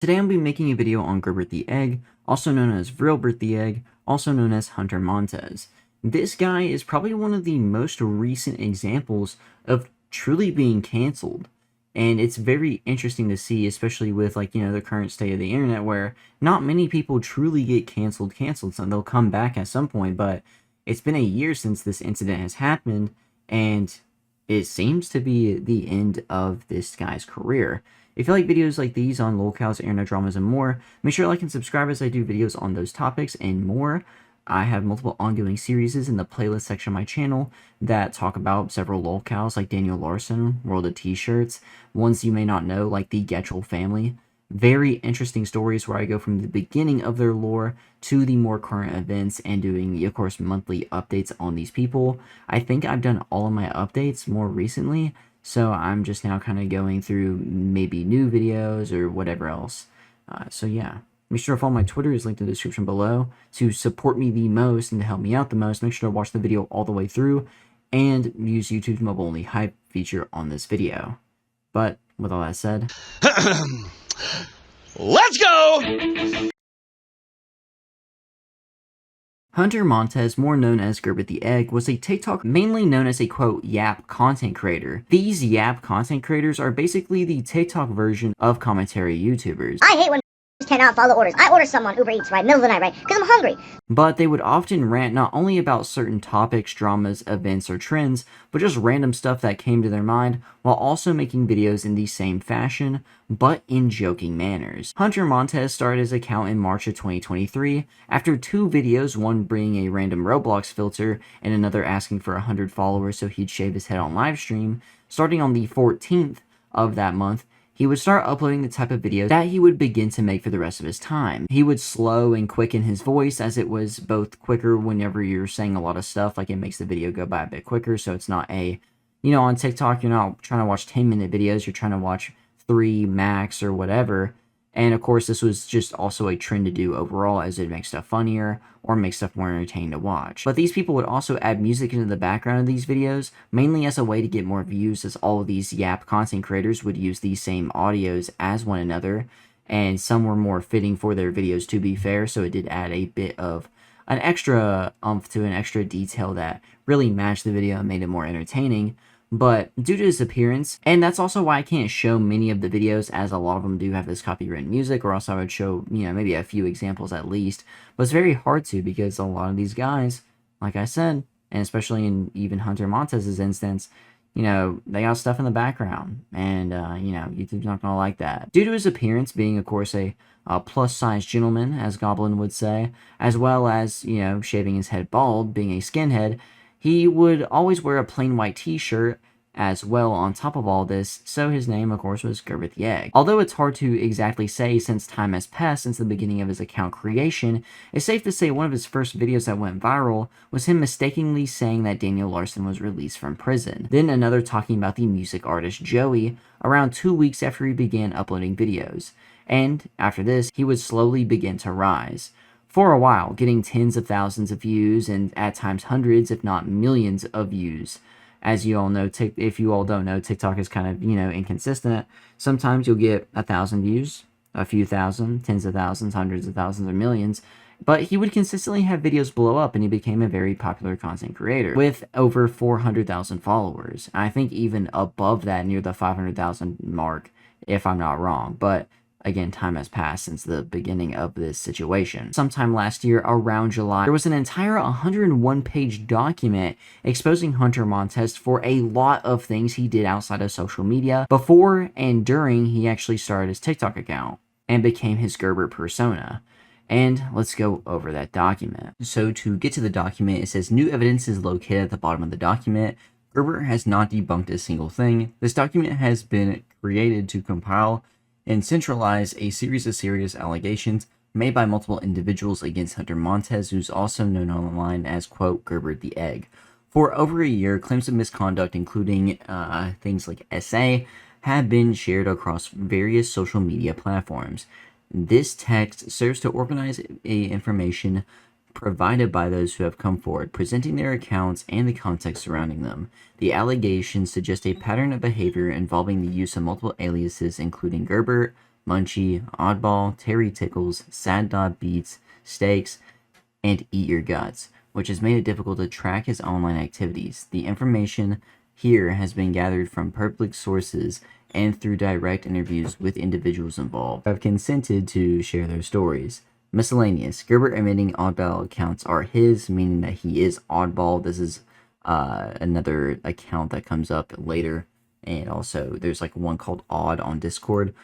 Today I'm going to be making a video on GerbertTheEgg, also known as RealBertTheEgg, also known as Hunter Montez. This guy is probably one of the most recent examples of truly being canceled. And it's very interesting to see, especially with the current state of the internet, where not many people truly get canceled. So they'll come back at some point, but it's been a year since this incident has happened, and it seems to be the end of this guy's career. If you like videos like these on lolcows, internet dramas, and more, make sure to like and subscribe as I do videos on those topics and more. I have multiple ongoing series in the playlist section of my channel that talk about several lolcows like Daniel Larson, World of T-Shirts, ones you may not know like the Getchell family. Very interesting stories where I go from the beginning of their lore to the more current events and doing, of course, monthly updates on these people. I think I've done all of my updates more recently, so I'm just now kind of going through maybe new videos or whatever else. So yeah, make sure to follow my Twitter, is linked in the description below, to support me the most and to help me out the most. Make sure to watch the video all the way through and use YouTube's mobile only hype feature on this video. But with all that said, let's go! Hunter Montez, more known as GerbertTheEgg, was a TikTok mainly known as a quote yap content creator. These yap content creators are basically the TikTok version of commentary YouTubers. I hate when cannot follow orders. I order someone Uber Eats right middle of the night, right? Because I'm hungry. But they would often rant not only about certain topics, dramas, events, or trends, but just random stuff that came to their mind, while also making videos in the same fashion, but in joking manners. Hunter Montez started his account in March of 2023, after two videos, one bringing a random Roblox filter, and another asking for 100 followers so he'd shave his head on livestream. Starting on the 14th of that month, he would start uploading the type of videos that he would begin to make for the rest of his time. He would slow and quicken his voice, as it was both quicker whenever you're saying a lot of stuff, like it makes the video go by a bit quicker, so it's not a, on TikTok, you're not trying to watch 10-minute videos, you're trying to watch 3 max or whatever. And of course, this was just also a trend to do overall, as it makes stuff funnier or makes stuff more entertaining to watch. But these people would also add music into the background of these videos, mainly as a way to get more views, as all of these yap content creators would use these same audios as one another, and some were more fitting for their videos, to be fair, so it did add a bit of an extra oomph to an extra detail that really matched the video and made it more entertaining. But due to his appearance, and that's also why I can't show many of the videos, as a lot of them do have this copyrighted music, or else I would show, maybe a few examples at least. But it's very hard to, because a lot of these guys, like I said, and especially in even Hunter Montez's instance, they got stuff in the background, and, YouTube's not gonna like that. Due to his appearance being, of course, a plus-size gentleman, as Goblin would say, as well as, shaving his head bald, being a skinhead, he would always wear a plain white t-shirt as well on top of all this, so his name, of course, was GerbertTheEgg. Although it's hard to exactly say since time has passed since the beginning of his account creation, it's safe to say one of his first videos that went viral was him mistakenly saying that Daniel Larson was released from prison. Then another talking about the music artist Joey, around 2 weeks after he began uploading videos. And after this, he would slowly begin to rise. For a while, getting tens of thousands of views, and at times hundreds, if not millions of views. As you all know, if you all don't know, TikTok is kind of, inconsistent. Sometimes you'll get 1,000 views, a few thousand, tens of thousands, hundreds of thousands, or millions. But he would consistently have videos blow up, and he became a very popular content creator with over 400,000 followers. I think even above that, near the 500,000 mark, if I'm not wrong. But again, time has passed since the beginning of this situation. Sometime last year, around July, there was an entire 101-page document exposing Hunter Montez for a lot of things he did outside of social media before and during he actually started his TikTok account and became his Gerber persona. And let's go over that document. So to get to the document, it says new evidence is located at the bottom of the document. Gerber has not debunked a single thing. This document has been created to compile and centralize a series of serious allegations made by multiple individuals against Hunter Montez, who's also known online as, quote, GerbertTheEgg. For over a year, claims of misconduct, including things like SA, have been shared across various social media platforms. This text serves to organize information provided by those who have come forward, presenting their accounts and the context surrounding them. The allegations suggest a pattern of behavior involving the use of multiple aliases, including Gerbert, Munchie, Oddball, Terry Tickles, Sad Dot Beats, Steaks, and Eat Your Guts, which has made it difficult to track his online activities. The information here has been gathered from public sources and through direct interviews with individuals involved who have consented to share their stories. Miscellaneous. Gerber admitting Oddball accounts are his, meaning that he is Oddball. This is another account that comes up later. And also, there's like one called Odd on Discord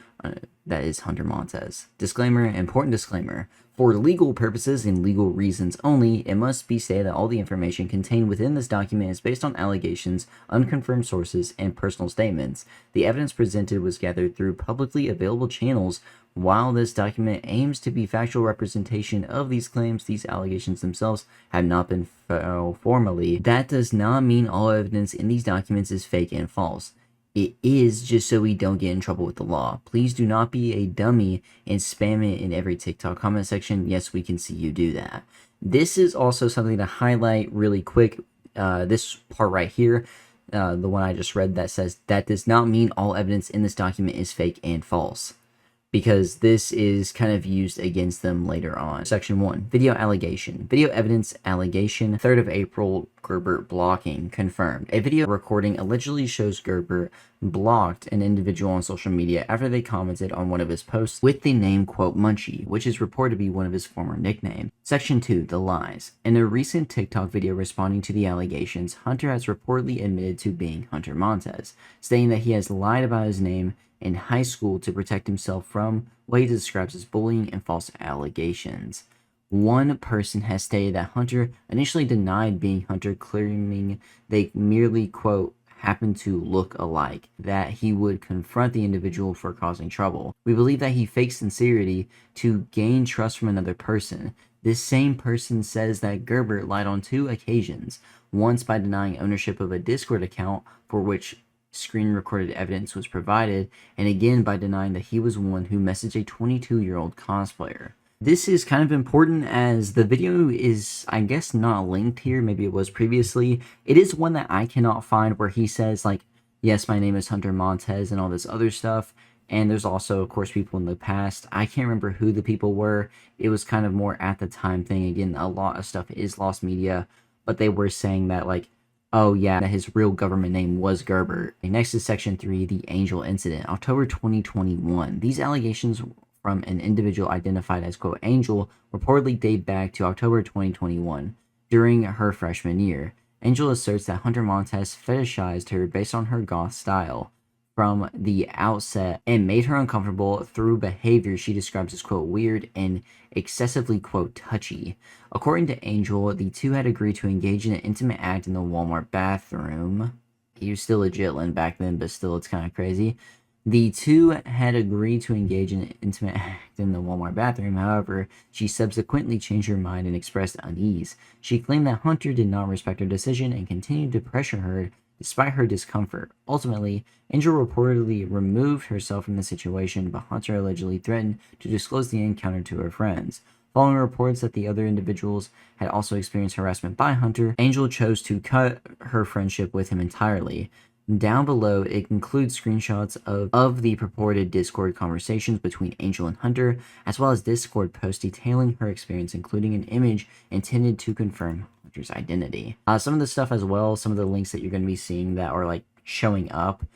that is Hunter Montez. Disclaimer, important disclaimer. For legal purposes and legal reasons only, it must be stated that all the information contained within this document is based on allegations, unconfirmed sources, and personal statements. The evidence presented was gathered through publicly available channels. While this document aims to be factual representation of these claims, these allegations themselves have not been filed formally. That does not mean all evidence in these documents is fake and false. It is just so we don't get in trouble with the law. Please do not be a dummy and spam it in every TikTok comment section. Yes, we can see you do that. This is also something to highlight really quick. This part right here, the one I just read that says that does not mean all evidence in this document is fake and false, because this is kind of used against them later on. Section 1, video allegation. Video evidence allegation, 3rd of April, Gerbert blocking, confirmed. A video recording allegedly shows Gerbert blocked an individual on social media after they commented on one of his posts with the name, quote, Munchie, which is reported to be one of his former nicknames. Section 2, the lies. In a recent TikTok video responding to the allegations, Hunter has reportedly admitted to being Hunter Montez, stating that he has lied about his name in high school to protect himself from what he describes as bullying and false allegations. One person has stated that Hunter initially denied being Hunter, claiming they merely, quote, happened to look alike, that he would confront the individual for causing trouble. We believe that he faked sincerity to gain trust from another person. This same person says that Gerbert lied on 2 occasions, once by denying ownership of a Discord account for which screen recorded evidence was provided, and again by denying that he was one who messaged a 22-year-old cosplayer. This is kind of important as the video is, I guess, not linked here. Maybe it was previously. It is one that I cannot find where he says, like, yes, my name is Hunter Montez and all this other stuff. And there's also, of course, people in the past. I can't remember who the people were. It was kind of more at the time thing. Again, a lot of stuff is lost media, but they were saying that, like, oh yeah, that his real government name was Gerbert. Next is Section 3, the Angel Incident, October 2021. These allegations from an individual identified as, quote, Angel reportedly date back to October 2021, during her freshman year. Angel asserts that Hunter Montez fetishized her based on her goth style from the outset and made her uncomfortable through behavior she describes as, quote, weird and excessively, quote, touchy. According to Angel, the two had agreed to engage in an intimate act in the Walmart bathroom. He was still a jitlin back then, but still, it's kind of crazy. The two had agreed to engage in an intimate act in the Walmart bathroom. However, she subsequently changed her mind and expressed unease. She claimed that Hunter did not respect her decision and continued to pressure her despite her discomfort. Ultimately, Angel reportedly removed herself from the situation, but Hunter allegedly threatened to disclose the encounter to her friends. Following reports that the other individuals had also experienced harassment by Hunter, Angel chose to cut her friendship with him entirely. Down below, it includes screenshots of the purported Discord conversations between Angel and Hunter, as well as Discord posts detailing her experience, including an image intended to confirm Hunter's identity. Some of the stuff as well, some of the links that you're going to be seeing that are like showing up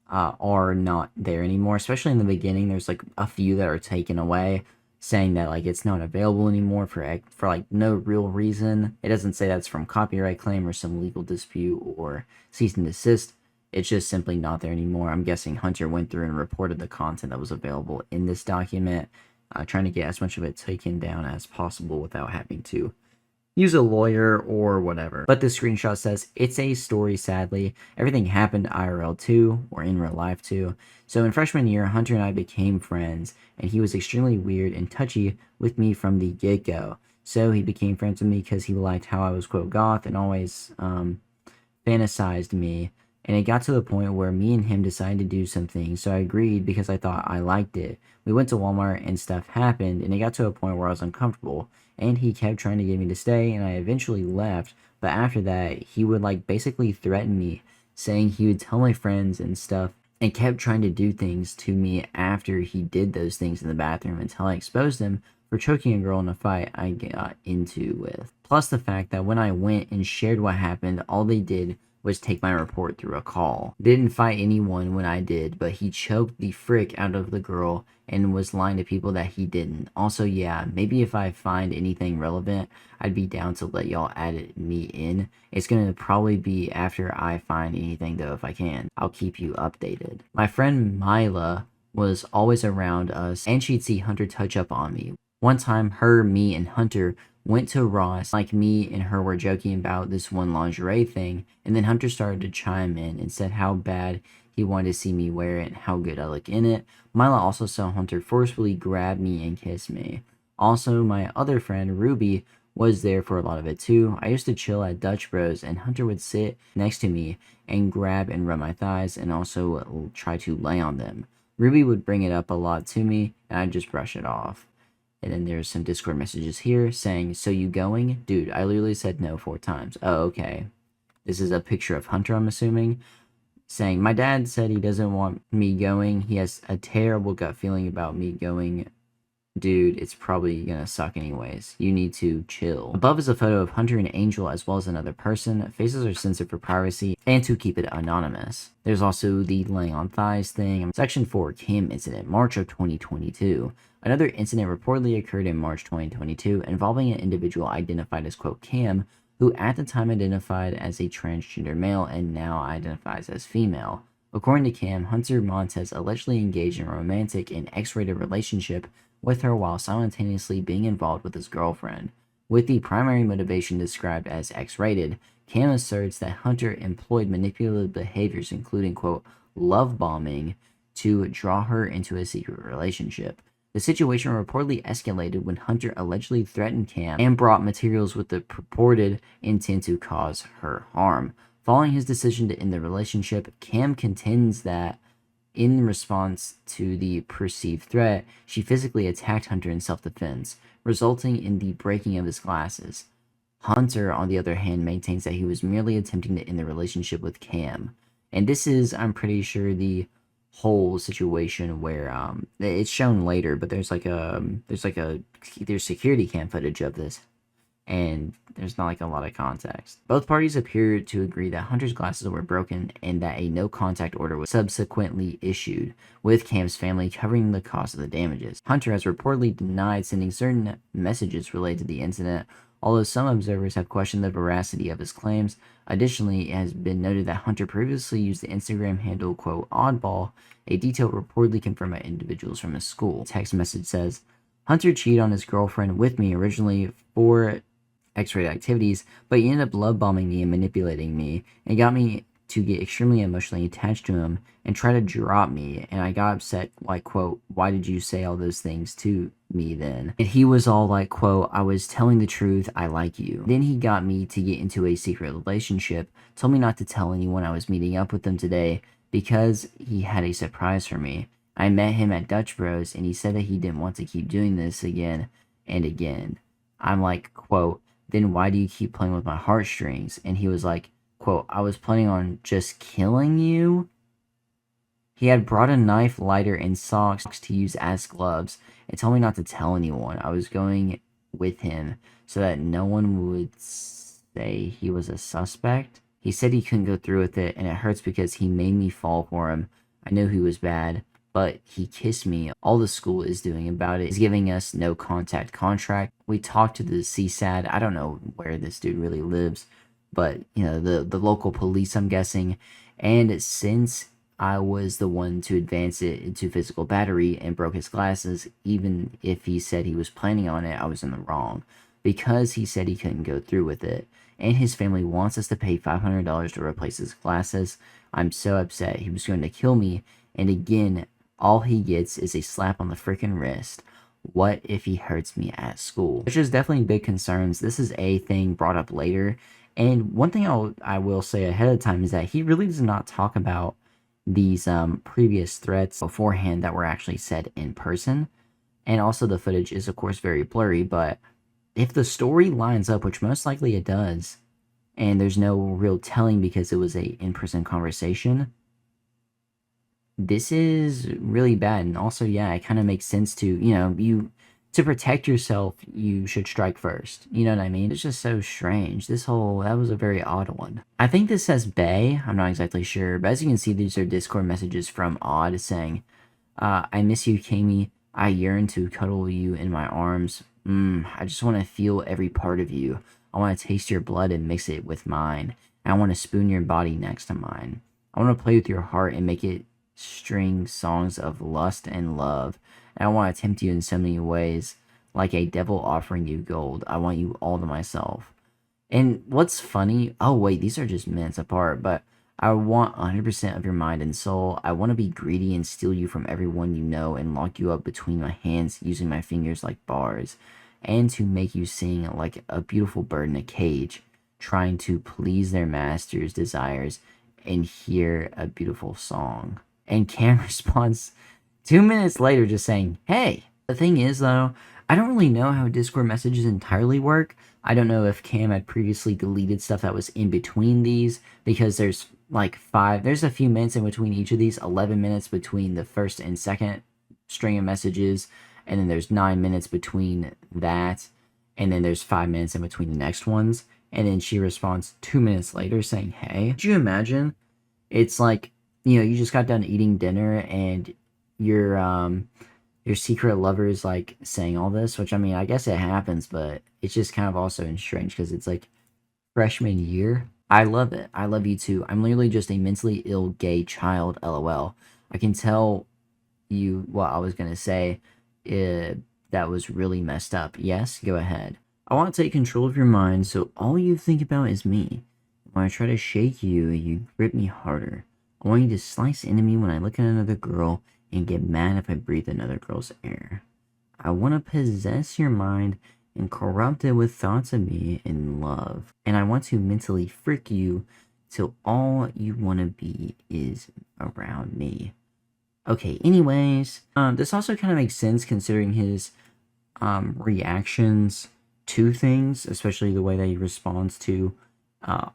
are not there anymore, especially in the beginning. There's like a few that are taken away, saying that like it's not available anymore for like no real reason. It doesn't say that's from copyright claim or some legal dispute or cease and desist. It's just simply not there anymore. I'm guessing Hunter went through and reported the content that was available in this document, trying to get as much of it taken down as possible without having to use a lawyer or whatever. But the screenshot says, it's a story, sadly. Everything happened IRL too, or in real life too. So in freshman year, Hunter and I became friends, and he was extremely weird and touchy with me from the get-go. So he became friends with me because he liked how I was, quote, goth, and always fantasized me. And it got to the point where me and him decided to do something, so I agreed because I thought I liked it. We went to Walmart and stuff happened, and it got to a point where I was uncomfortable, and he kept trying to get me to stay, and I eventually left. But after that, he would like basically threaten me, saying he would tell my friends and stuff, and kept trying to do things to me after he did those things in the bathroom until I exposed him for choking a girl in a fight I got into with. Plus the fact that when I went and shared what happened, all they did was take my report through a call. Didn't fight anyone when I did, but he choked the frick out of the girl and was lying to people that he didn't. Also, yeah, maybe if I find anything relevant, I'd be down to let y'all add me in. It's gonna probably be after I find anything though, if I can. I'll keep you updated. My friend Mila was always around us, and she'd see Hunter touch up on me. One time, her, me, and Hunter went to Ross, like me and her were joking about this one lingerie thing, and then Hunter started to chime in and said how bad he wanted to see me wear it and how good I look in it. Mila also saw Hunter forcefully grab me and kiss me. Also, my other friend, Ruby, was there for a lot of it too. I used to chill at Dutch Bros, and Hunter would sit next to me and grab and rub my thighs and also try to lay on them. Ruby would bring it up a lot to me, and I'd just brush it off. And then there's some Discord messages here saying, "So you going?" Dude, I literally said no 4 times. Oh, okay. This is a picture of Hunter, I'm assuming. Saying, "My dad said he doesn't want me going. He has a terrible gut feeling about me going. Dude, it's probably gonna suck anyways. You need to chill." Above is a photo of Hunter and Angel as well as another person. Faces are censored for privacy and to keep it anonymous. There's also the laying on thighs thing. Section 4, Cam incident, March of 2022. Another incident reportedly occurred in March 2022 involving an individual identified as, quote, Cam, who at the time identified as a transgender male and now identifies as female. According to Cam, Hunter Montez allegedly engaged in a romantic and X-rated relationship with her while simultaneously being involved with his girlfriend. With the primary motivation described as X-rated, Cam asserts that Hunter employed manipulative behaviors including, quote, love bombing to draw her into a secret relationship. The situation reportedly escalated when Hunter allegedly threatened Cam and brought materials with the purported intent to cause her harm. Following his decision to end the relationship, Cam contends that in response to the perceived threat, she physically attacked Hunter in self-defense, resulting in the breaking of his glasses. Hunter, on the other hand, maintains that he was merely attempting to end the relationship with Cam. And this is, I'm pretty sure, the whole situation where it's shown later, but there's security cam footage of this, and there's not like a lot of context. Both parties appear to agree that Hunter's glasses were broken and that a no contact order was subsequently issued, with Cam's family covering the cost of the damages. Hunter has reportedly denied sending certain messages related to the incident, although some observers have questioned the veracity of his claims. Additionally, it has been noted that Hunter previously used the Instagram handle, quote, oddball, a detail reportedly confirmed by individuals from his school. The text message says, Hunter cheated on his girlfriend with me originally for X-rated activities, but he ended up love bombing me and manipulating me, and got me to get extremely emotionally attached to him and try to drop me, and I got upset, like, quote, why did you say all those things to me then? And he was all like, quote, I was telling the truth, I like you. Then he got me to get into a secret relationship, told me not to tell anyone I was meeting up with them today because he had a surprise for me. I met him at Dutch Bros, and he said that he didn't want to keep doing this again and again. I'm like, quote, then why do you keep playing with my heartstrings? And he was like, quote, I was planning on just killing you. He had brought a knife, lighter, and socks to use as gloves and told me not to tell anyone. I was going with him so that no one would say he was a suspect. He said he couldn't go through with it, and it hurts because he made me fall for him. I knew he was bad, but he kissed me. All the school is doing about it is giving us no contact contract. We talked to the CSAD. I don't know where this dude really lives, but you know, the local police, I'm guessing. And since I was the one to advance it into physical battery and broke his glasses, even if he said he was planning on it, I was in the wrong, because he said he couldn't go through with it, and his family wants us to pay $500 to replace his glasses. I'm so upset. He was going to kill me, and again, all he gets is a slap on the freaking wrist. What if he hurts me at school? Which is definitely big concerns. This is a thing brought up later. And one thing I will say ahead of time is that he really does not talk about these previous threats beforehand that were actually said in person. And also the footage is, of course, very blurry. But if the story lines up, which most likely it does, and there's no real telling because it was a in-person conversation, this is really bad. And also, yeah, it kind of makes sense to, to protect yourself, you should strike first. You know what I mean? It's just so strange. That was a very odd one. I think this says Bay. I'm not exactly sure. But as you can see, these are Discord messages from Odd saying, I miss you, Kami. I yearn to cuddle you in my arms. I just want to feel every part of you. I want to taste your blood and mix it with mine. And I want to spoon your body next to mine. I want to play with your heart and make it string songs of lust and love. And I want to tempt you in so many ways, like a devil offering you gold. I want you all to myself. And what's funny, oh wait, these are just minutes apart, but I want 100% of your mind and soul. I want to be greedy and steal you from everyone you know and lock you up between my hands using my fingers like bars. And to make you sing like a beautiful bird in a cage, trying to please their master's desires and hear a beautiful song. And Cam responds 2 minutes later just saying, hey. The thing is though, I don't really know how Discord messages entirely work. I don't know if Cam had previously deleted stuff that was in between these, because there's there's a few minutes in between each of these, 11 minutes between the first and second string of messages, and then there's 9 minutes between that, and then there's 5 minutes in between the next ones, and then she responds 2 minutes later saying, hey. Could you imagine? It's like, you just got done eating dinner and your secret lover is like saying all this, which I mean, I guess it happens, but it's just kind of also strange because it's like freshman year. I love it. I love you too. I'm literally just a mentally ill gay child, lol. I can tell you what I was gonna say. That was really messed up. Yes, go ahead. I want to take control of your mind, so all you think about is me. When I try to shake you, you grip me harder. I want you to slice into me when I look at another girl and get mad if I breathe another girl's air. I want to possess your mind and corrupt it with thoughts of me in love. And I want to mentally frick you till all you want to be is around me. Okay, anyways, this also kind of makes sense considering his reactions to things, especially the way that he responds to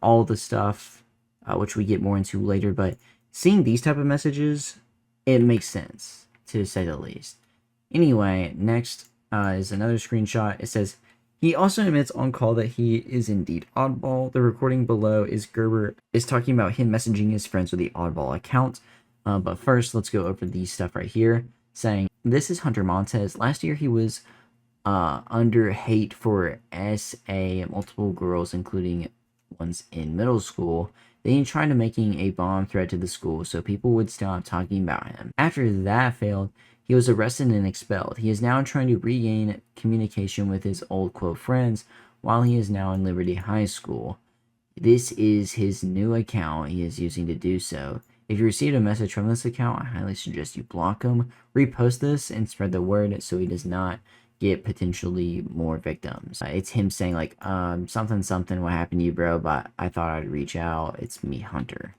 all the stuff, which we get more into later. But seeing these type of messages, it makes sense, to say the least. Anyway, next is another screenshot. It says, he also admits on call that he is indeed oddball. The recording below is Gerber is talking about him messaging his friends with the oddball account. But first, let's go over these stuff right here, saying, this is Hunter Montez. Last year, he was under hate for SA multiple girls, including ones in middle school. Then he tried to making a bomb threat to the school so people would stop talking about him. After that failed, he was arrested and expelled. He is now trying to regain communication with his old quote friends while he is now in Liberty High School. This is his new account he is using to do so. If you received a message from this account, I highly suggest you block him, repost this, and spread the word so he does not get potentially more victims. It's him saying like, something, what happened to you, bro, but I thought I'd reach out. It's me, Hunter.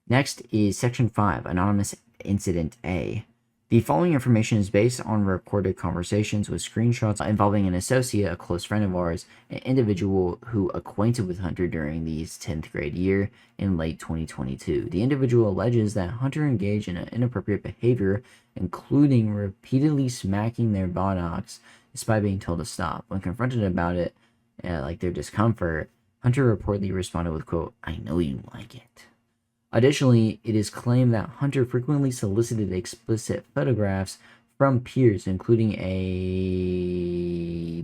Next is Section 5, Anonymous Incident A. The following information is based on recorded conversations with screenshots involving an associate, a close friend of ours, an individual who acquainted with Hunter during the 10th grade year in late 2022. The individual alleges that Hunter engaged in inappropriate behavior, including repeatedly smacking their buttocks despite being told to stop. When confronted about it, like their discomfort, Hunter reportedly responded with, quote, I know you like it. Additionally, it is claimed that Hunter frequently solicited explicit photographs from peers, including a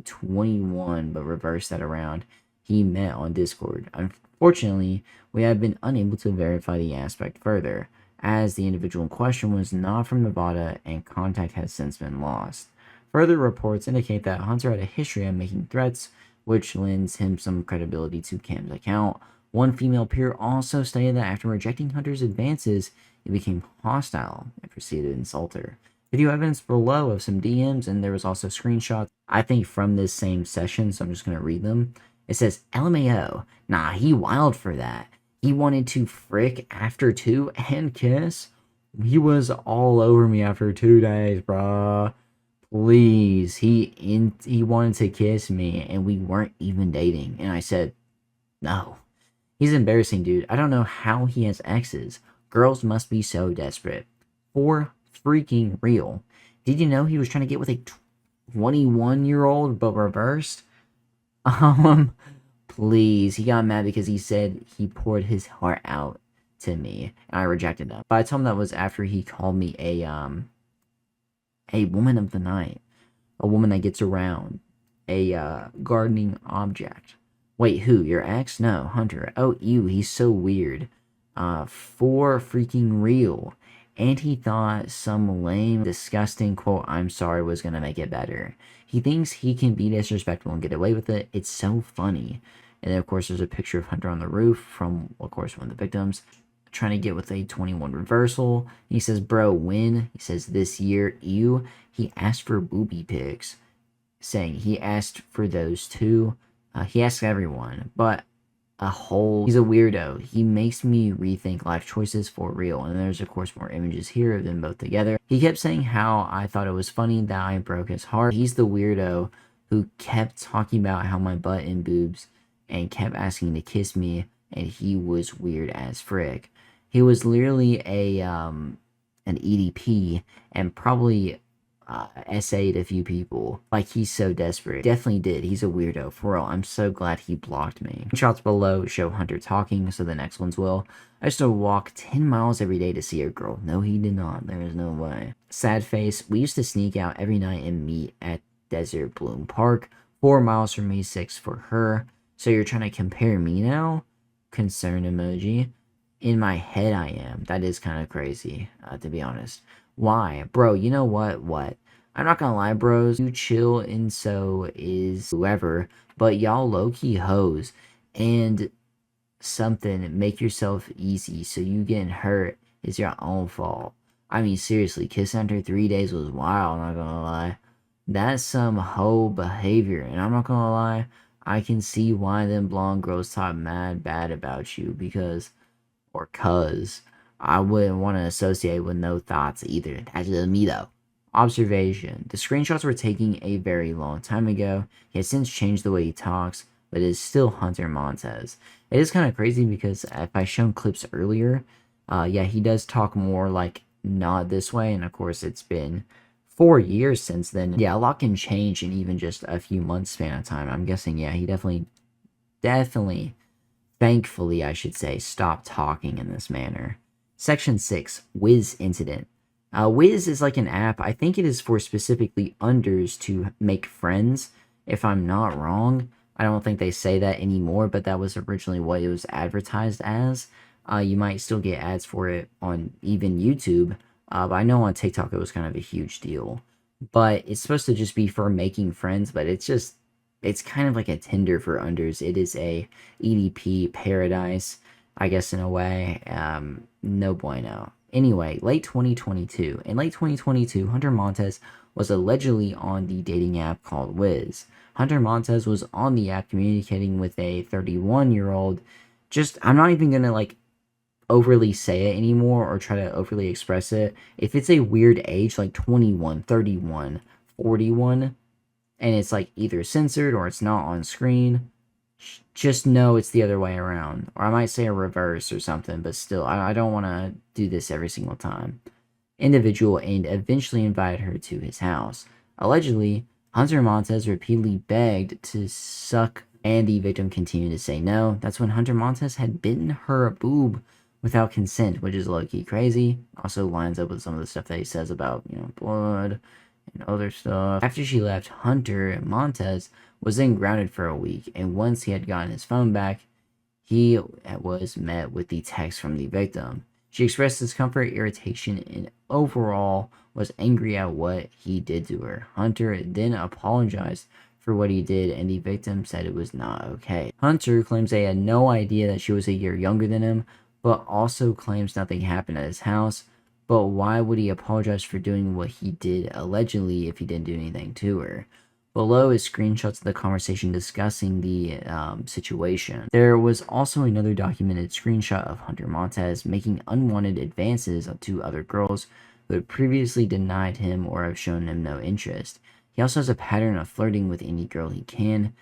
21, but reversed that around, he met on Discord. Unfortunately, we have been unable to verify the aspect further, as the individual in question was not from Nevada and contact has since been lost. Further reports indicate that Hunter had a history of making threats, which lends him some credibility to Cam's account. One female peer also stated that after rejecting Hunter's advances, he became hostile and proceeded to insult her. Video evidence below of some DMs, and there was also screenshots, I think, from this same session, so I'm just going to read them. It says, LMAO, nah, he wild for that. He wanted to frick after 2 and kiss. He was all over me after 2 days, bruh. Please, he wanted to kiss me, and we weren't even dating. And I said, no. He's embarrassing, dude. I don't know how he has exes. Girls must be so desperate. For freaking real. Did you know he was trying to get with a 21-year-old but reversed? Um, please. He got mad because he said he poured his heart out to me, and I rejected him. But I told him that was after he called me a woman of the night, a woman that gets around, a gardening object. Wait, who? Your ex? No, Hunter. Oh, ew, he's so weird. For freaking real. And he thought some lame, disgusting quote, "I'm sorry," was gonna make it better. He thinks he can be disrespectful and get away with it. It's so funny. And then, of course, there's a picture of Hunter on the roof from, of course, one of the victims trying to get with a 21 reversal. He says, "Bro, when?" He says, "This year." Ew. He asked for booby pics, saying he asked for those too. He asked everyone, but he's a weirdo. He makes me rethink life choices for real. And there's, of course, more images here of them both together. He kept saying how I thought it was funny that I broke his heart. He's the weirdo who kept talking about how my butt and boobs and kept asking to kiss me, and he was weird as frick. He was literally an EDP and probably essayed a few people. Like, he's so desperate. Definitely did. He's a weirdo. For real. I'm so glad he blocked me. Shots below show Hunter talking, so the next ones will. "I used to walk 10 miles every day to see a girl." No, he did not. There is no way. Sad face. "We used to sneak out every night and meet at Desert Bloom Park. 4 miles from me, 6 for her." So you're trying to compare me now? Concern emoji. In my head, I am. That is kind of crazy, to be honest. Why? Bro, you know what? What? I'm not gonna lie, bros. You chill, and so is whoever. But y'all low-key hoes. And something, make yourself easy. So you getting hurt is your own fault. I mean, seriously, kiss after 3 days was wild, I'm not gonna lie. That's some hoe behavior. And I'm not gonna lie, I can see why them blonde girls talk mad bad about you. Because, or cuz, I wouldn't want to associate with no thoughts either. That's just me though. Observation. The screenshots were taken a very long time ago. He has since changed the way he talks, but it is still Hunter Montez. It is kind of crazy because if I shown clips earlier, yeah, he does talk more like not this way. And of course, it's been 4 years since then. Yeah, a lot can change in even just a few months span of time. I'm guessing, yeah, he definitely, thankfully, I should say, stopped talking in this manner. Section 6, Wiz Incident. Wiz is like an app. I think it is for specifically unders to make friends, if I'm not wrong. I don't think they say that anymore, but that was originally what it was advertised as. You might still get ads for it on even YouTube, but I know on TikTok it was kind of a huge deal. But it's supposed to just be for making friends, but it's kind of like a Tinder for unders. It is a EDP paradise, I guess, in a way. No bueno. Anyway, late 2022. In late 2022, Hunter Montez was allegedly on the dating app called Wiz. Hunter Montez was on the app communicating with a 31-year-old. I'm not even gonna like overly say it anymore or try to overly express it. If it's a weird age like 21, 31, 41, and it's like either censored or it's not on screen, just know it's the other way around. Or I might say a reverse or something, but still, I don't want to do this every single time. Individual, and eventually invited her to his house. Allegedly, Hunter Montez repeatedly begged to suck, and the victim continued to say no. That's when Hunter Montez had bitten her boob without consent, which is low-key crazy. Also lines up with some of the stuff that he says about, blood and other stuff. After she left, Hunter Montez was then grounded for a week, and once he had gotten his phone back, he was met with the text from the victim. She expressed discomfort, irritation, and overall was angry at what he did to her. Hunter then apologized for what he did, and the victim said it was not okay. Hunter claims they had no idea that she was a year younger than him, but also claims nothing happened at his house. But why would he apologize for doing what he did allegedly if he didn't do anything to her? Below is screenshots of the conversation discussing the situation. There was also another documented screenshot of Hunter Montez making unwanted advances to other girls who had previously denied him or have shown him no interest. He also has a pattern of flirting with any girl he can.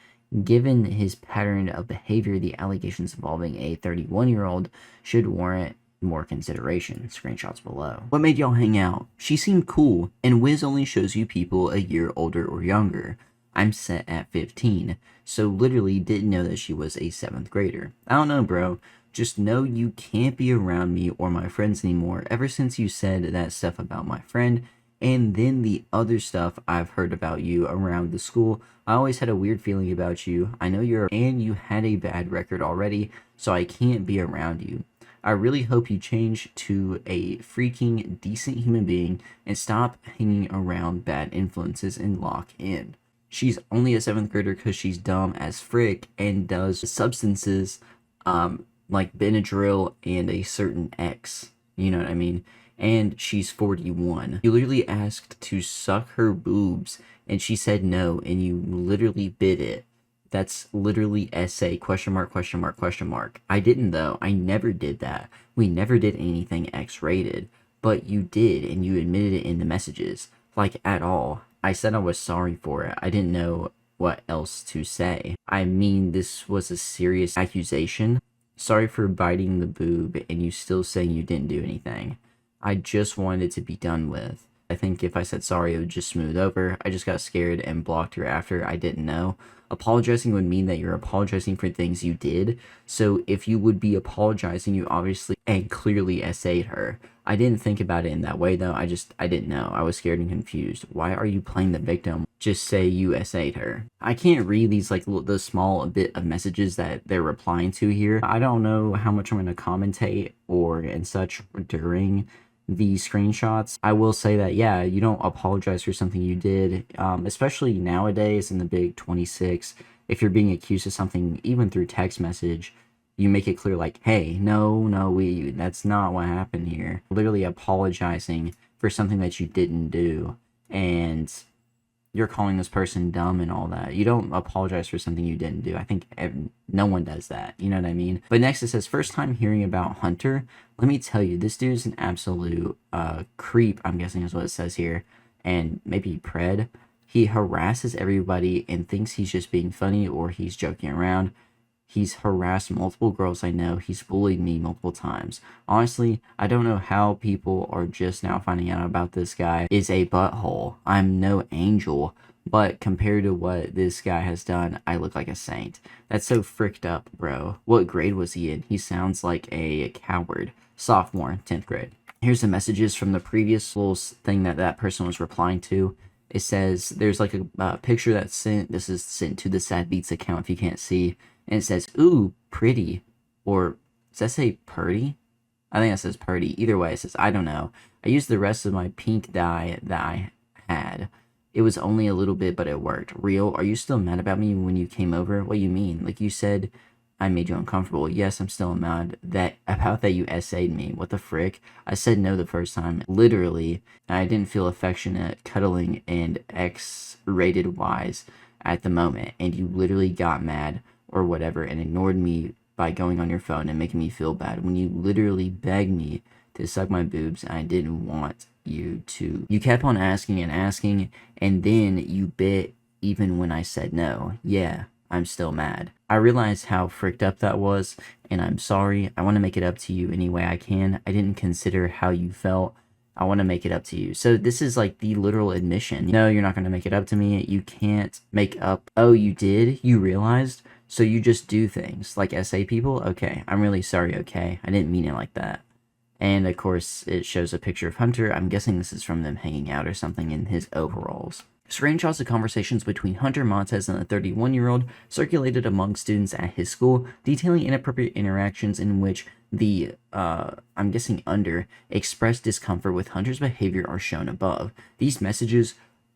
Given his pattern of behavior, the allegations involving a 31-year-old should warrant more consideration. Screenshots below. What made y'all hang out? She seemed cool, and Wiz only shows you people a year older or younger. I'm set at 15, so literally didn't know that she was a 7th grader. I don't know, bro. Just know you can't be around me or my friends anymore ever since you said that stuff about my friend, and then the other stuff I've heard about you around the school. I always had a weird feeling about you. I know and you had a bad record already, so I can't be around you. I really hope you change to a freaking decent human being and stop hanging around bad influences and lock in. She's only a 7th grader because she's dumb as frick and does substances like Benadryl and a certain X. You know what I mean? And she's 41. You literally asked to suck her boobs and she said no, and you literally bit it. That's literally essay, question mark, question mark, question mark. I didn't though. I never did that. We never did anything X-rated. But you did, and you admitted it in the messages. Like, at all. I said I was sorry for it. I didn't know what else to say. I mean, this was a serious accusation. Sorry for biting the boob, and you still saying you didn't do anything. I just wanted it to be done with. I think if I said sorry, it would just smooth over. I just got scared and blocked her after. I didn't know. Apologizing would mean that you're apologizing for things you did. So if you would be apologizing, you obviously and clearly essayed her. I didn't think about it in that way though. I didn't know. I was scared and confused. Why are you playing the victim? Just say you essayed her. I can't read these like the small bit of messages that they're replying to here. I don't know how much I'm going to commentate or and such during the screenshots. I will say that, yeah, you don't apologize for something you did, especially nowadays in the big 26. If you're being accused of something, even through text message, you make it clear like, hey, no, that's not what happened here. Literally apologizing for something that you didn't do, and you're calling this person dumb and all that. You don't apologize for something you didn't do. I think no one does that. You know what I mean? But next it says, first time hearing about Hunter. Let me tell you, this dude's an absolute creep, I'm guessing is what it says here. And maybe pred. He harasses everybody and thinks he's just being funny or he's joking around. He's harassed multiple girls I know. He's bullied me multiple times. Honestly, I don't know how people are just now finding out about this guy is a butthole. I'm no angel, but compared to what this guy has done, I look like a saint. That's so fricked up, bro. What grade was he in? He sounds like a coward. Sophomore, 10th grade. Here's the messages from the previous little thing that person was replying to. It says, there's like a picture that's sent. This is sent to the Sad Beats account if you can't see. And it says, ooh, pretty. Or, does that say purdy? I think that says purdy. Either way, it says, I don't know. I used the rest of my pink dye that I had. It was only a little bit, but it worked. Real, are you still mad about me when you came over? What do you mean? Like you said, I made you uncomfortable. Yes, I'm still mad about that you essayed me. What the frick? I said no the first time. Literally, I didn't feel affectionate, cuddling, and X-rated wise at the moment. And you literally got mad or whatever and ignored me by going on your phone and making me feel bad when you literally begged me to suck my boobs and I didn't want you to. You kept on asking and asking, and then you bit even when I said no. Yeah, I'm still mad. I realized how fricked up that was, and I'm sorry. I want to make it up to you any way I can. I didn't consider how you felt. I want to make it up to you. So this is like the literal admission. No, you're not going to make it up to me. You can't make up. Oh, you did? You realized? So you just do things like SA people? Okay, I'm really sorry, okay? I didn't mean it like that. And of course, it shows a picture of Hunter. I'm guessing this is from them hanging out or something in his overalls. Screenshots of conversations between Hunter Montez and the 31-year-old circulated among students at his school, detailing inappropriate interactions in which the, I'm guessing under, expressed discomfort with Hunter's behavior are shown above. These messages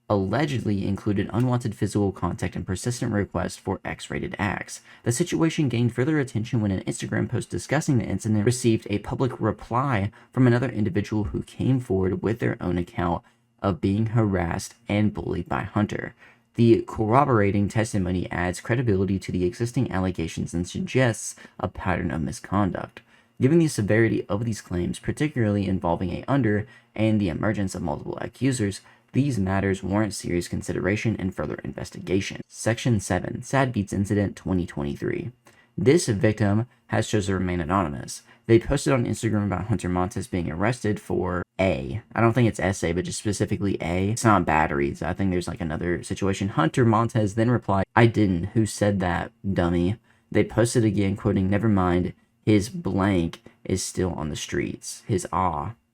allegedly included unwanted physical contact and persistent requests for X-rated acts. The situation gained further attention when an Instagram post discussing the incident received a public reply from another individual who came forward with their own account of being harassed and bullied by Hunter. The corroborating testimony adds credibility to the existing allegations and suggests a pattern of misconduct. Given the severity of these claims, particularly involving a under and the emergence of multiple accusers, these matters warrant serious consideration and further investigation. Section 7, Sad Beats Incident 2023. This victim has chosen to remain anonymous. They posted on Instagram about Hunter Montez being arrested for A. I don't think it's SA, but just specifically A. It's not batteries. I think there's like another situation. Hunter Montez then replied, "I didn't. Who said that, dummy?" They posted again, quoting, "Never mind. His blank is still on the streets. His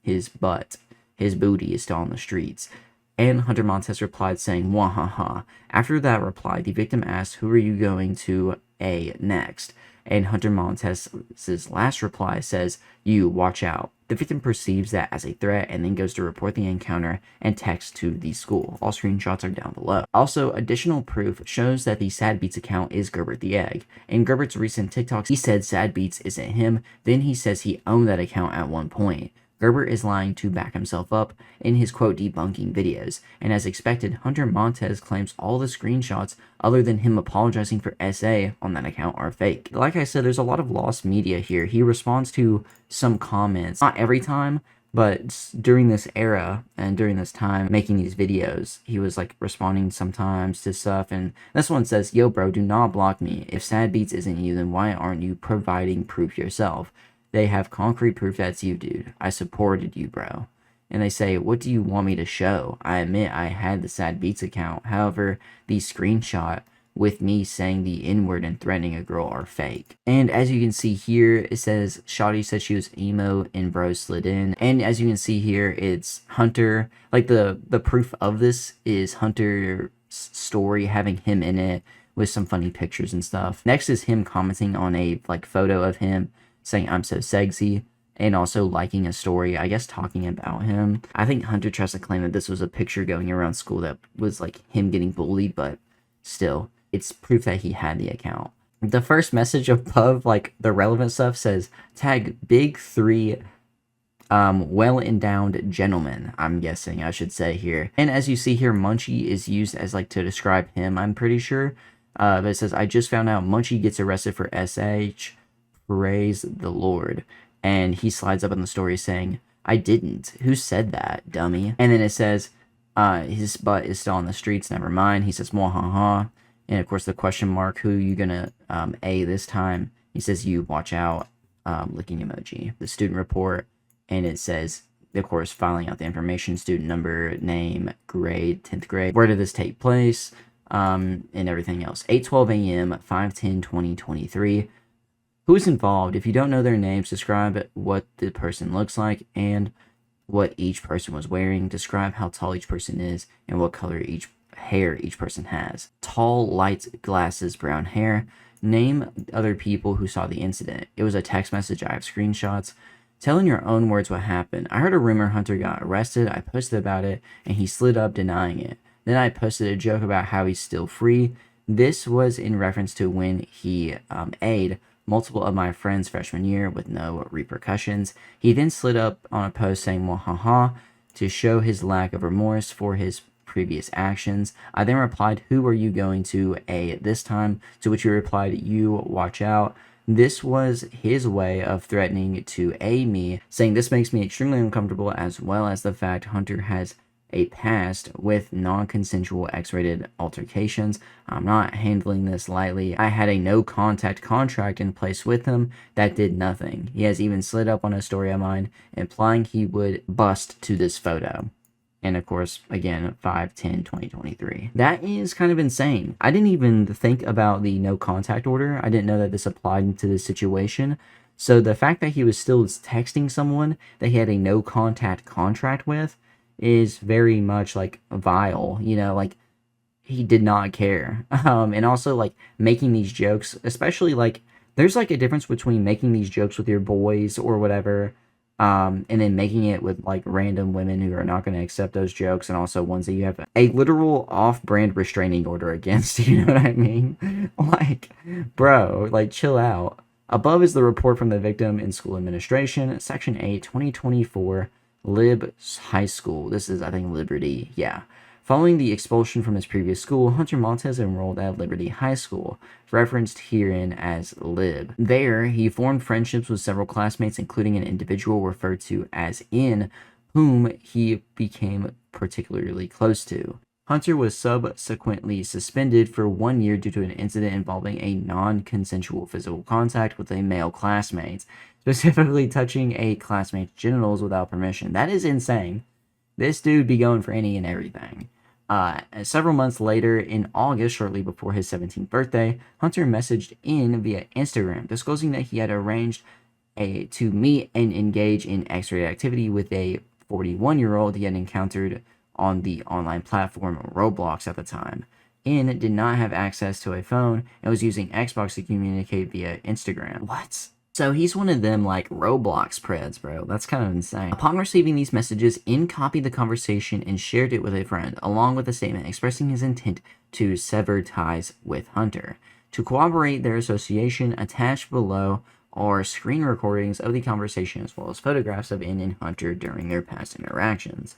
his butt, his booty is still on the streets." And Hunter Montez replied saying, "Wahaha." After that reply, the victim asked, "Who are you going to A next?" And Hunter Montez's last reply says, "You, watch out." The victim perceives that as a threat and then goes to report the encounter and texts to the school. All screenshots are down below. Also, additional proof shows that the Sad Beats account is GerbertTheEgg. In Gerbert's recent TikToks, he said Sad Beats isn't him, then he says he owned that account at one point. Gerbert is lying to back himself up in his quote debunking videos, and as expected, Hunter Montez claims all the screenshots other than him apologizing for SA on that account are fake. Like I said, there's a lot of lost media here. He responds to some comments, not every time, but during this era and during this time making these videos, he was like responding sometimes to stuff, and this one says, "Yo bro, do not block me. If Sad Beats isn't you, then why aren't you providing proof yourself? They have concrete proof that's you, dude. I supported you, bro." And they say, "What do you want me to show? I admit I had the Sad Beats account. However, the screenshot with me saying the N-word and threatening a girl are fake." And as you can see here, it says, Shawty said she was emo and bro slid in. And as you can see here, it's Hunter. Like the proof of this is Hunter's story having him in it with some funny pictures and stuff. Next is him commenting on a like photo of him saying "I'm so sexy," and also liking a story, I guess talking about him. I think Hunter tries to claim that this was a picture going around school that was like him getting bullied, but still, it's proof that he had the account. The first message above, like the relevant stuff, says tag big three well-endowed gentleman, I'm guessing I should say here. And as you see here, Munchie is used as like to describe him, I'm pretty sure. But it says, "I just found out Munchie gets arrested for SH. Praise the Lord." And he slides up in the story saying, "I didn't. Who said that, dummy?" And then it says, his butt is still on the streets, never mind. He says, "Mwahaha." And of course the question mark, "Who you gonna A this time?" He says, "You, watch out," licking emoji. The student report, and it says, of course, filing out the information, student number, name, grade, 10th grade, where did this take place, and everything else. 8:12 a.m., 5/10/2023. Who is involved? If you don't know their names, describe what the person looks like and what each person was wearing. Describe how tall each person is and what color hair each person has. Tall, light glasses, brown hair. Name other people who saw the incident. It was a text message. I have screenshots. Tell in your own words what happened. I heard a rumor Hunter got arrested. I posted about it and he slid up denying it. Then I posted a joke about how he's still free. This was in reference to when he A'd multiple of my friends freshman year with no repercussions. He then slid up on a post saying "Mwahaha" to show his lack of remorse for his previous actions. I then replied, "Who are you going to A this time?" To which he replied, "You, watch out." This was his way of threatening to A me, saying this makes me extremely uncomfortable, as well as the fact Hunter has a past with non-consensual X-rated altercations. I'm not handling this lightly. I had a no-contact contract in place with him that did nothing. He has even slid up on a story of mine, implying he would bust to this photo. And of course, again, 5/10/2023. That is kind of insane. I didn't even think about the no-contact order. I didn't know that this applied to this situation. So the fact that he was still texting someone that he had a no-contact contract with is very much like vile, you know, like he did not care. And also like making these jokes, especially like there's like a difference between making these jokes with your boys or whatever, and then making it with like random women who are not going to accept those jokes, and also ones that you have a literal off-brand restraining order against. You know what I mean? Like, bro, like chill out. Above is the report from the victim in school administration, section 8, 2024. Lib High School. This is, I think, Liberty. Yeah. Following the expulsion from his previous school, Hunter Montez enrolled at Liberty High School, referenced herein as Lib. There, he formed friendships with several classmates, including an individual referred to as In, whom he became particularly close to. Hunter was subsequently suspended for 1 year due to an incident involving a non-consensual physical contact with a male classmate, specifically touching a classmate's genitals without permission. That is insane. This dude be going for any and everything. Several months later, in August, shortly before his 17th birthday, Hunter messaged in via Instagram, disclosing that he had arranged to meet and engage in X-ray activity with a 41-year-old he had encountered on the online platform Roblox at the time. In did not have access to a phone and was using Xbox to communicate via Instagram. What? So he's one of them, like, Roblox preds, bro. That's kind of insane. Upon receiving these messages, In copied the conversation and shared it with a friend, along with a statement expressing his intent to sever ties with Hunter. To corroborate their association, attached below are screen recordings of the conversation as well as photographs of In and Hunter during their past interactions.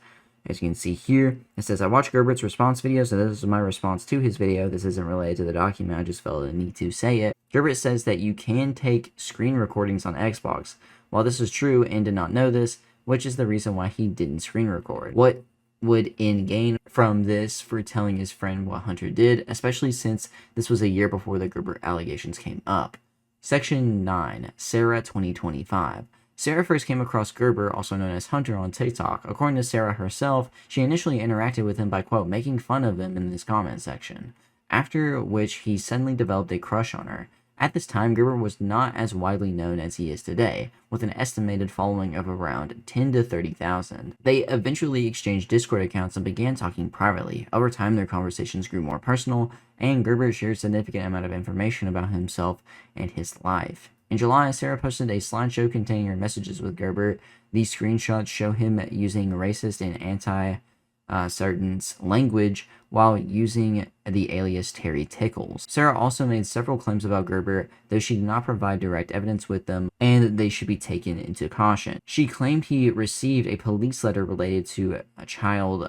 As you can see here, it says, I watched Gerbert's response video, so this is my response to his video. This isn't related to the document, I just felt the need to say it. Gerbert says that you can take screen recordings on Xbox. While this is true, and did not know this, which is the reason why he didn't screen record. What would In gain from this for telling his friend what Hunter did, especially since this was a year before the Gerbert allegations came up? Section 9, Sarah 2025. Sarah first came across Gerber, also known as Hunter, on TikTok. According to Sarah herself, she initially interacted with him by, quote, making fun of him in his comment section, after which he suddenly developed a crush on her. At this time, Gerber was not as widely known as he is today, with an estimated following of around 10 to 30,000. They eventually exchanged Discord accounts and began talking privately. Over time, their conversations grew more personal, and Gerber shared a significant amount of information about himself and his life. In July, Sarah posted a slideshow containing her messages with Gerbert. These screenshots show him using racist and anti-certain language while using the alias Terry Tickles. Sarah also made several claims about Gerbert, though she did not provide direct evidence with them, and they should be taken into caution. She claimed he received a police letter related to child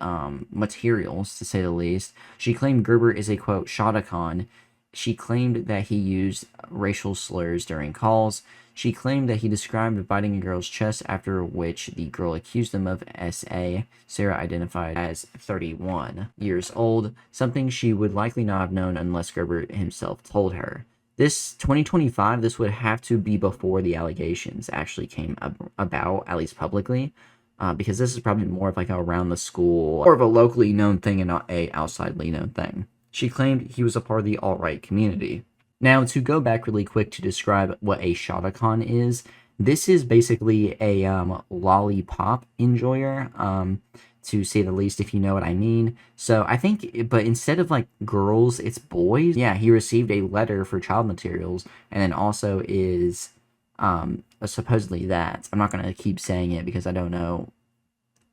materials, to say the least. She claimed Gerbert is a, quote, shotacon. She claimed that he used racial slurs during calls. She claimed that he described biting a girl's chest, after which the girl accused him of SA. Sarah identified as 31 years old, something she would likely not have known unless Gerbert himself told her. This 2025, this would have to be before the allegations actually came about, at least publicly, because this is probably more of like a around the school, or of a locally known thing and not a outsidely known thing. She claimed he was a part of the alt-right community. Now, to go back really quick to describe what a shotacon is, this is basically a lollipop enjoyer, to say the least, if you know what I mean. So I think, but instead of like girls, it's boys. Yeah, he received a letter for child materials, and then also is supposedly that. I'm not going to keep saying it because I don't know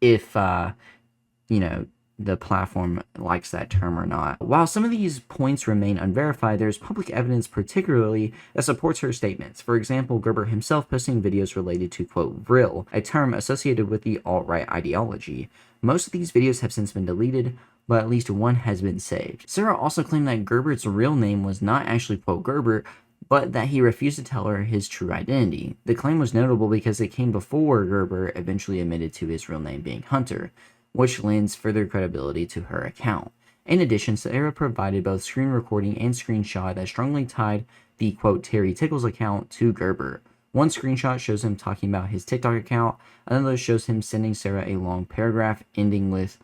if, you know, the platform likes that term or not. While some of these points remain unverified, there's public evidence particularly that supports her statements. For example, Gerber himself posting videos related to, quote, vril, a term associated with the alt-right ideology. Most of these videos have since been deleted, but at least one has been saved. Sarah also claimed that Gerbert's real name was not actually, quote, Gerbert, but that he refused to tell her his true identity. The claim was notable because it came before Gerber eventually admitted to his real name being Hunter, which lends further credibility to her account. In addition, Sarah provided both screen recording and screenshot that strongly tied the, quote, Terry Tickles account to Gerber. One screenshot shows him talking about his TikTok account, another shows him sending Sarah a long paragraph ending with,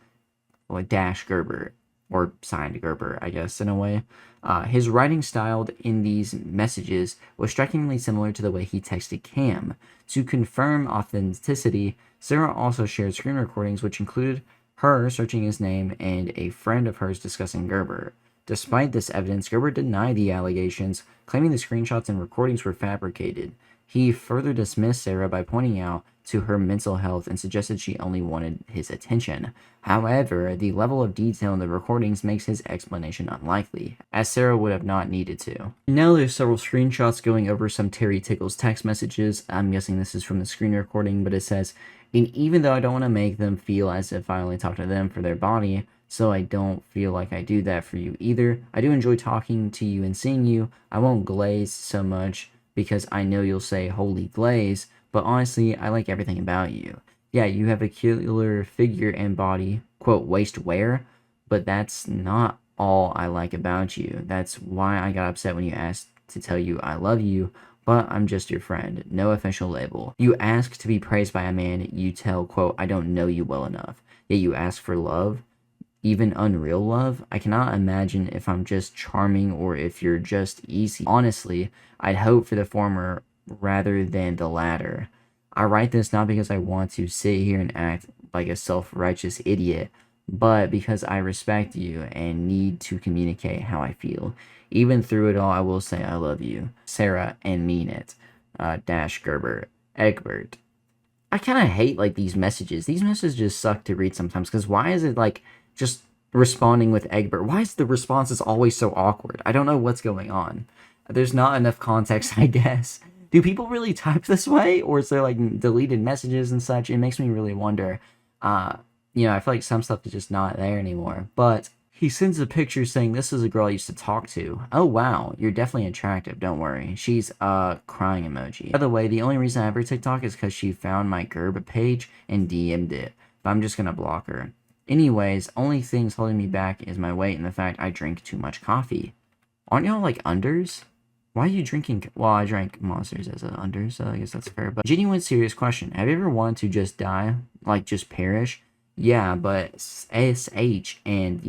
like, dash Gerber, or signed Gerber, I guess, in a way. His writing style in these messages was strikingly similar to the way he texted Cam. To confirm authenticity, Sarah also shared screen recordings which included her searching his name and a friend of hers discussing Gerber. Despite this evidence, Gerber denied the allegations, claiming the screenshots and recordings were fabricated. He further dismissed Sarah by pointing out to her mental health and suggested she only wanted his attention. However, the level of detail in the recordings makes his explanation unlikely, as Sarah would have not needed to. Now there's several screenshots going over some Terry Tickles text messages. I'm guessing this is from the screen recording, but it says, and even though I don't want to make them feel as if I only talk to them for their body, so I don't feel like I do that for you either. I do enjoy talking to you and seeing you. I won't glaze so much because I know you'll say holy glaze, but honestly, I like everything about you. Yeah, you have a killer figure and body, quote, waist wear, but that's not all I like about you. That's why I got upset when you asked to tell you I love you, but I'm just your friend. No official label. You ask to be praised by a man you tell, quote, I don't know you well enough. Yet you ask for love, even unreal love. I cannot imagine if I'm just charming or if you're just easy. Honestly, I'd hope for the former rather than the latter. I write this not because I want to sit here and act like a self-righteous idiot, but because I respect you and need to communicate how I feel. Even through it all, I will say I love you, Sarah, and mean it. Dash Gerber, Egbert. I kind of hate like these messages. These messages suck to read sometimes because why is it like just responding with Egbert? Why is the responses always so awkward? I don't know what's going on. There's not enough context, I guess. Do people really type this way, or is there like deleted messages and such? It makes me really wonder. I feel like some stuff is just not there anymore. But he sends a picture saying, this is a girl I used to talk to. Oh, wow. You're definitely attractive. Don't worry. She's a crying emoji. By the way, the only reason I have her TikTok is because she found my Gerb page and DM'd it. But I'm just going to block her. Anyways, only things holding me back is my weight and the fact I drink too much coffee. Aren't y'all like unders? Why are you drinking? Well, I drank Monsters as an under, so I guess that's fair. But genuine, serious question. Have you ever wanted to just die? Like, just perish? Yeah, but SH and,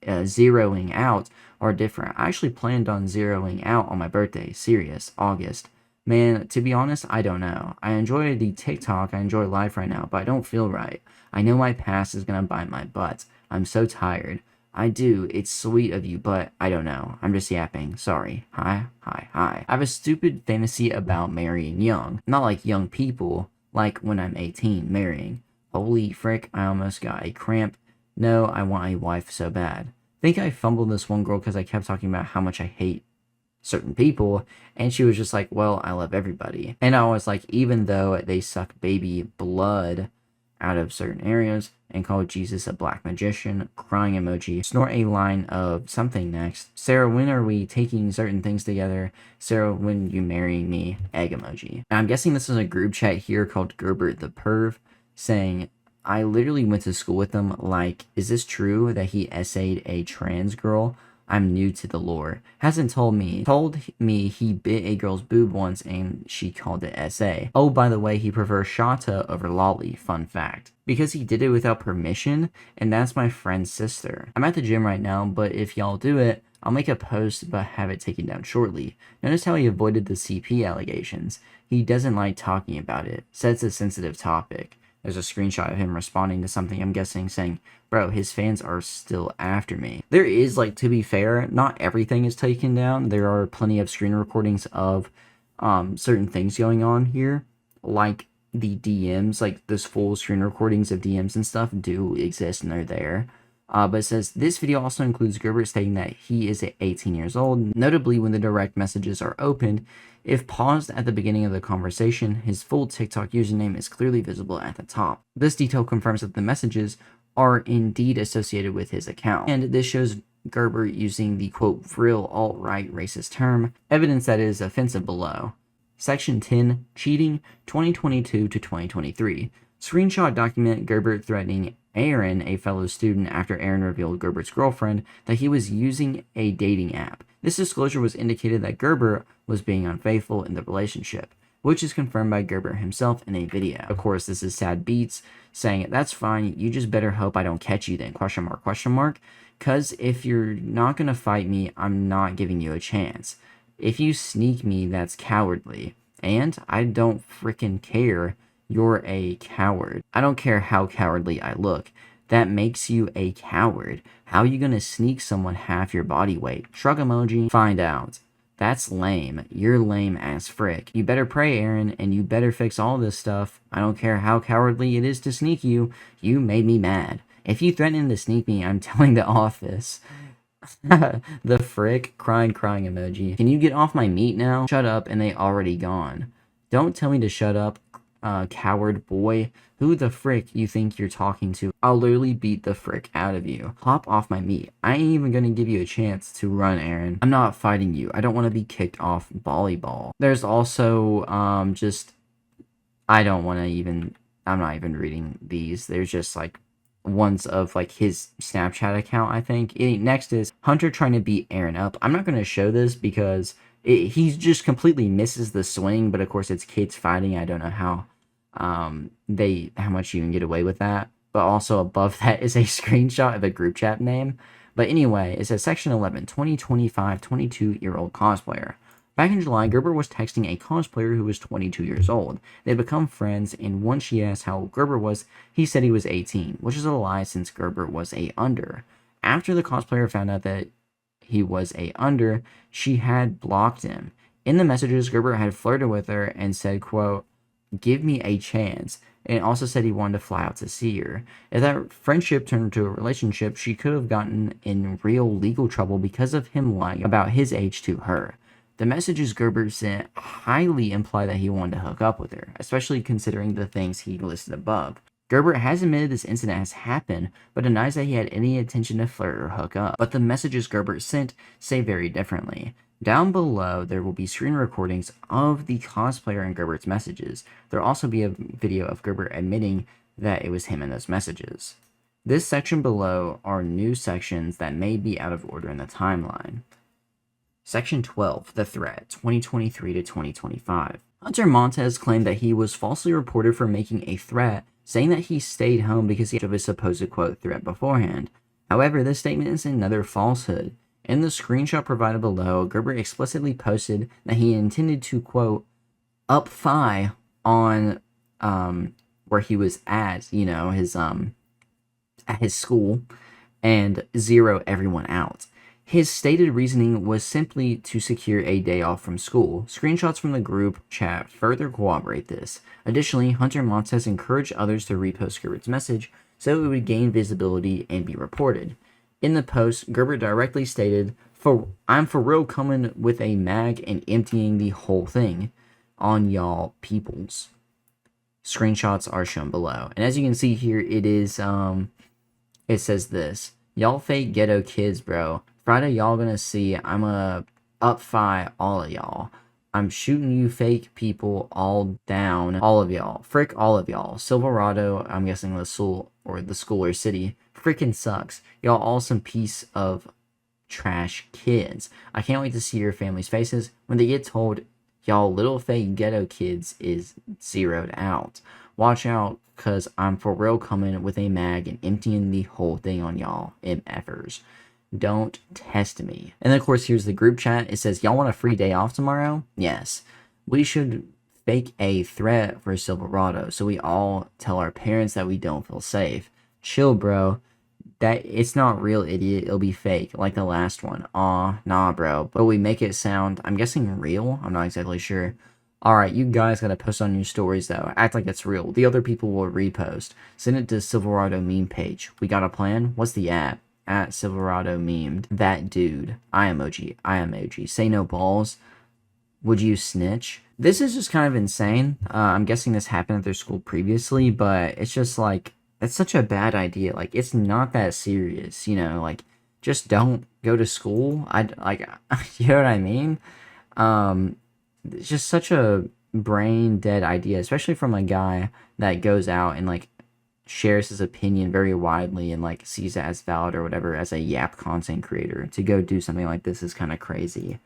zeroing out are different. I actually planned on zeroing out on my birthday. Serious. August. Man, to be honest, I don't know. I enjoy the TikTok. I enjoy life right now, but I don't feel right. I know my past is going to bite my butt. I'm so tired. I do. It's sweet of you, but I don't know. I'm just yapping. Sorry. Hi. I have a stupid fantasy about marrying young. Not like young people, like when I'm 18, marrying. Holy frick, I almost got a cramp. No, I want a wife so bad. Think I fumbled this one girl because I kept talking about how much I hate certain people, and she was just like, well, I love everybody. And I was like, even though they suck baby blood out of certain areas and call Jesus a black magician, crying emoji, snort a line of something next. Sarah, when are we taking certain things together? Sarah, when you marry me, egg emoji. Now, I'm guessing this is a group chat here called Gerbert the Perv, saying, I literally went to school with him. Like, is this true that he essayed a trans girl? I'm new to the lore. Hasn't told me. Told me he bit a girl's boob once and she called it SA. Oh, by the way, he prefers Shata over Lolly. Fun fact. Because he did it without permission, and that's my friend's sister. I'm at the gym right now, but if y'all do it, I'll make a post but have it taken down shortly. Notice how he avoided the CP allegations. He doesn't like talking about it. Said it's a sensitive topic. There's a screenshot of him responding to something, I'm guessing, saying, bro, his fans are still after me. There is, like, to be fair, not everything is taken down. There are plenty of screen recordings of certain things going on here, like the DMs, like those full screen recordings of DMs and stuff do exist and they're there. But it says, this video also includes Gerbert stating that he is 18 years old. Notably, when the direct messages are opened, if paused at the beginning of the conversation, his full TikTok username is clearly visible at the top. This detail confirms that the messages are indeed associated with his account. And this shows Gerbert using the, quote, real alt-right racist term, evidence that is offensive below. Section 10, Cheating, 2022 to 2023. Screenshot document Gerbert threatening Aaron, a fellow student, after Aaron revealed Gerbert's girlfriend that he was using a dating app. This disclosure was indicated that Gerbert was being unfaithful in the relationship, which is confirmed by Gerbert himself in a video. Of course, this is Sad Beats saying, that's fine, you just better hope I don't catch you then, question mark, because if you're not going to fight me, I'm not giving you a chance. If you sneak me, that's cowardly, and I don't frickin' care. You're a coward. I don't care how cowardly I look. That makes you a coward. How are you gonna sneak someone half your body weight? Shrug emoji. Find out. That's lame. You're lame as frick. You better pray, Aaron, and you better fix all this stuff. I don't care how cowardly it is to sneak you. You made me mad. If you threaten to sneak me, I'm telling the office. The frick. Crying emoji. Can you get off my meat now? Shut up, and they already gone. Don't tell me to shut up. Coward boy. Who the frick you think you're talking to? I'll literally beat the frick out of you. Hop off my meat. I ain't even gonna give you a chance to run, Aaron. I'm not fighting you. I don't want to be kicked off volleyball. There's also, I don't want to even, I'm not even reading these. There's just like ones of like his Snapchat account, I think. Next is Hunter trying to beat Aaron up. I'm not going to show this because he just completely misses the swing, but of course it's kids fighting. I don't know how how much you can get away with that. But also above that is a screenshot of a group chat name. But anyway, it says Section 11, 2025, 22-year-old cosplayer. Back in July, Gerber was texting a cosplayer who was 22 years old. They had become friends, and once she asked how old Gerber was, he said he was 18, which is a lie since Gerber was a under. After the cosplayer found out that he was a under, she had blocked him. In the messages, Gerber had flirted with her and said, quote, "Give me a chance," and also said he wanted to fly out to see her. If that friendship turned into a relationship, she could have gotten in real legal trouble because of him lying about his age to her. The messages Gerber sent highly imply that he wanted to hook up with her, especially considering the things he listed above. Gerber has admitted this incident has happened, but denies that he had any intention to flirt or hook up. But the messages Gerber sent say very differently. Down below, there will be screen recordings of the cosplayer and Gerbert's messages. There will also be a video of Gerber admitting that it was him in those messages. This section below are new sections that may be out of order in the timeline. Section 12, The Threat, 2023 to 2025. Hunter Montez claimed that he was falsely reported for making a threat, saying that he stayed home because of his supposed quote threat beforehand. However, this statement is another falsehood. In the screenshot provided below, Gerber explicitly posted that he intended to quote up Phi on where he was at, at his school, and zero everyone out. His stated reasoning was simply to secure a day off from school. Screenshots from the group chat further corroborate this. Additionally, Hunter Montez encouraged others to repost Gerbert's message so it would gain visibility and be reported. In the post, Gerber directly stated, "I'm for real coming with a mag and emptying the whole thing on y'all peoples." Screenshots are shown below. And as you can see here, it says this: "Y'all fake ghetto kids, bro. Friday, y'all gonna see I'ma up Phi all of y'all. I'm shooting you fake people all down, all of y'all. Frick all of y'all. Silverado," I'm guessing the school or city, "freaking sucks. Y'all all some piece of trash kids. I can't wait to see your family's faces when they get told y'all little fake ghetto kids is zeroed out. Watch out, cause I'm for real coming with a mag and emptying the whole thing on y'all, MFers. Don't test me." And then, of course, here's the group chat. It says, "Y'all want a free day off tomorrow? Yes. We should fake a threat for Silverado so we all tell our parents that we don't feel safe. Chill, bro. That it's not real, idiot. It'll be fake, like the last one. Aw, nah, bro. But we make it sound, I'm guessing real? I'm not exactly sure. Alright, you guys gotta post on your stories, though. Act like it's real. The other people will repost. Send it to Silverado meme page. We got a plan? What's the app? At Silverado memed. That dude. I emoji. Say no balls. Would you snitch?" This is just kind of insane. I'm guessing this happened at their school previously, but it's just like, it's such a bad idea. Like, it's not that serious, like, just don't go to school. You know what I mean? It's just such a brain dead idea, especially from a guy that goes out and like shares his opinion very widely and like sees it as valid or whatever as a yap content creator. To go do something like this is kind of crazy.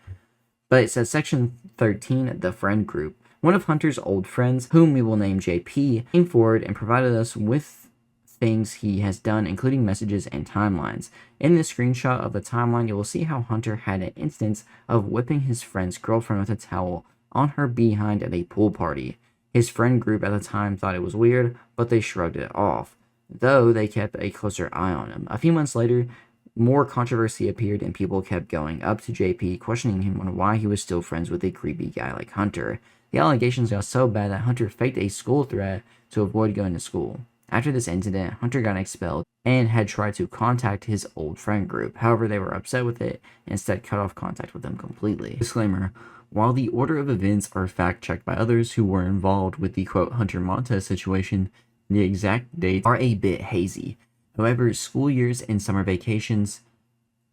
But it says Section 13, The Friend Group. One of Hunter's old friends, whom we will name JP, came forward and provided us with things he has done, including messages and timelines. In this screenshot of the timeline, you will see how Hunter had an instance of whipping his friend's girlfriend with a towel on her behind at a pool party. His friend group at the time thought it was weird, but they shrugged it off, though they kept a closer eye on him. A few months later, more controversy appeared and people kept going up to JP, questioning him on why he was still friends with a creepy guy like Hunter. The allegations got so bad that Hunter faked a school threat to avoid going to school. After this incident, Hunter got expelled and had tried to contact his old friend group. However, they were upset with it and instead cut off contact with them completely. Disclaimer: while the order of events are fact-checked by others who were involved with the quote Hunter Montez situation, the exact dates are a bit hazy. However, school years and summer vacations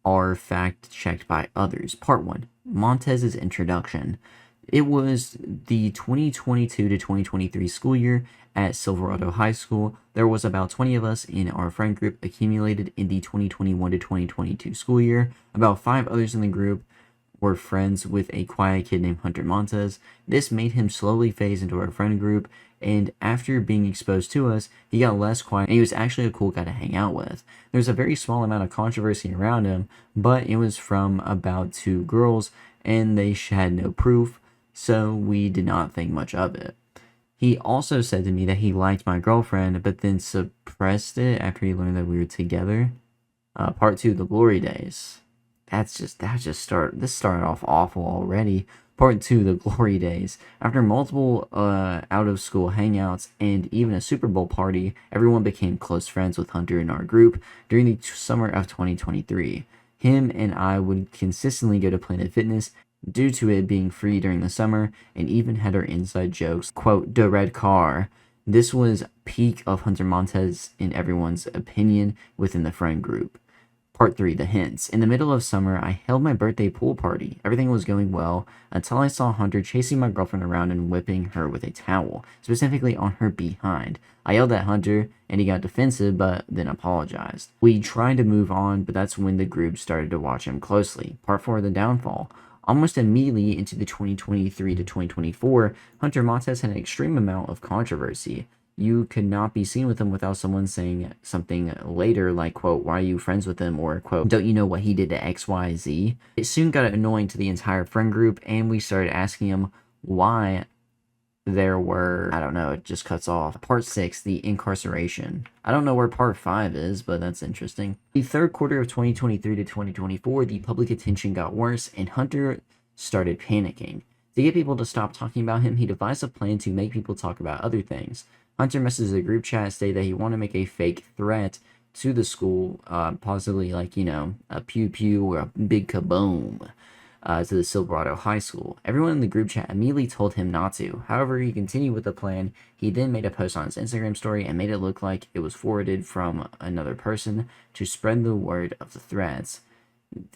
are fact-checked by others. Part 1. Montez's introduction. It was the 2022 to 2023 school year at Silverado High School. There was about 20 of us in our friend group accumulated in the 2021 to 2022 school year. About 5 others in the group were friends with a quiet kid named Hunter Montez. This made him slowly phase into our friend group, and after being exposed to us, he got less quiet, and he was actually a cool guy to hang out with. There's a very small amount of controversy around him, but it was from about 2 girls, and they had no proof, so we did not think much of it. He also said to me that he liked my girlfriend, but then suppressed it after he learned that we were together. Part 2, the glory days. This started off awful already. Part 2, the glory days. After multiple out of school hangouts and even a Super Bowl party, everyone became close friends with Hunter in our group during the summer of 2023. Him and I would consistently go to Planet Fitness due to it being free during the summer, and even had our inside jokes, quote, the red car. This was peak of Hunter Montez in everyone's opinion within the friend group. Part 3, the hints. In the middle of summer, I held my birthday pool party. Everything was going well until I saw Hunter chasing my girlfriend around and whipping her with a towel, specifically on her behind. I yelled at Hunter, and he got defensive, but then apologized. We tried to move on, but that's when the group started to watch him closely. Part 4, the downfall. Almost immediately into the 2023 to 2024, Hunter Montez had an extreme amount of controversy. You could not be seen with him without someone saying something later like, quote, why are you friends with him? Or, quote, don't you know what he did to XYZ? It soon got annoying to the entire friend group, and we started asking him why there were, I don't know, it just cuts off. Part 6, the incarceration. I don't know where part 5 is, but that's interesting. The third quarter of 2023 to 2024, the public attention got worse, and Hunter started panicking. To get people to stop talking about him, he devised a plan to make people talk about other things. Hunter messaged the group chat, stated that he wanted to make a fake threat to the school, possibly like, a pew pew or a big kaboom. To the Silverado High School. Everyone in the group chat immediately told him not to. However, he continued with the plan. He then made a post on his Instagram story and made it look like it was forwarded from another person to spread the word of the threats.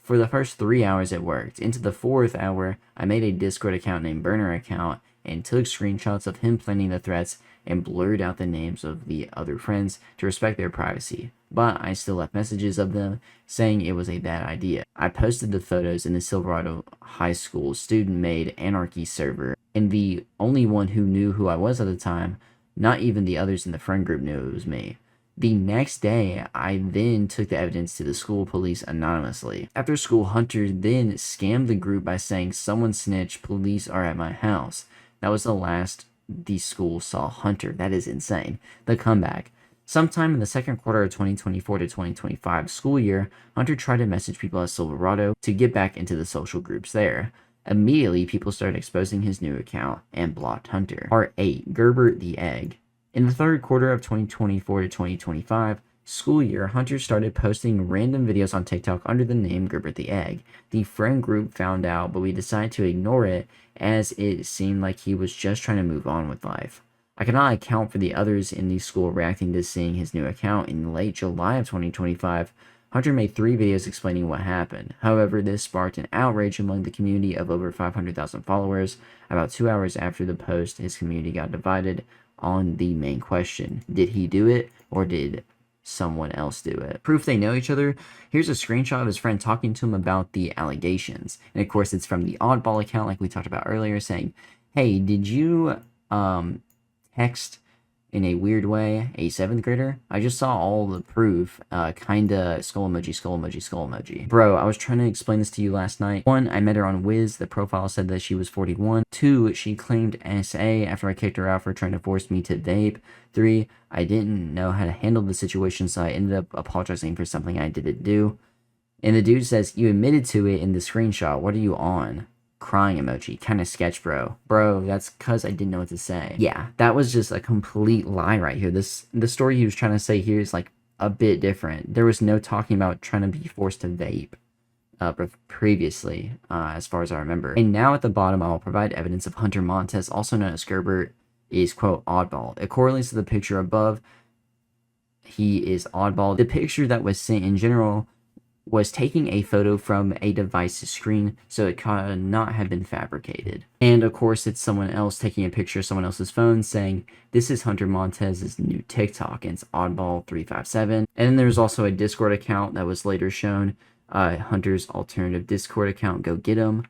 For the first 3 hours it worked. Into the 4th hour, I made a Discord account named Burner Account and took screenshots of him planning the threats and blurred out the names of the other friends to respect their privacy. But I still left messages of them saying it was a bad idea. I posted the photos in the Silverado High School student-made Anarchy server, and the only one who knew who I was at the time, not even the others in the friend group, knew it was me. The next day, I then took the evidence to the school police anonymously. After school, Hunter then scammed the group by saying, someone snitched, police are at my house. That was the last the school saw Hunter. That is insane. The comeback. Sometime in the second quarter of 2024 to 2025 school year, Hunter tried to message people at Silverado to get back into the social groups there. Immediately, people started exposing his new account and blocked Hunter. Part 8, GerbertTheEgg. In the third quarter of 2024 to 2025 school year, Hunter started posting random videos on TikTok under the name GerbertTheEgg. The friend group found out, but we decided to ignore it as it seemed like he was just trying to move on with life. I cannot account for the others in the school reacting to seeing his new account. In late July of 2025, Hunter made 3 videos explaining what happened. However, this sparked an outrage among the community of over 500,000 followers. About 2 hours after the post, his community got divided on the main question. Did he do it, or did someone else do it? Proof they know each other. Here's a screenshot of his friend talking to him about the allegations. And of course, it's from the Oddball account, like we talked about earlier, saying, hey, did you text in a weird way a 7th grader? I just saw all the proof. Kinda skull emoji, skull emoji, skull emoji. Bro, I was trying to explain this to you last night. 1, I met her on Wiz. The profile said that she was 41. 2, she claimed SA after I kicked her out for trying to force me to vape. 3, I didn't know how to handle the situation, so I ended up apologizing for something I didn't do. And the dude says, you admitted to it in the screenshot. What are you on? Crying emoji. Kind of sketch, bro. Bro, that's because I didn't know what to say. Yeah, that was just a complete lie right here. The story he was trying to say here is like a bit different. There was no talking about trying to be forced to vape previously, as far as I remember. And now at the bottom, I'll provide evidence of Hunter Montez, also known as Gerbert, is, quote, oddball. It correlates to the picture above. He is oddball. The picture that was sent in general was taking a photo from a device's screen, so it could not have been fabricated. And of course, it's someone else taking a picture of someone else's phone saying, "This is Hunter Montez's new TikTok," and it's Oddball357. And then there's also a Discord account that was later shown, Hunter's alternative Discord account, go get him.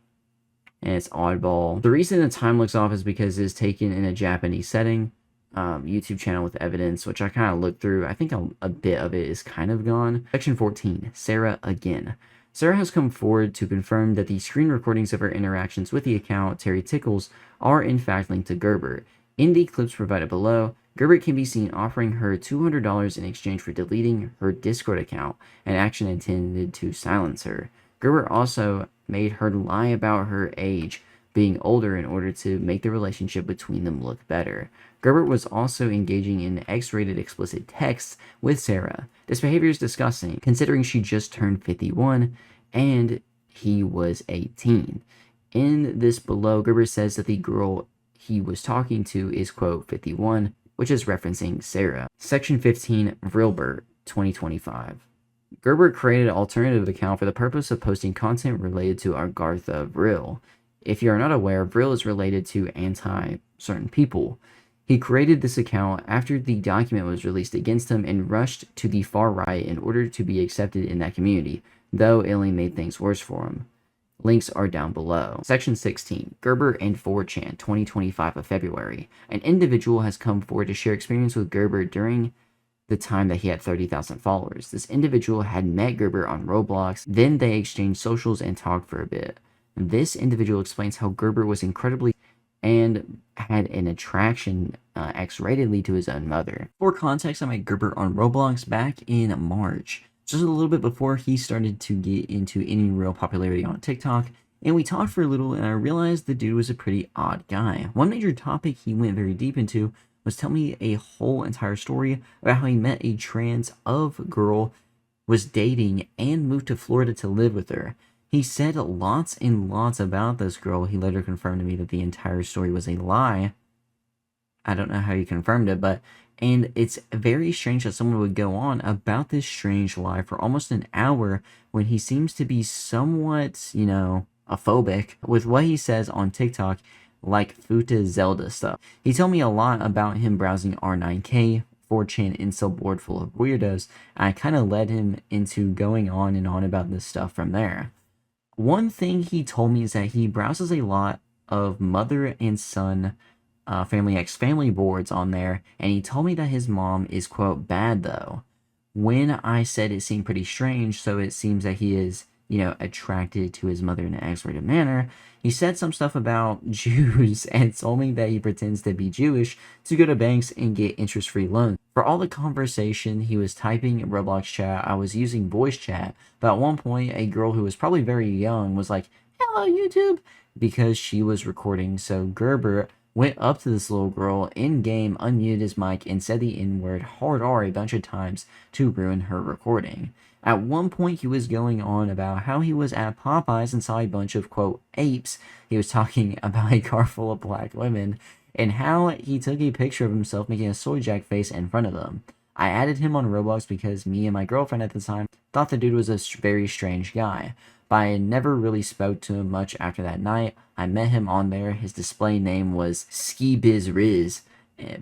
And it's Oddball. The reason the time looks off is because it is taken in a Japanese setting. YouTube channel with evidence, which I kind of looked through. I think a bit of it is kind of gone. Section 14, Sarah again. Sarah has come forward to confirm that the screen recordings of her interactions with the account, Terry Tickles, are in fact linked to Gerbert. In the clips provided below, Gerbert can be seen offering her $200 in exchange for deleting her Discord account, an action intended to silence her. Gerbert also made her lie about her age, being older, in order to make the relationship between them look better. Gerbert was also engaging in X-rated explicit texts with Sarah. This behavior is disgusting, considering she just turned 51 and he was 18. In this below, Gerbert says that the girl he was talking to is, quote, 51, which is referencing Sarah. Section 15, Vrilbert, 2025. Gerbert created an alternative account for the purpose of posting content related to Agartha Vril. If you are not aware, Vril is related to anti-certain people. He created this account after the document was released against him and rushed to the far right in order to be accepted in that community, though it only made things worse for him. Links are down below. Section 16, Gerbert and 4chan, 2025 of February. An individual has come forward to share experience with Gerbert during the time that he had 30,000 followers. This individual had met Gerbert on Roblox, then they exchanged socials and talked for a bit. This individual explains how Gerbert was incredibly and had an attraction X-ratedly to his own mother. For context, I met Gerbert on Roblox back in March, just a little bit before he started to get into any real popularity on TikTok, and we talked for a little, and I realized the dude was a pretty odd guy. One major topic he went very deep into was tell me a whole entire story about how he met a trans girl, was dating, and moved to Florida to live with her. He said lots and lots about this girl. He later confirmed to me that the entire story was a lie. I don't know how he confirmed it, and it's very strange that someone would go on about this strange lie for almost an hour when he seems to be somewhat, phobic with what he says on TikTok, like Futa Zelda stuff. He told me a lot about him browsing R9K, 4chan incel board full of weirdos, and I kind of led him into going on and on about this stuff from there. One thing he told me is that he browses a lot of mother and son Family X family boards on there, and he told me that his mom is, quote, bad though. When I said it seemed pretty strange, so it seems that he is, attracted to his mother in an X-rated manner, he said some stuff about Jews and told me that he pretends to be Jewish to go to banks and get interest-free loans. For all the conversation he was typing in Roblox chat, I was using voice chat, but at one point a girl who was probably very young was like, "Hello YouTube," because she was recording. So Gerbert went up to this little girl in-game, unmuted his mic, and said the N-word hard R a bunch of times to ruin her recording. At one point, he was going on about how he was at Popeyes and saw a bunch of, quote, apes. He was talking about a car full of black women, and how he took a picture of himself making a soy jack face in front of them. I added him on Roblox because me and my girlfriend at the time thought the dude was a very strange guy, but I never really spoke to him much after that night. I met him on there. His display name was SkiBizRiz,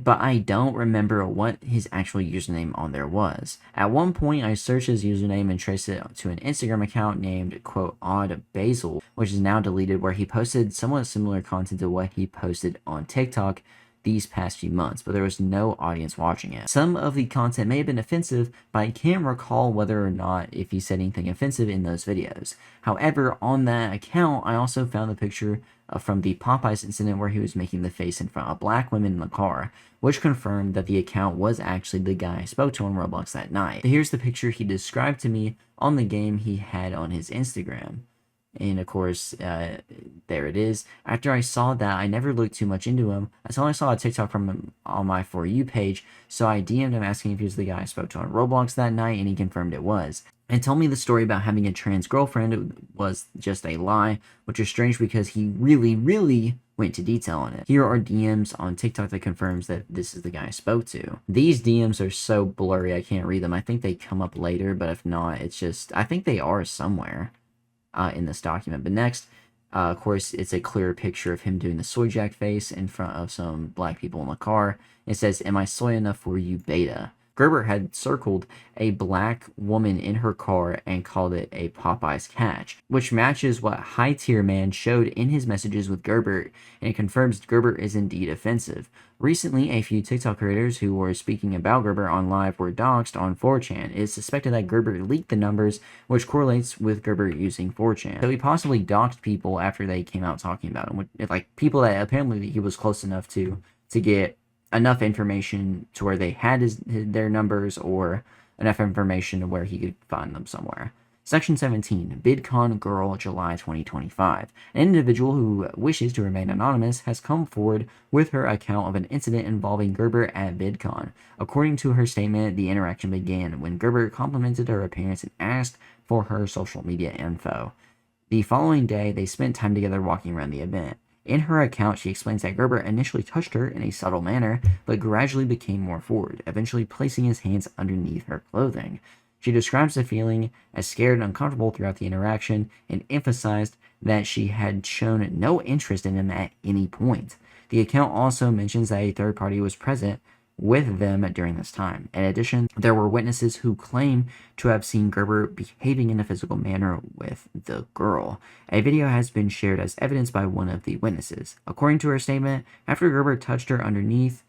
but I don't remember what his actual username on there was. At one point, I searched his username and traced it to an Instagram account named, quote, Odd Basil, which is now deleted, where he posted somewhat similar content to what he posted on TikTok these past few months, but there was no audience watching it. Some of the content may have been offensive, but I can't recall whether or not if he said anything offensive in those videos. However, on that account, I also found the picture from the Popeyes incident where he was making the face in front of black women in the car, which confirmed that the account was actually the guy I spoke to on Roblox that night. Here's the picture he described to me on the game he had on his Instagram. And of course, there it is. After I saw that, I never looked too much into him until I saw a TikTok from him on my For You page, so I DM'd him asking if he was the guy I spoke to on Roblox that night, and he confirmed it was. And told me the story about having a trans girlfriend was just a lie, which is strange because he really went into detail on it. Here are DMs on TikTok that confirms that this is the guy I spoke to. These DMs are so blurry I can't read them. I think they come up later, but if not, it's just, I think they are somewhere in this document. But next, of course, it's a clear picture of him doing the soy jack face in front of some black people in the car. It says, "Am I soy enough for you, beta?" Gerber had circled a black woman in her car and called it a Popeye's catch, which matches what High Tier Man showed in his messages with Gerbert, and it confirms Gerbert is indeed offensive. Recently, a few TikTok creators who were speaking about Gerbert on live were doxxed on 4chan. It is suspected that Gerbert leaked the numbers, which correlates with Gerbert using 4chan. So he possibly doxed people after they came out talking about him, like people that apparently he was close enough to get enough information to where they had their numbers, or enough information to where he could find them somewhere. Section 17, VidCon Girl, July 2025. An individual who wishes to remain anonymous has come forward with her account of an incident involving Gerbert at VidCon. According to her statement, the interaction began when Gerbert complimented her appearance and asked for her social media info. The following day, they spent time together walking around the event. In her account, she explains that Gerbert initially touched her in a subtle manner, but gradually became more forward, eventually placing his hands underneath her clothing. She describes the feeling as scared and uncomfortable throughout the interaction, and emphasized that she had shown no interest in him at any point. The account also mentions that a third party was present with them during this time. In addition, there were witnesses who claim to have seen Gerbert behaving in a physical manner with the girl. A video has been shared as evidence by one of the witnesses. According to her statement, after Gerbert touched her underneath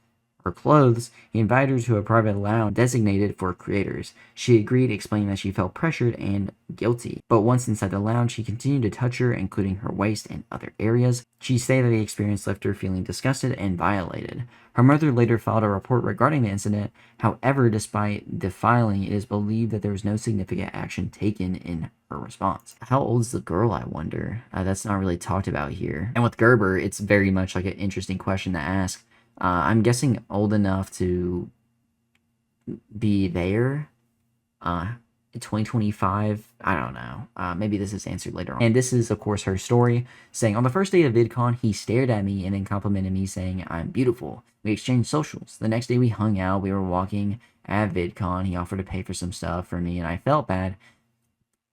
her clothes, he invited her to a private lounge designated for creators. She agreed, explaining that she felt pressured and guilty. But once inside the lounge, he continued to touch her, including her waist and other areas. She stated that the experience left her feeling disgusted and violated. Her mother later filed a report regarding the incident. However, despite the filing, it is believed that there was no significant action taken in her response. How old is the girl, I wonder? That's not really talked about here. And with Gerber, it's very much like an interesting question to ask. I'm guessing old enough to be there. 2025, I don't know. Maybe this is answered later on. And this is, of course, her story, saying, "On the first day of VidCon, he stared at me and then complimented me, saying I'm beautiful. We exchanged socials. The next day we hung out. We were walking at VidCon. He offered to pay for some stuff for me, and I felt bad.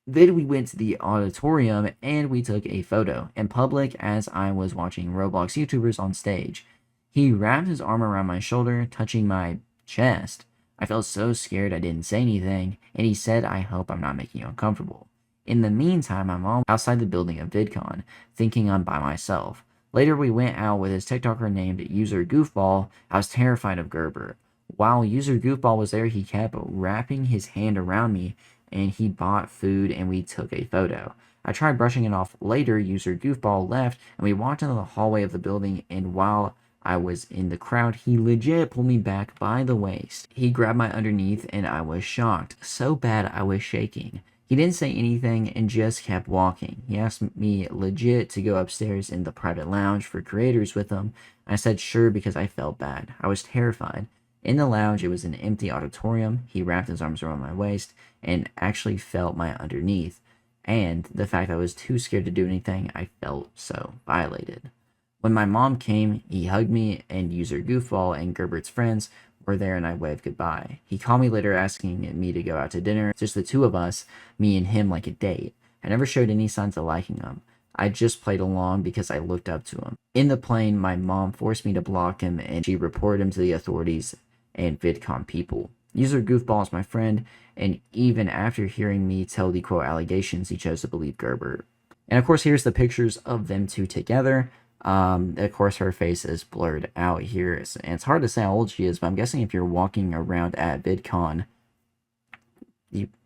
Then we went to the auditorium, and we took a photo in public as I was watching Roblox YouTubers on stage. He wrapped his arm around my shoulder, touching my chest. I felt so scared I didn't say anything, and he said, 'I hope I'm not making you uncomfortable.' In the meantime, I'm outside the building of VidCon, thinking I'm by myself. Later, we went out with his TikToker named User Goofball. I was terrified of Gerber. While User Goofball was there, he kept wrapping his hand around me, and he bought food, and we took a photo. I tried brushing it off later. User Goofball left, and we walked into the hallway of the building, and while I was in the crowd, he legit pulled me back by the waist. He grabbed my underneath, and I was shocked. So bad I was shaking. He didn't say anything and just kept walking. He asked me legit to go upstairs in the private lounge for creators with him. I said sure because I felt bad. I was terrified. In the lounge, it was an empty auditorium. He wrapped his arms around my waist and actually felt my underneath. And the fact that I was too scared to do anything, I felt so violated. When my mom came, he hugged me, and User Goofball and Gerbert's friends were there, and I waved goodbye. He called me later asking me to go out to dinner, just the two of us, me and him, like a date. I never showed any signs of liking him. I just played along because I looked up to him. In the plane, my mom forced me to block him, and she reported him to the authorities and VidCon people. User Goofball is my friend, and even after hearing me tell the quote allegations, he chose to believe Gerbert. And of course, here's the pictures of them two together. Of course, her face is blurred out here, and it's hard to say how old she is, but I'm guessing if you're walking around at VidCon,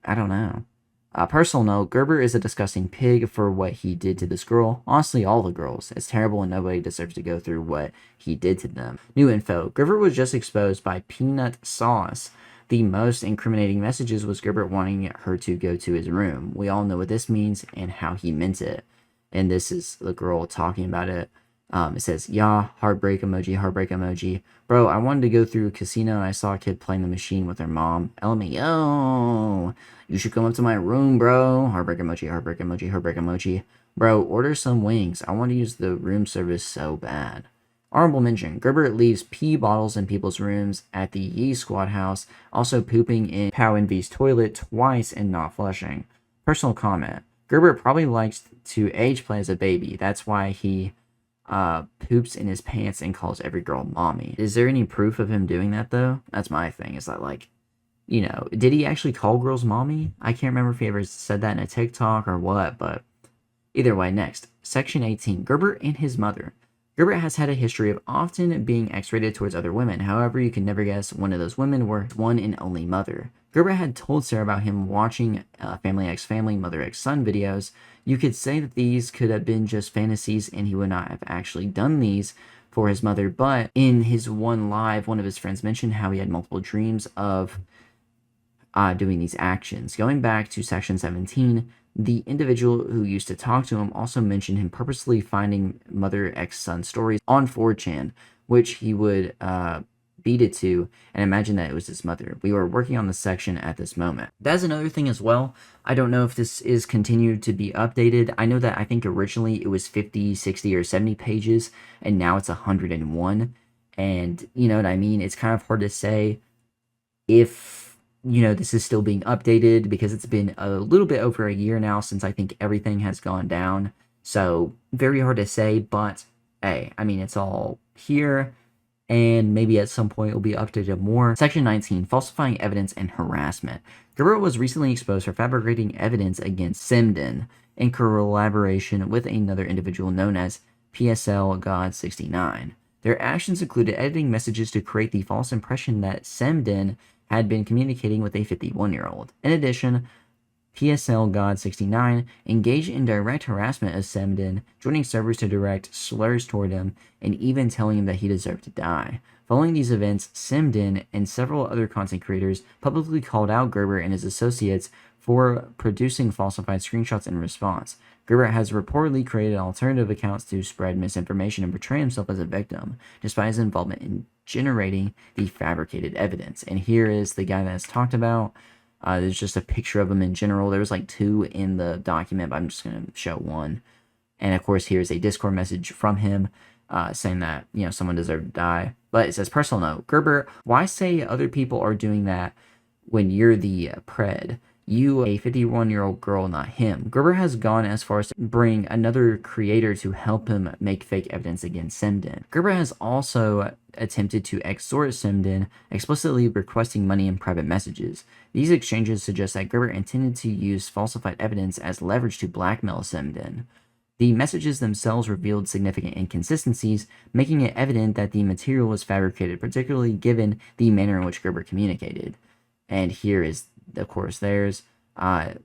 I don't know. Personal note, Gerber is a disgusting pig for what he did to this girl. Honestly, all the girls. It's terrible and nobody deserves to go through what he did to them. New info. Gerber was just exposed by Peanut Sauce. The most incriminating messages was Gerbert wanting her to go to his room. We all know what this means and how he meant it. And this is the girl talking about it. It says, "Yeah, heartbreak emoji, heartbreak emoji. Bro, I wanted to go through a casino and I saw a kid playing the machine with their mom. LMAO. You should come up to my room, bro. Heartbreak emoji, heartbreak emoji, heartbreak emoji. Bro, order some wings. I want to use the room service so bad. Honorable mention, Gerbert leaves pee bottles in people's rooms at the Yee Squad house, also pooping in Pow Envy's toilet twice and not flushing. Personal comment, Gerbert probably likes to age play as a baby. That's why he poops in his pants and calls every girl mommy. Is there any proof of him doing that, though? That's my thing, is that, like, you know, did he actually call girls mommy? I can't remember if he ever said that in a TikTok or what, but either way, next. Section 18, Gerbert and his mother. Gerbert has had a history of often being X-rated towards other women. However, you can never guess one of those women were one and only mother. Gerbert had told Sarah about him watching Family X Family, Mother X Son videos. You could say that these could have been just fantasies and he would not have actually done these for his mother, but in his one live, one of his friends mentioned how he had multiple dreams of doing these actions. Going back to section 17, the individual who used to talk to him also mentioned him purposely finding Mother X Son stories on 4chan, which he would beat it to and imagine that it was his mother. We were working on this section at this moment. That's another thing as well. I don't know if this is continued to be updated. I know that I think originally it was 50, 60, or 70 pages, and now it's 101. And you know what I mean? It's kind of hard to say if, you know, this is still being updated because it's been a little bit over a year now since I think everything has gone down. So very hard to say, but hey, I mean, it's all here and maybe at some point it will be updated more. Section 19, falsifying evidence and harassment. Gerbert was recently exposed for fabricating evidence against Semden in collaboration with another individual known as PSL God 69. Their actions included editing messages to create the false impression that Semden had been communicating with a 51-year-old. In addition, PSL God 69 engaged in direct harassment of Semden, joining servers to direct slurs toward him and even telling him that he deserved to die. Following these events, Semden and several other content creators publicly called out Gerbert and his associates for producing falsified screenshots in response. Gerbert has reportedly created alternative accounts to spread misinformation and portray himself as a victim, despite his involvement in generating the fabricated evidence. And here is the guy that's talked about. There's just a picture of him in general. There was like two in the document, but I'm just going to show one. And of course, here's a Discord message from him saying that, you know, someone deserved to die. But it says, personal note, Gerbert, why say other people are doing that when you're the pred? You, a 51-year-old girl, not him. Gerbert has gone as far as to bring another creator to help him make fake evidence against Semden. Gerbert has also attempted to extort Semden, explicitly requesting money in private messages. These exchanges suggest that Gerbert intended to use falsified evidence as leverage to blackmail Semden. The messages themselves revealed significant inconsistencies, making it evident that the material was fabricated, particularly given the manner in which Gerbert communicated. And here is, of course, there's a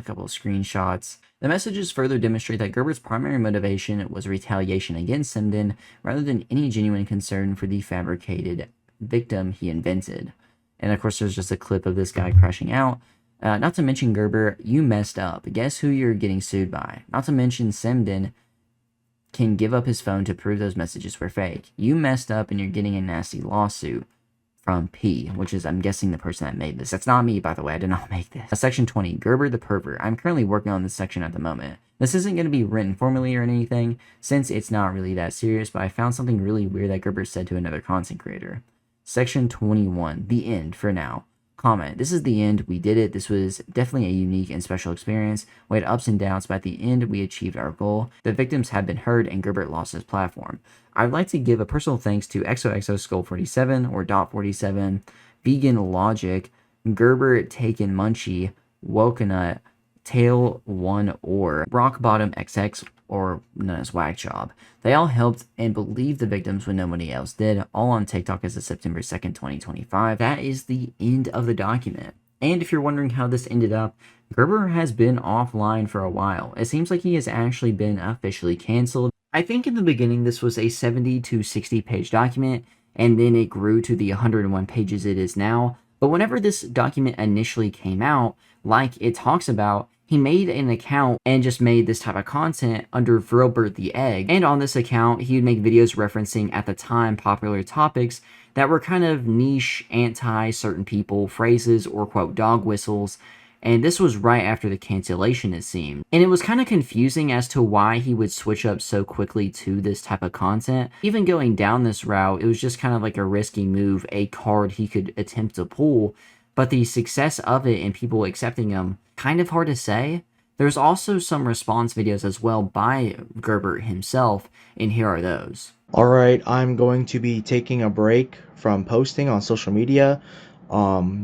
couple of screenshots. The messages further demonstrate that Gerbert's primary motivation was retaliation against Semden rather than any genuine concern for the fabricated victim he invented. And of course, there's just a clip of this guy crashing out. Not to mention, Gerbert, you messed up. Guess who you're getting sued by? Not to mention, Semden can give up his phone to prove those messages were fake. You messed up and you're getting a nasty lawsuit from P, which is, I'm guessing, the person that made this. That's not me, by the way. I did not make this. Section 20, Gerbert the pervert. I'm currently working on this section at the moment. This isn't going to be written formally or anything, since it's not really that serious, but I found something really weird that Gerbert said to another content creator. Section 21, the end for now. Comment, this is the end, we did it, this was definitely a unique and special experience. We had ups and downs, but at the end, we achieved our goal. The victims have been heard, and Gerbert lost his platform. I'd like to give a personal thanks to XOXO Skull47, or Dot47, Vegan Logic, Gerbert Taken Munchie, Wokenut, Tail 1 or Rock Bottom XX, or known as Whack Job. They all helped and believed the victims when nobody else did, all on TikTok as of September 2nd, 2025. That is the end of the document. And if you're wondering how this ended up, Gerbert has been offline for a while. It seems like he has actually been officially canceled. I think in the beginning this was a 70 to 60 page document, and then it grew to the 101 pages it is now. But whenever this document initially came out, like it talks about, he made an account and just made this type of content under GerbertTheEgg. And on this account, he would make videos referencing, at the time, popular topics that were kind of niche, anti-certain people, phrases, or quote, dog whistles. and this was right after the cancellation, it seemed. And it was kind of confusing as to why he would switch up so quickly to this type of content. Even going down this route, it was just kind of like a risky move, a card he could attempt to pull, but the success of it and people accepting him, kind of hard to say. There's also some response videos as well by Gerbert himself, and here are those. Alright, I'm going to be taking a break from posting on social media,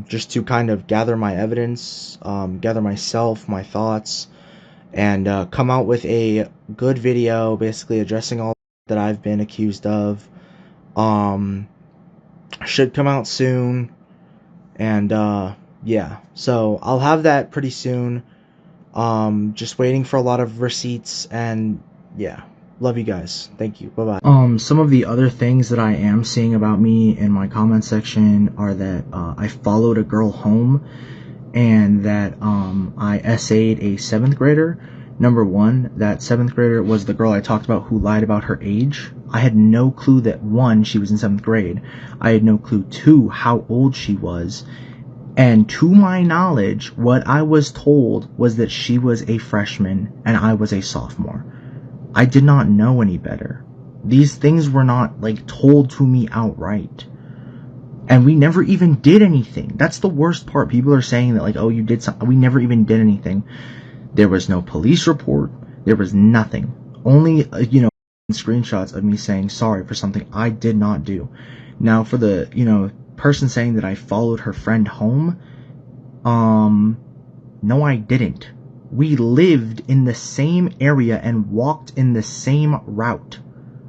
just to kind of gather my evidence, gather myself, my thoughts, and come out with a good video basically addressing all that I've been accused of. Should come out soon, and yeah, so I'll have that pretty soon. Just waiting for a lot of receipts, and yeah. Love you guys. Thank you. Bye-bye. Some of the other things that I am seeing about me in my comment section are that I followed a girl home, and that I essayed a 7th grader. Number one, that 7th grader was the girl I talked about who lied about her age. I had no clue that 1, she was in 7th grade. I had no clue 2, how old she was. And to my knowledge, what I was told was that she was a freshman and I was a sophomore. I did not know any better. These things were not, like, told to me outright. And we never even did anything. That's the worst part. People are saying that, like, oh, you did something. We never even did anything. There was no police report. There was nothing. Only, screenshots of me saying sorry for something I did not do. Now, for the, person saying that I followed her friend home, no, I didn't. We lived in the same area and walked in the same route.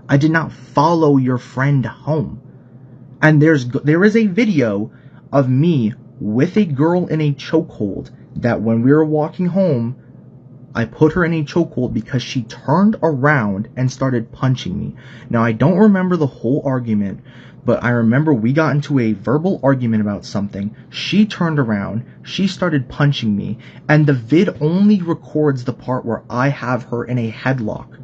I did not follow your friend home. And there is a video of me with a girl in a chokehold that when we were walking home, I put her in a chokehold because she turned around and started punching me. Now, I don't remember the whole argument, but I remember we got into a verbal argument about something. She turned around, she started punching me, and the vid only records the part where I have her in a headlock.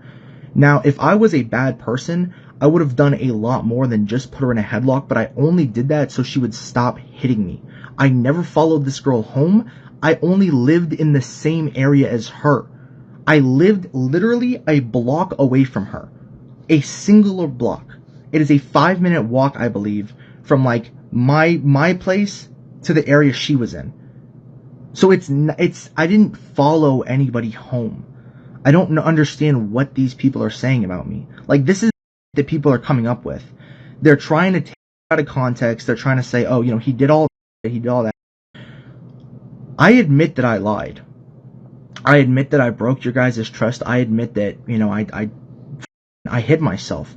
Now, if I was a bad person, I would have done a lot more than just put her in a headlock, but I only did that so she would stop hitting me. I never followed this girl home. I only lived in the same area as her. I lived literally a block away from her. A singular block. It is a 5-minute walk, I believe, from like my place to the area she was in. So I didn't follow anybody home. I don't understand what these people are saying about me. Like, this is that people are coming up with. They're trying to take it out of context. They're trying to say, oh, he did all that. I admit that I lied. I admit that I broke your guys' trust. I admit that, I hid myself.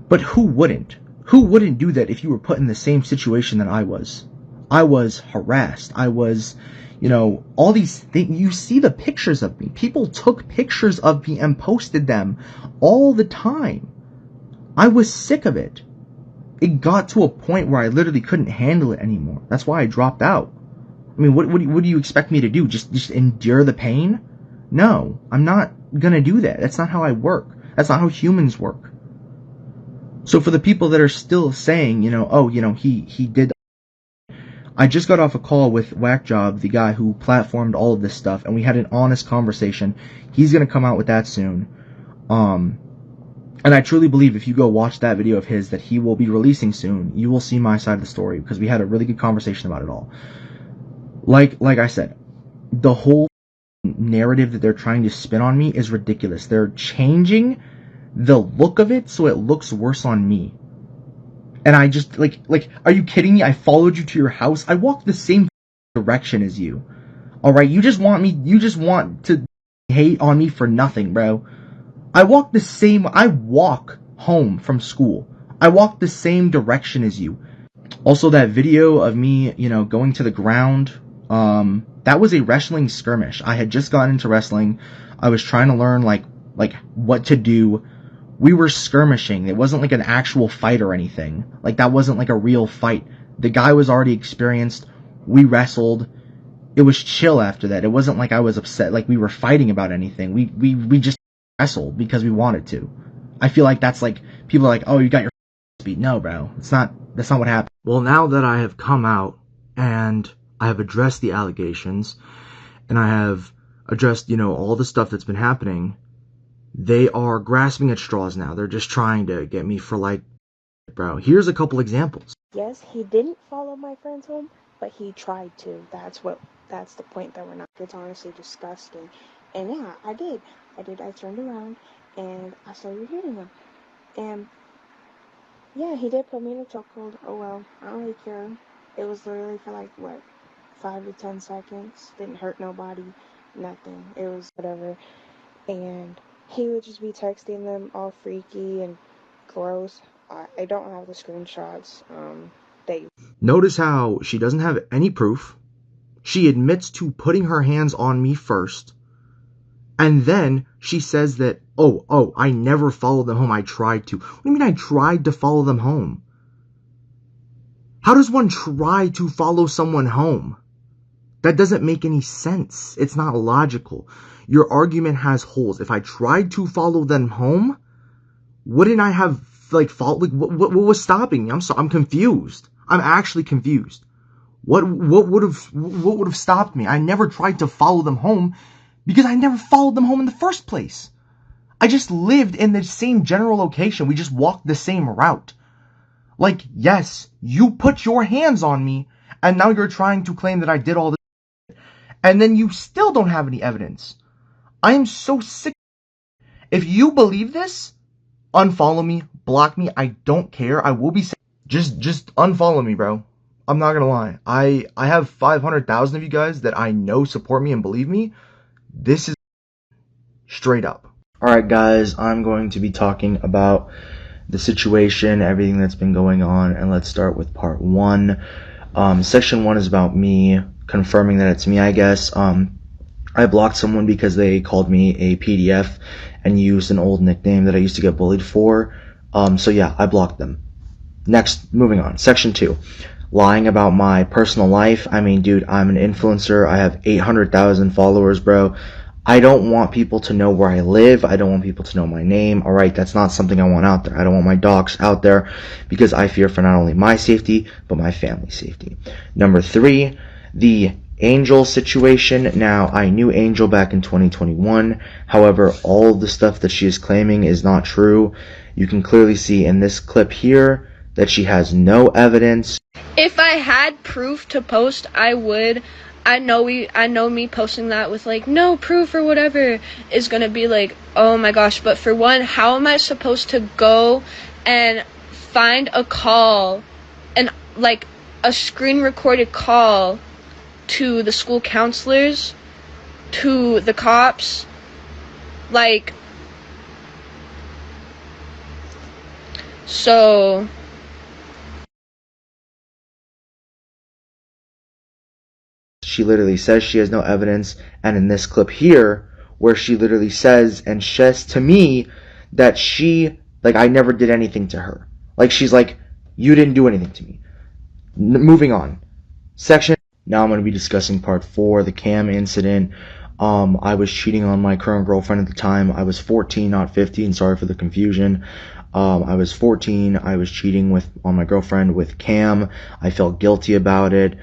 But who wouldn't? Who wouldn't do that if you were put in the same situation that I was? I was harassed. I was, all these things. You see the pictures of me. People took pictures of me and posted them all the time. I was sick of it. It got to a point where I literally couldn't handle it anymore. That's why I dropped out. I mean, what do you expect me to do? Just endure the pain? No, I'm not gonna do that. That's not how I work. That's not how humans work. So for the people that are still saying, he did. I just got off a call with Whackjob, the guy who platformed all of this stuff, and we had an honest conversation. He's gonna come out with that soon. And I truly believe if you go watch that video of his that he will be releasing soon, you will see my side of the story, because we had a really good conversation about it all. Like I said, the whole narrative that they're trying to spin on me is ridiculous. They're changing the look of it so it looks worse on me. And I just, like, are you kidding me? I followed you to your house. I walked the same direction as you. Alright, you just want to hate on me for nothing, bro. I walk home from school. I walk the same direction as you. Also, that video of me, going to the ground, that was a wrestling skirmish. I had just gotten into wrestling. I was trying to learn, like what to do. We were skirmishing. It wasn't like an actual fight or anything. Like, that wasn't like a real fight. The guy was already experienced. We wrestled. It was chill after that. It wasn't like I was upset, like we were fighting about anything. We just wrestled because we wanted to. I feel like that's like, people are like, oh, you got your beat. No, bro. That's not what happened. Well, now that I have come out and I have addressed the allegations, and I have addressed, all the stuff that's been happening, they are grasping at straws now. They're just trying to get me for like, bro. Here's a couple examples. Yes, he didn't follow my friends home, but he tried to. That's the point that we're not. It's honestly disgusting. And yeah, I did. I turned around and I saw you hitting him. And yeah, he did put me in a chokehold. Oh well, I don't really care. It was literally for like, what, 5 to 10 seconds. Didn't hurt nobody, nothing. It was whatever. And he would just be texting them all freaky and gross. I don't have the screenshots. Notice how she doesn't have any proof. She admits to putting her hands on me first. And then she says that, oh, I never followed them home. I tried to. What do you mean I tried to follow them home? How does one try to follow someone home? That doesn't make any sense. It's not logical. Your argument has holes. If I tried to follow them home, wouldn't I have what was stopping me? I'm confused. I'm actually confused. What would have stopped me? I never tried to follow them home because I never followed them home in the first place. I just lived in the same general location. We just walked the same route. Like, yes, you put your hands on me, and now you're trying to claim that I did all this, and then you still don't have any evidence. I am so sick. If you believe this, unfollow me, block me. I don't care. I will be saying, just unfollow me, bro. I'm not gonna lie. I have 500,000 of you guys that I know support me and believe me. This is straight up. Alright guys, I'm going to be talking about the situation, everything that's been going on, and let's start with part 1. Section 1 is about me confirming that it's me, I guess. I blocked someone because they called me a PDF and used an old nickname that I used to get bullied for. So yeah, I blocked them. Next, moving on. Section 2. Lying about my personal life. I mean, dude, I'm an influencer. I have 800,000 followers, bro. I don't want people to know where I live. I don't want people to know my name. Alright, that's not something I want out there. I don't want my docs out there because I fear for not only my safety, but my family's safety. Number 3, the Angel situation. Now, I knew Angel back in 2021. However, all of the stuff that she is claiming is not true. You can clearly see in this clip here that she has no evidence. If I had proof to post, I would. I know me posting that with like no proof or whatever is gonna be like, oh my gosh. But for one, how am I supposed to go and find a call and like a screen recorded call to the school counselors, to the cops, like, so she literally says she has no evidence, and in this clip here, where she literally says and says to me that she, like, I never did anything to her. Like, she's like, you didn't do anything to me. Moving on. Section. Now I'm going to be discussing part 4, the Cam incident. I was cheating on my current girlfriend at the time. I was 14, not 15. Sorry for the confusion. I was 14. I was cheating on my girlfriend with Cam. I felt guilty about it.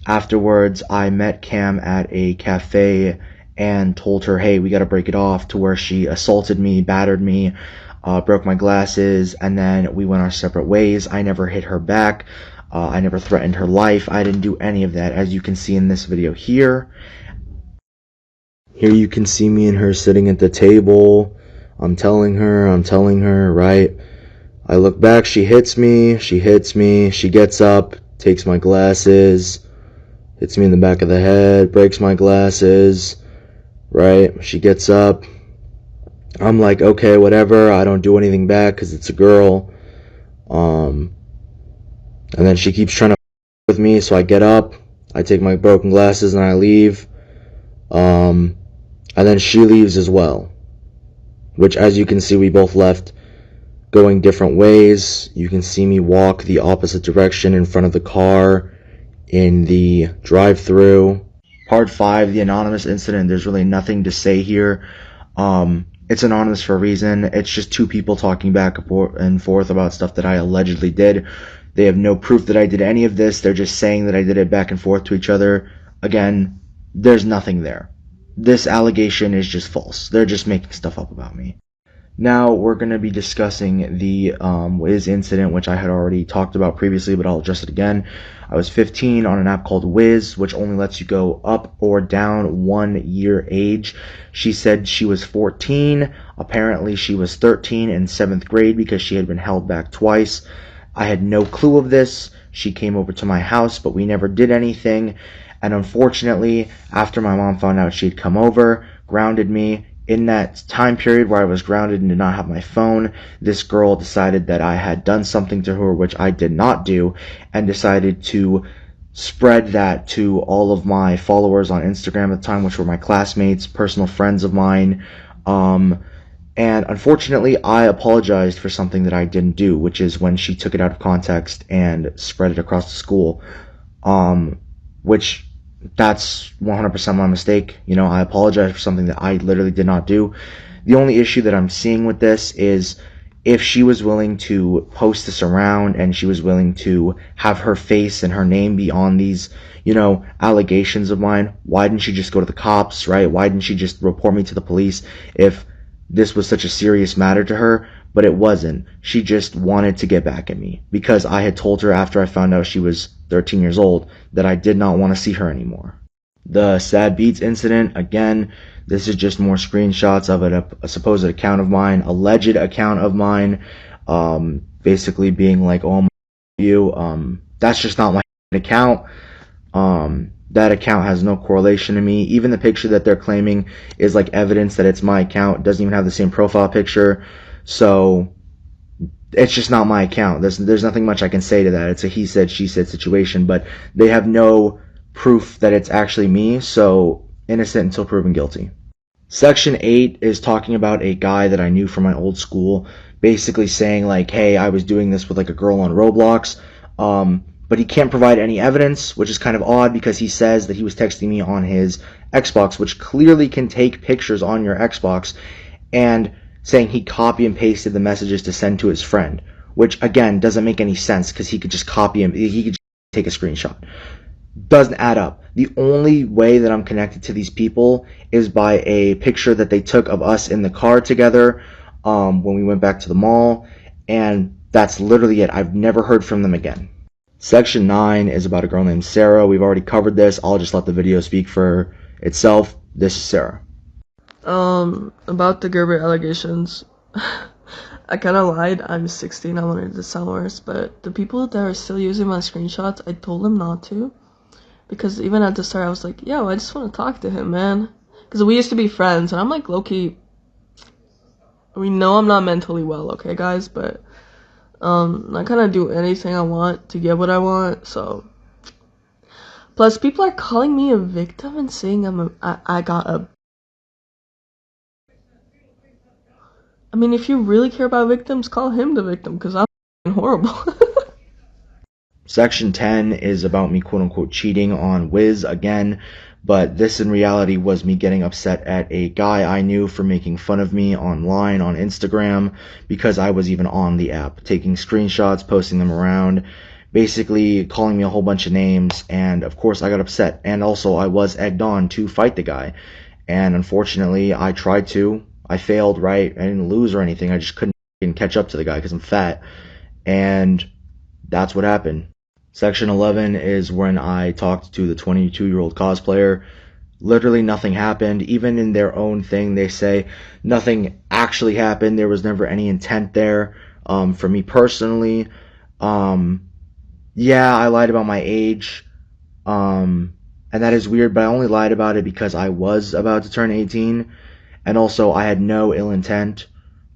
Afterwards, I met Cam at a cafe and told her, hey, we got to break it off, to where she assaulted me, battered me, broke my glasses, and then we went our separate ways. I never hit her back. I never threatened her life. I didn't do any of that, as you can see in this video here. Here you can see me and her sitting at the table. I'm telling her, right? I look back, she hits me, she gets up, takes my glasses, hits me in the back of the head, breaks my glasses, right? She gets up. I'm like, okay, whatever. I don't do anything back because it's a girl. And then she keeps trying to with me, so I get up, I take my broken glasses and I leave. And then she leaves as well. Which, as you can see, we both left going different ways. You can see me walk the opposite direction in front of the car in the drive-thru. Part 5, the anonymous incident. There's really nothing to say here. It's anonymous for a reason. It's just two people talking back and forth about stuff that I allegedly did. They have no proof that I did any of this. They're just saying that I did it back and forth to each other. Again, there's nothing there. this allegation is just false. They're just making stuff up about me. Now we're going to be discussing the Wiz incident, which I had already talked about previously, but I'll address it again. I was 15 on an app called Wiz, which only lets you go up or down 1 year age. She said she was 14. Apparently she was 13 in 7th grade because she had been held back twice. I had no clue of this. She came over to my house, but we never did anything. And unfortunately, after my mom found out she had come over, grounded me. In that time period where I was grounded and did not have my phone, this girl decided that I had done something to her which I did not do, and decided to spread that to all of my followers on Instagram at the time, which were my classmates, personal friends of mine. And unfortunately, I apologized for something that I didn't do, which is when she took it out of context and spread it across the school, which that's 100% my mistake. You know, I apologize for something that I literally did not do. The only issue that I'm seeing with this is if she was willing to post this around and she was willing to have her face and her name be on these, you know, allegations of mine, why didn't she just go to the cops, right? Why didn't she just report me to the police if this was such a serious matter to her? But it wasn't. She just wanted to get back at me because I had told her after I found out she was 13 years old that I did not want to see her anymore. The Sad Beats incident, again, this is just more screenshots of a supposed account of mine, alleged account of mine, basically being like, oh my you, that's just not my account. That account has no correlation to me. Even the picture that they're claiming is like evidence that it's my account. It doesn't even have the same profile picture. So it's just not my account. There's nothing much I can say to that. It's a he said, she said situation, but they have no proof that it's actually me, so innocent until proven guilty. Section 8 is talking about a guy that I knew from my old school, basically saying like, hey, I was doing this with like a girl on Roblox, but he can't provide any evidence, which is kind of odd because he says that he was texting me on his Xbox, which clearly can take pictures on your Xbox, and saying he copy and pasted the messages to send to his friend, which again doesn't make any sense because he could just copy him, he could just take a screenshot. Doesn't add up. The only way that I'm connected to these people is by a picture that they took of us in the car together when we went back to the mall, and that's literally it. I've never heard from them again. Section 9 is about a girl named Sarah. We've already covered this. I'll just let the video speak for itself. This is Sarah. About the Gerber allegations, I kind of lied. I'm 16. I wanted to sound worse, but the people that are still using my screenshots, I told them not to, because even at the start, I was like, yo, I just want to talk to him, man, because we used to be friends, and I'm like, low-key, we know I'm not mentally well, okay, guys, but, I kind of do anything I want to get what I want, so, plus, people are calling me a victim and saying I got a, I mean, if you really care about victims, call him the victim, because I'm horrible. Section 10 is about me quote-unquote cheating on Wiz again, but this in reality was me getting upset at a guy I knew for making fun of me online on Instagram because I was even on the app, taking screenshots, posting them around, basically calling me a whole bunch of names, and of course I got upset, and also I was egged on to fight the guy, and unfortunately I tried to. I failed, right? I didn't lose or anything. I just couldn't catch up to the guy because I'm fat. And that's what happened. Section 11 is when I talked to the 22-year-old cosplayer. Literally nothing happened. Even in their own thing, they say nothing actually happened. There was never any intent there. For me personally, yeah, I lied about my age. And that is weird, but I only lied about it because I was about to turn 18. And also, I had no ill intent,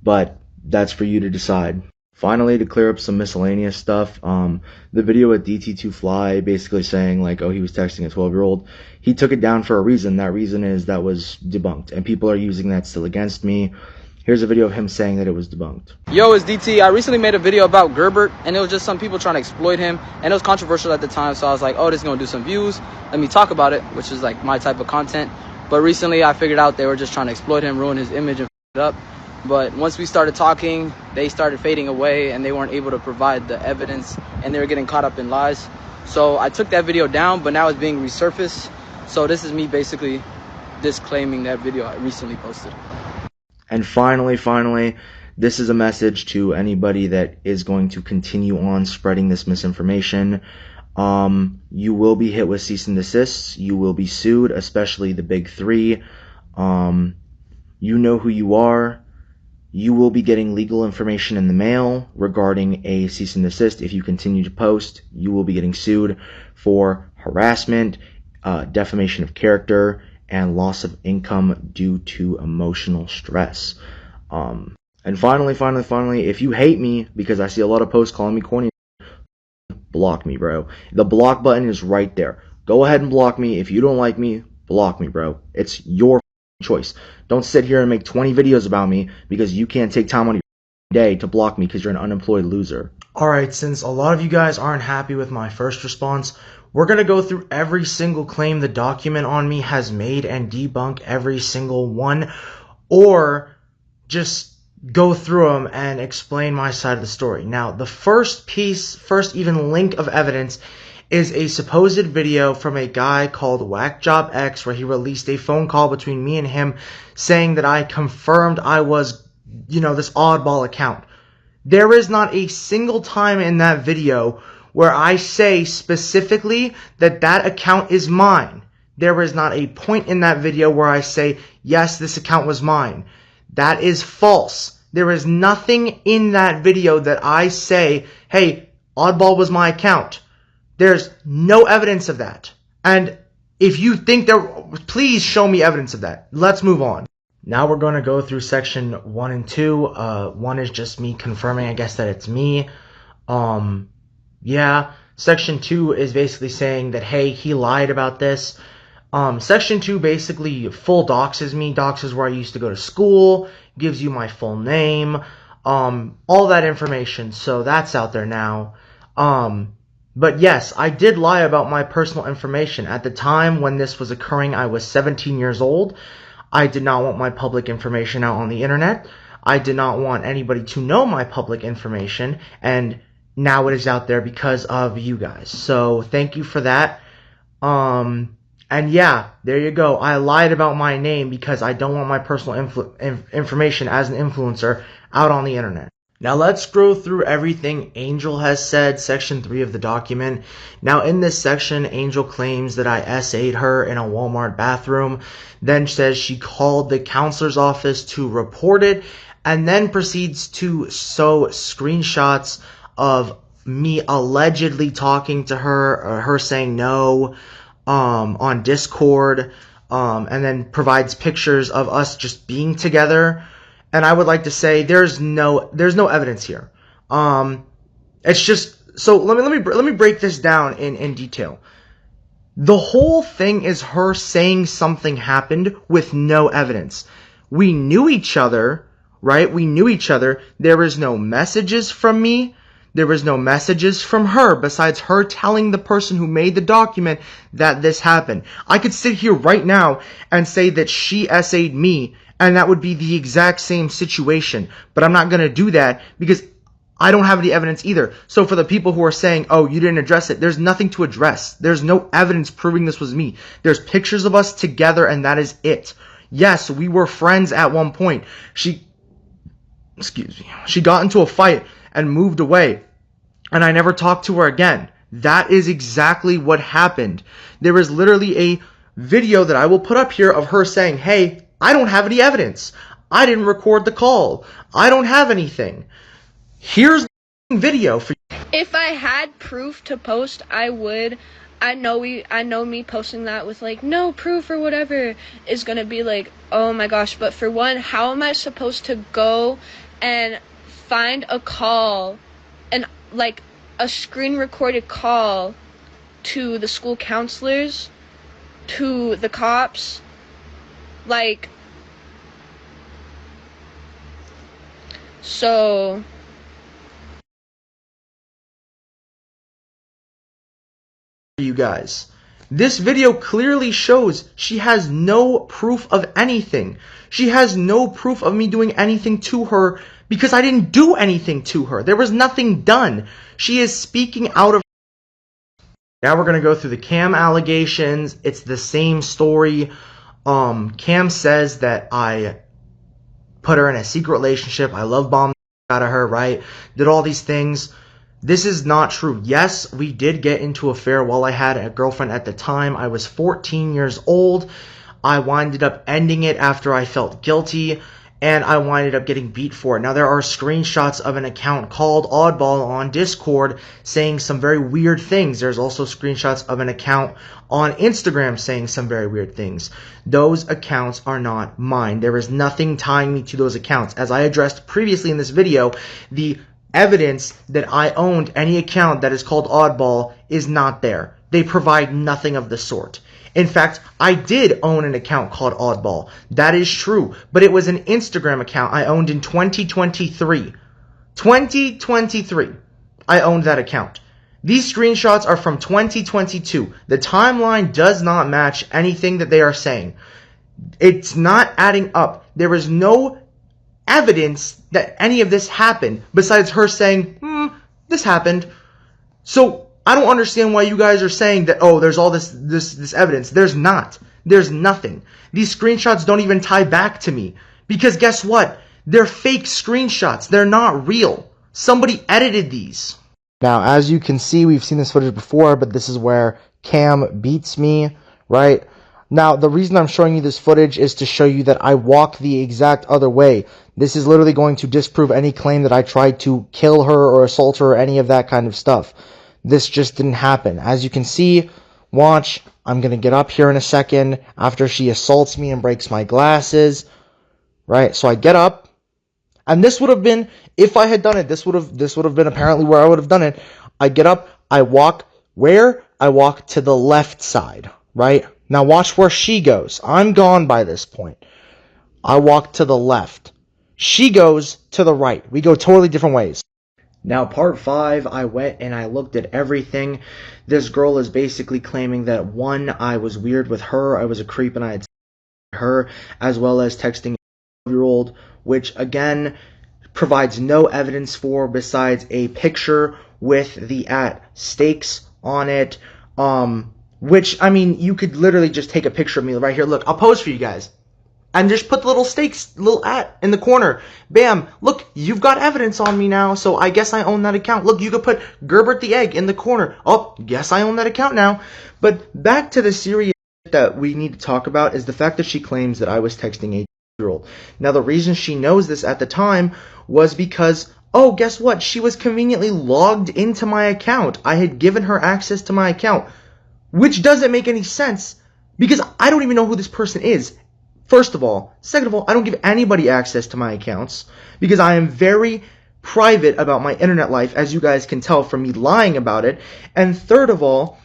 but that's for you to decide. Finally, to clear up some miscellaneous stuff, the video with DT2Fly basically saying, like, oh, he was texting a 12-year-old, he took it down for a reason. That reason is that was debunked, and people are using that still against me. Here's a video of him saying that it was debunked. Yo, it's DT. I recently made a video about Gerbert, and it was just some people trying to exploit him, and it was controversial at the time, so I was like, oh, this is going to do some views. Let me talk about it, which is, like, my type of content. But recently I figured out they were just trying to exploit him, ruin his image, and f*** it up. But once we started talking, they started fading away, and they weren't able to provide the evidence, and they were getting caught up in lies. So I took that video down, but now it's being resurfaced. So this is me basically disclaiming that video I recently posted. And finally, this is a message to anybody that is going to continue on spreading this misinformation. You will be hit with cease and desists. You will be sued, especially the big three. You know who you are. You will be getting legal information in the mail regarding a cease and desist. If you continue to post, you will be getting sued for harassment, defamation of character, and loss of income due to emotional stress. And finally, if you hate me because I see a lot of posts calling me corny, block me, bro. The block button is right there. Go ahead and block me. If you don't like me, block me, bro. It's your choice. Don't sit here and make 20 videos about me because you can't take time on your day to block me because you're an unemployed loser. Alright, since a lot of you guys aren't happy with my first response, we're going to go through every single claim the document on me has made and debunk every single one, or just go through them and explain my side of the story. Now, the first even link of evidence is a supposed video from a guy called WhackJobX where he released a phone call between me and him saying that I confirmed I was, this oddball account. There is not a single time in that video where I say specifically that that account is mine. There is not a point in that video where I say, yes, this account was mine. That is false. There is nothing in that video that I say, hey, oddball was my account. There's no evidence of that. And if you think please show me evidence of that. Let's move on. Now we're going to go through section 1 and 2. 1 is just me confirming, I guess, that it's me. Yeah. Section 2 is basically saying that, hey, he lied about this. Section 2 basically full doxes me, doxes where I used to go to school, gives you my full name, all that information. So that's out there now. But yes, I did lie about my personal information. At the time when this was occurring, I was 17 years old. I did not want my public information out on the internet. I did not want anybody to know my public information, and now it is out there because of you guys. So thank you for that. And yeah, there you go. I lied about my name because I don't want my personal information as an influencer out on the internet. Now let's go through everything Angel has said, section 3 of the document. Now in this section, Angel claims that I SA'd her in a Walmart bathroom, then says she called the counselor's office to report it, and then proceeds to show screenshots of me allegedly talking to her, or her saying no, on Discord, and then provides pictures of us just being together. And I would like to say there's no evidence here. It's just, so let me break this down in detail. The whole thing is her saying something happened with no evidence. We knew each other, right? We knew each other. There is no messages from me. There was no messages from her besides her telling the person who made the document that this happened. I could sit here right now and say that she SA'd me, and that would be the exact same situation. But I'm not going to do that because I don't have any evidence either. So for the people who are saying, oh, you didn't address it, there's nothing to address. There's no evidence proving this was me. There's pictures of us together, and that is it. Yes, we were friends at one point. She got into a fight and moved away, and I never talked to her again. That is exactly what happened. There is literally a video that I will put up here of her saying, hey, I don't have any evidence. I didn't record the call. I don't have anything. Here's the video for you. If I had proof to post, I would. I know me posting that with like no proof or whatever is gonna be like, oh my gosh. But for one, how am I supposed to go and find a call and like a screen recorded call to the school counselors, to the cops, like, so you guys, this video clearly shows she has no proof of anything. She has no proof of me doing anything to her because I didn't do anything to her. There was nothing done. She is speaking out of. Now we're going to go through the cam allegations. It's the same story. Cam says that I put her in a secret relationship. I love bombed out of her, right? Did all these things. This is not true. Yes, we did get into an affair while I had a girlfriend at the time. I was 14 years old. I winded up ending it after I felt guilty, and I winded up getting beat for it. Now, there are screenshots of an account called Oddball on Discord saying some very weird things. There's also screenshots of an account on Instagram saying some very weird things. Those accounts are not mine. There is nothing tying me to those accounts. As I addressed previously in this video, the evidence that I owned any account that is called Oddball is not there. They provide nothing of the sort. In fact, I did own an account called Oddball. That is true, but it was an Instagram account I owned in 2023. 2023, I owned that account. These screenshots are from 2022. The timeline does not match anything that they are saying. It's not adding up. There is no evidence that any of this happened besides her saying, this happened. So I don't understand why you guys are saying that, oh, there's all this evidence. There's not. There's nothing. These screenshots don't even tie back to me. Because guess what? They're fake screenshots. They're not real. Somebody edited these. Now, as you can see, we've seen this footage before, but this is where Cam beats me, right? Now, the reason I'm showing you this footage is to show you that I walk the exact other way. This is literally going to disprove any claim that I tried to kill her or assault her or any of that kind of stuff. This just didn't happen. As you can see, watch, I'm going to get up here in a second after she assaults me and breaks my glasses, right? So I get up, and this would have been, if I had done it, this would have been apparently where I would have done it. I get up, I walk where? I walk to the left side, right? Now watch where she goes. I'm gone by this point. I walk to the left. She goes to the right. We go totally different ways. Now, part 5, I went and I looked at everything. This girl is basically claiming that, one, I was weird with her, I was a creep and I had her, as well as texting a 12-year-old, which, again, provides no evidence for besides a picture with the @stakes on it, which, I mean, you could literally just take a picture of me right here. Look, I'll pose for you guys. And just put the little stakes, little in the corner. Bam. Look, you've got evidence on me now, so I guess I own that account. Look, you could put GerbertTheEgg in the corner. Oh, guess I own that account now. But back to the serious that we need to talk about is the fact that she claims that I was texting a 12-year-old. Now, the reason she knows this at the time was because, oh, guess what? She was conveniently logged into my account. I had given her access to my account, which doesn't make any sense because I don't even know who this person is. First of all. Second of all, I don't give anybody access to my accounts because I am very private about my internet life, as you guys can tell from me lying about it. And third of all,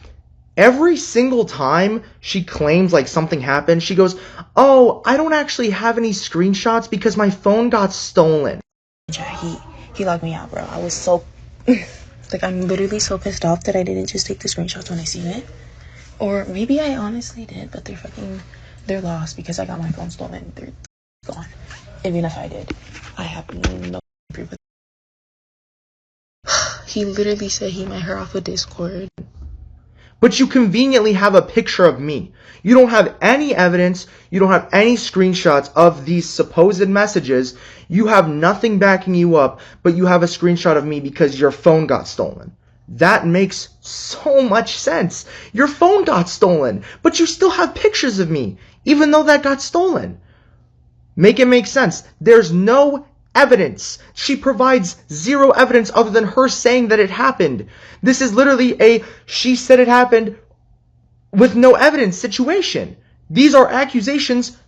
every single time she claims like something happened, she goes, oh, I don't actually have any screenshots because my phone got stolen. He logged me out, bro. I was so, like, I'm literally so pissed off that I didn't just take the screenshots when I seen it. Or maybe I honestly did, but they're lost because I got my phone stolen. They're gone. Even if I did, I have no proof. He literally said he met her off of Discord. But you conveniently have a picture of me. You don't have any evidence. You don't have any screenshots of these supposed messages. You have nothing backing you up, but you have a screenshot of me because your phone got stolen. That makes so much sense. Your phone got stolen, but you still have pictures of me, even though that got stolen. Make it make sense. There's no evidence. She provides zero evidence other than her saying that it happened. This is literally a she said it happened with no evidence situation. These are accusations.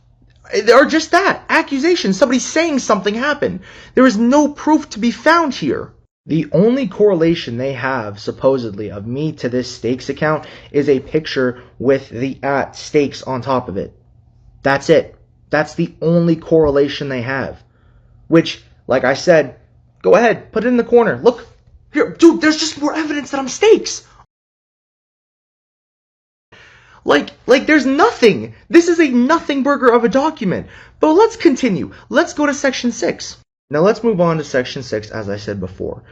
They are just that. Accusations. Somebody saying something happened. There is no proof to be found here. The only correlation they have, supposedly, of me to this stakes account is a picture with the @stakes on top of it. That's it. That's the only correlation they have. Which, like I said, go ahead, put it in the corner. Look, here, dude, there's just more evidence that I'm stakes. Like there's nothing. This is a nothing burger of a document. But let's continue. Let's go to section 6. Now let's move on to section 6, as I said before.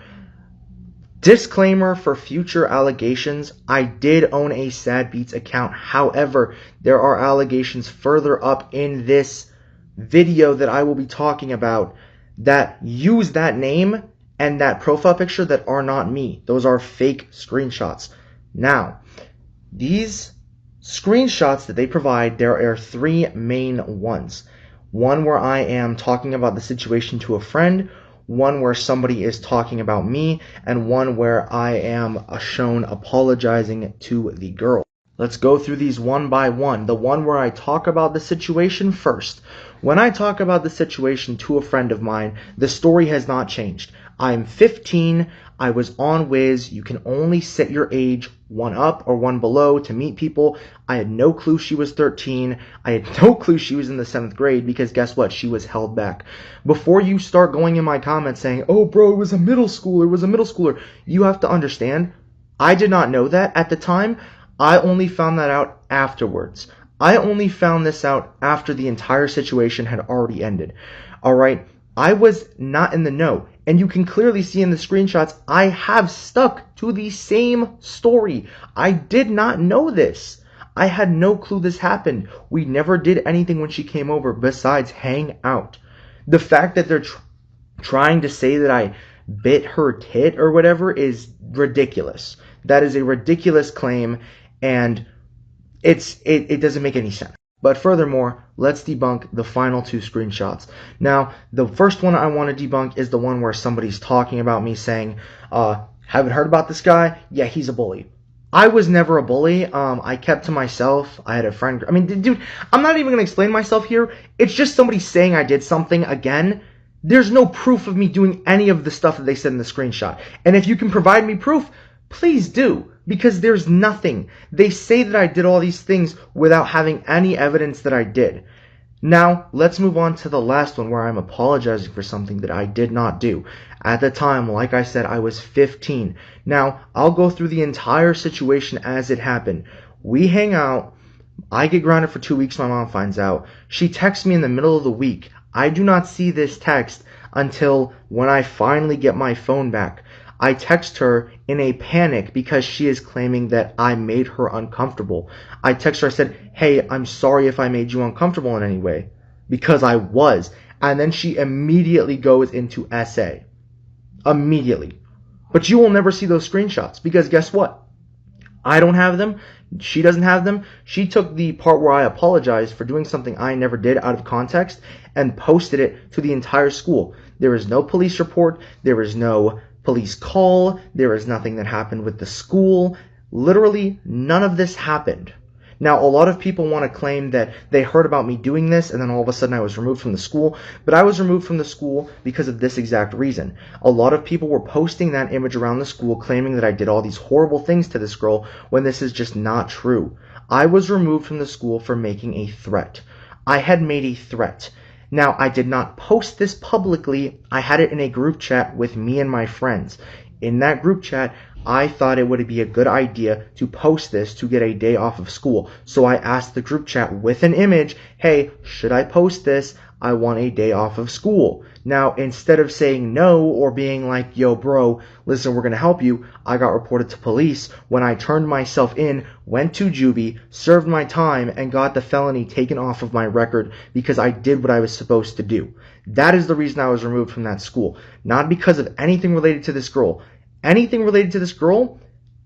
Disclaimer for future allegations, I did own a Sad Beats account. However, there are allegations further up in this video that I will be talking about that use that name and that profile picture that are not me. Those are fake screenshots. Now, these screenshots that they provide, there are three main ones. One where I am talking about the situation to a friend, one where somebody is talking about me, and one where I am shown apologizing to the girl. Let's go through these one by one. The one where I talk about the situation first. When I talk about the situation to a friend of mine, the story has not changed. I'm 15. I was on Wiz. You can only set your age one up or one below to meet people. I had no clue she was 13. I had no clue she was in the 7th grade because guess what? She was held back. Before you start going in my comments saying, oh bro, it was a middle schooler, you have to understand, I did not know that at the time. I only found that out afterwards. I only found this out after the entire situation had already ended. Alright? I was not in the know. And you can clearly see in the screenshots, I have stuck to the same story. I did not know this. I had no clue this happened. We never did anything when she came over besides hang out. The fact that they're trying to say that I bit her tit or whatever is ridiculous. That is a ridiculous claim, and it doesn't make any sense. But furthermore, let's debunk the final two screenshots. Now, the first one I want to debunk is the one where somebody's talking about me saying, haven't heard about this guy? Yeah, he's a bully. I was never a bully. I kept to myself. I had a friend. I mean, dude, I'm not even going to explain myself here. It's just somebody saying I did something again. There's no proof of me doing any of the stuff that they said in the screenshot. And if you can provide me proof, please do. Because there's nothing. They say that I did all these things without having any evidence that I did. Now, let's move on to the last one where I'm apologizing for something that I did not do. At the time, like I said, I was 15. Now, I'll go through the entire situation as it happened. We hang out. I get grounded for 2 weeks. My mom finds out. She texts me in the middle of the week. I do not see this text until when I finally get my phone back. I text her in a panic because she is claiming that I made her uncomfortable. I text her, I said, hey, I'm sorry if I made you uncomfortable in any way. Because I was. And then she immediately goes into SA. Immediately. But you will never see those screenshots because guess what? I don't have them. She doesn't have them. She took the part where I apologized for doing something I never did out of context and posted it to the entire school. There is no police report. There is no police call. There is nothing that happened with the school. Literally, none of this happened. Now, a lot of people want to claim that they heard about me doing this and then all of a sudden I was removed from the school. But I was removed from the school because of this exact reason. A lot of people were posting that image around the school claiming that I did all these horrible things to this girl when this is just not true. I was removed from the school for making a threat. I had made a threat. Now, I did not post this publicly. I had it in a group chat with me and my friends. In that group chat, I thought it would be a good idea to post this to get a day off of school. So I asked the group chat with an image, hey, should I post this? I want a day off of school. Now, instead of saying no or being like, yo, bro, listen, we're going to help you, I got reported to police when I turned myself in, went to juvie, served my time, and got the felony taken off of my record because I did what I was supposed to do. That is the reason I was removed from that school. Not because of anything related to this girl. Anything related to this girl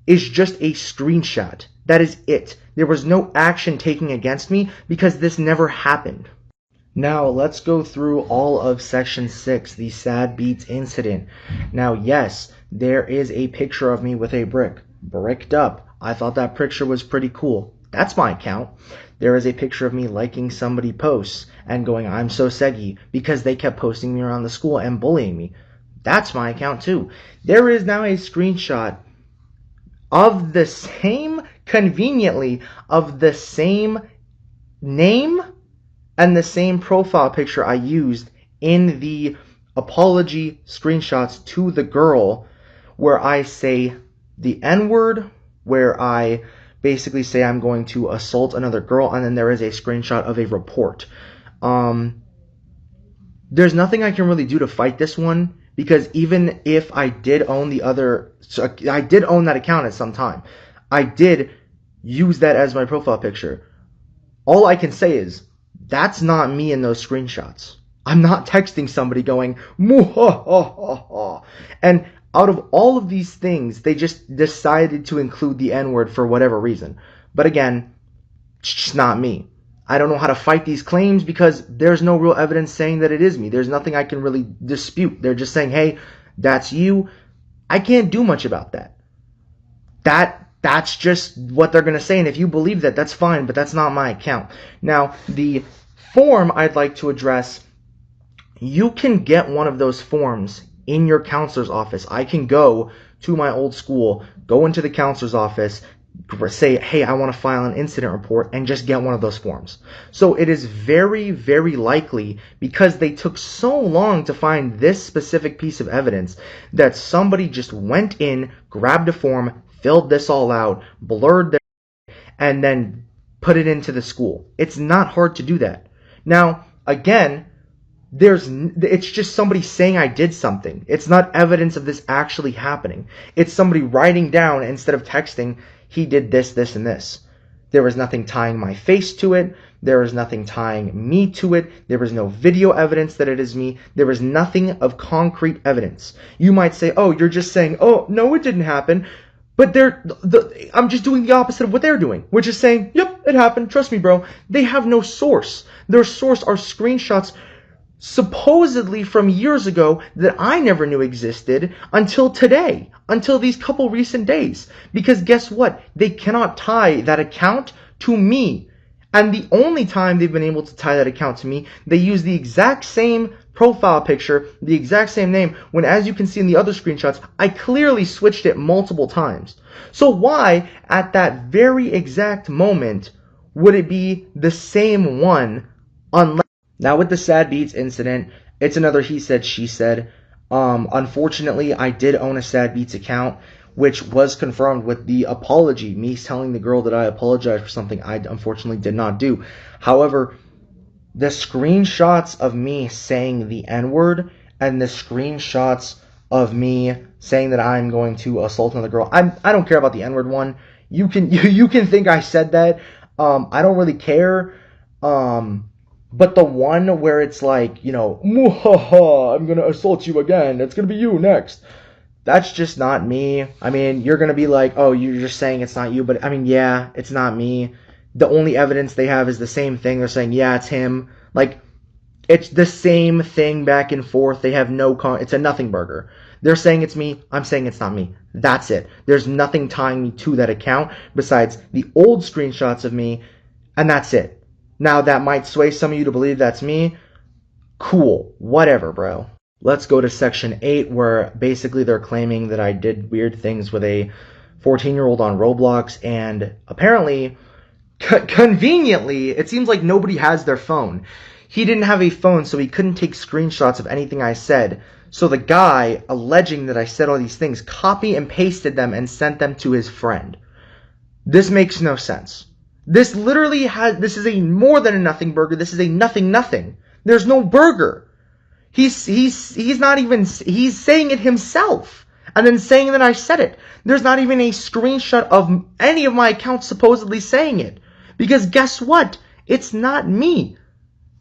is just a screenshot. That is it. There was no action taken against me because this never happened. Now, let's go through all of Section 6, the Sad Beats incident. Now, yes, there is a picture of me with a brick. Bricked up. I thought that picture was pretty cool. That's my account. There is a picture of me liking somebody posts and going, I'm so seggy, because they kept posting me around the school and bullying me. That's my account too. There is now a screenshot of the same, conveniently, of the same name and the same profile picture I used in the apology screenshots to the girl where I say the N-word, where I basically say I'm going to assault another girl, and then there is a screenshot of a report. There's nothing I can really do to fight this one because even if I did own I did own that account at some time. I did use that as my profile picture. All I can say is, that's not me in those screenshots. I'm not texting somebody going, "Muhahaha." And out of all of these things, they just decided to include the N-word for whatever reason. But again, it's just not me. I don't know how to fight these claims because there's no real evidence saying that it is me. There's nothing I can really dispute. They're just saying, hey, that's you. I can't do much about that. That's just what they're going to say, and if you believe that, that's fine, but that's not my account. Now, the form I'd like to address, you can get one of those forms in your counselor's office. I can go to my old school, go into the counselor's office, say, hey, I want to file an incident report, and just get one of those forms. So it is very, very likely, because they took so long to find this specific piece of evidence, that somebody just went in, grabbed a form, filled this all out, blurred their, and then put it into the school. It's not hard to do that. Now, again, it's just somebody saying I did something. It's not evidence of this actually happening. It's somebody writing down, instead of texting, he did this, this, and this. There was nothing tying my face to it. There was nothing tying me to it. There was no video evidence that it is me. There was nothing of concrete evidence. You might say, oh, you're just saying, oh, no, it didn't happen. But I'm just doing the opposite of what they're doing, which is saying, yep, it happened. Trust me, bro. They have no source. Their source are screenshots supposedly from years ago that I never knew existed until today, until these couple recent days. Because guess what? They cannot tie that account to me. And the only time they've been able to tie that account to me, they use the exact same profile picture, the exact same name, when, as you can see in the other screenshots, I clearly switched it multiple times. So why, at that very exact moment, would it be the same one unless... Now with the Sad Beats incident, it's another he said, she said. Unfortunately, I did own a Sad Beats account, which was confirmed with the apology, me telling the girl that I apologized for something I unfortunately did not do. However, the screenshots of me saying the N-word and the screenshots of me saying that I'm going to assault another girl, I don't care about the N-word one. You can think I said that. I don't really care. But the one where it's like, you know, "Muhaha, I'm gonna assault you again. It's gonna be you next." That's just not me. I mean, you're gonna be like, oh, you're just saying it's not you. But I mean, yeah, it's not me. The only evidence they have is the same thing. They're saying, yeah, it's him. Like, it's the same thing back and forth. They have it's a nothing burger. They're saying it's me. I'm saying it's not me. That's it. There's nothing tying me to that account besides the old screenshots of me, and that's it. Now, that might sway some of you to believe that's me. Cool. Whatever, bro. Let's go to Section 8, where basically they're claiming that I did weird things with a 14-year-old on Roblox, and apparently, conveniently, it seems like nobody has their phone. He didn't have a phone, so he couldn't take screenshots of anything I said. So the guy, alleging that I said all these things, copy and pasted them and sent them to his friend. This makes no sense. This is a more than a nothing burger. This is a nothing. There's no burger. He's saying it himself and then saying that I said it. There's not even a screenshot of any of my accounts supposedly saying it. Because guess what? It's not me.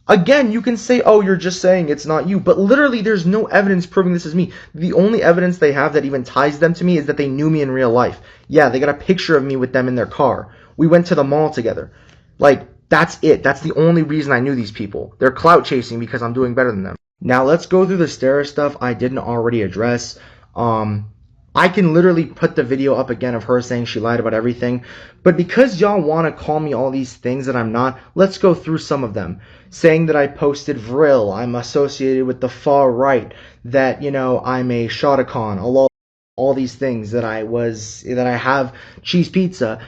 Again, you can say, oh, you're just saying it's not you, but literally there's no evidence proving this is me. The only evidence they have that even ties them to me is that they knew me in real life. Yeah, they got a picture of me with them in their car. We went to the mall together. Like, that's it. That's the only reason I knew these people. They're clout chasing because I'm doing better than them. Now, let's go through the Stara stuff I didn't already address. I can literally put the video up again of her saying she lied about everything. But because y'all want to call me all these things that I'm not, let's go through some of them. Saying that I posted Vril, I'm associated with the far right, that, you know, I'm a Shotacon, all these things, that I have cheese pizza.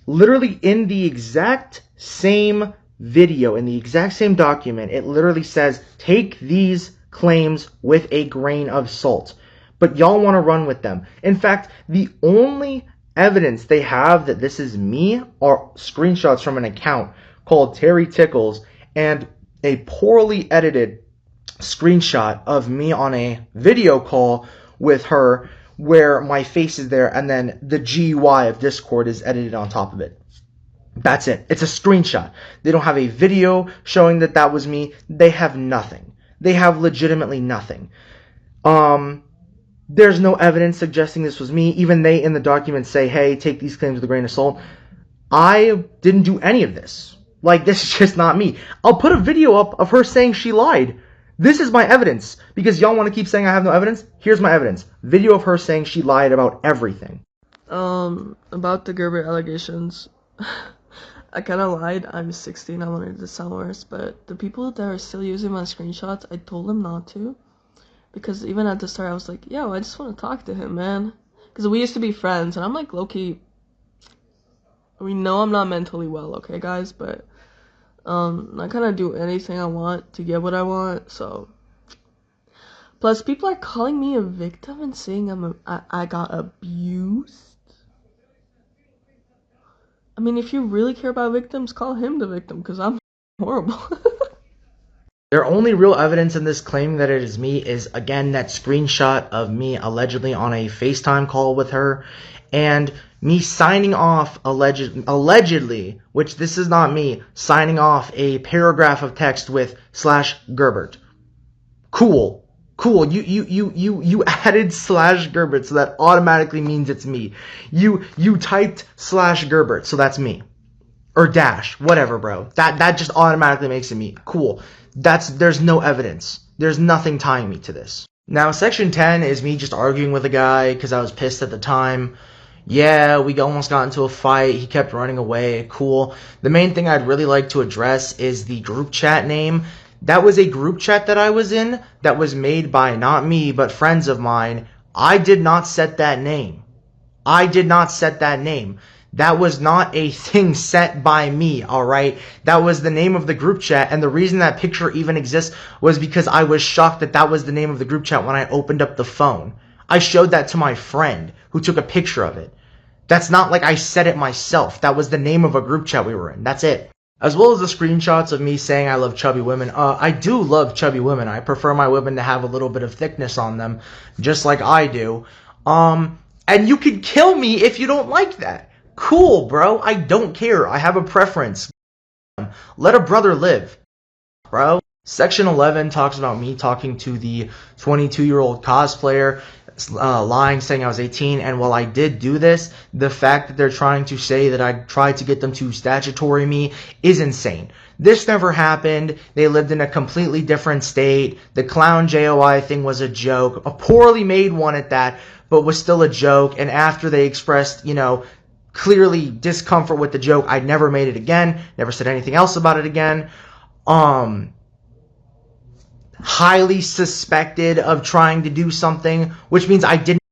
Literally in the exact same video, in the exact same document, it literally says, take these claims with a grain of salt. But y'all want to run with them. In fact, the only evidence they have that this is me are screenshots from an account called Terry Tickles and a poorly edited screenshot of me on a video call with her where my face is there and then the GUI of Discord is edited on top of it. That's it. It's a screenshot. They don't have a video showing that that was me. They have nothing. They have legitimately nothing. There's no evidence suggesting this was me. Even they in the document say, hey, take these claims with a grain of salt. I didn't do any of this. Like, this is just not me. I'll put a video up of her saying she lied. This is my evidence. Because y'all want to keep saying I have no evidence? Here's my evidence. Video of her saying she lied about everything. About the Gerber allegations. I kind of lied. I'm 16. I wanted to sound worse, but the people that are still using my screenshots, I told them not to. Because even at the start, I was like, yo, I just want to talk to him, man. Because we used to be friends, and I'm like, low-key, we know I'm not mentally well, okay, guys? But I kind of do anything I want to get what I want, so. Plus, people are calling me a victim and saying I got abused. I mean, if you really care about victims, call him the victim, because I'm horrible. Their only real evidence in this claim that it is me is, again, that screenshot of me allegedly on a FaceTime call with her, and me signing off, allegedly, which this is not me, signing off a paragraph of text with /Gerbert. Cool. Cool, you added /Gerbert, so that automatically means it's me. You typed /Gerbert, so that's me. Or dash, whatever, bro. That just automatically makes it me. Cool. There's no evidence. There's nothing tying me to this. Now, section 10 is me just arguing with a guy because I was pissed at the time. Yeah, we almost got into a fight. He kept running away. Cool. The main thing I'd really like to address is the group chat name. That was a group chat that I was in that was made by not me, but friends of mine. I did not set that name. I did not set that name. That was not a thing set by me, alright? That was the name of the group chat, and the reason that picture even exists was because I was shocked that that was the name of the group chat when I opened up the phone. I showed that to my friend, who took a picture of it. That's not like I set it myself. That was the name of a group chat we were in. That's it. As well as the screenshots of me saying I love chubby women. I do love chubby women. I prefer my women to have a little bit of thickness on them, just like I do. And you can kill me if you don't like that. Cool, bro. I don't care. I have a preference. Let a brother live, bro. Section 11 talks about me talking to the 22-year-old cosplayer, lying, saying I was 18, and while I did do this, the fact that they're trying to say that I tried to get them to statutory me is insane. This never happened. They lived in a completely different state. The clown JOI thing was a joke, a poorly made one at that, but was still a joke, and after they expressed, clearly discomfort with the joke, I never made it again, never said anything else about it again. Highly suspected of trying to do something, which means I didn't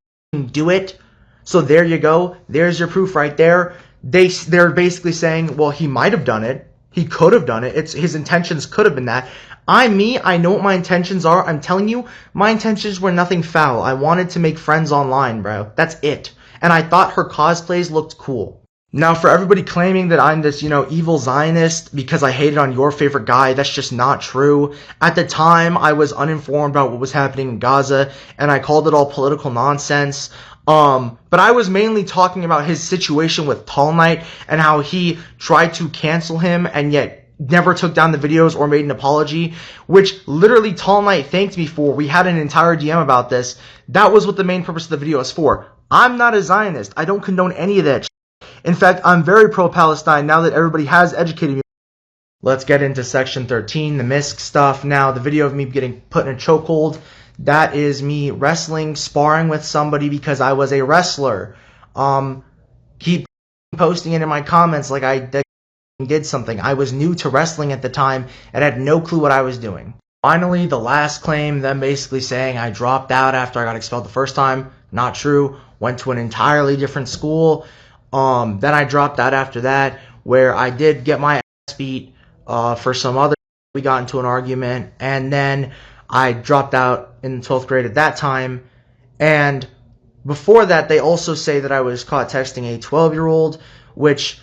do it. So there you go. There's your proof right there. They're basically saying, well, he might have done it. He could have done it. His intentions could have been that. I'm me. I know what my intentions are. I'm telling you, my intentions were nothing foul. I wanted to make friends online, bro. That's it. And I thought her cosplays looked cool. Now, for everybody claiming that I'm this, evil Zionist because I hated on your favorite guy, that's just not true. At the time, I was uninformed about what was happening in Gaza, and I called it all political nonsense. But I was mainly talking about his situation with Tall Knight and how he tried to cancel him and yet never took down the videos or made an apology, which literally Tall Knight thanked me for. We had an entire DM about this. That was what the main purpose of the video is for. I'm not a Zionist. I don't condone any of that shit. In fact, I'm very pro-Palestine now that everybody has educated me. Let's get into section 13, the MISC stuff. Now, the video of me getting put in a chokehold, that is me wrestling, sparring with somebody because I was a wrestler. Keep posting it in my comments like I did something. I was new to wrestling at the time and had no clue what I was doing. Finally, the last claim, them basically saying I dropped out after I got expelled the first time. Not true. Went to an entirely different school. Then I dropped out after that, where I did get my ass beat for some other. We got into an argument, and then I dropped out in the 12th grade at that time. And before that, they also say that I was caught texting a 12-year-old, which,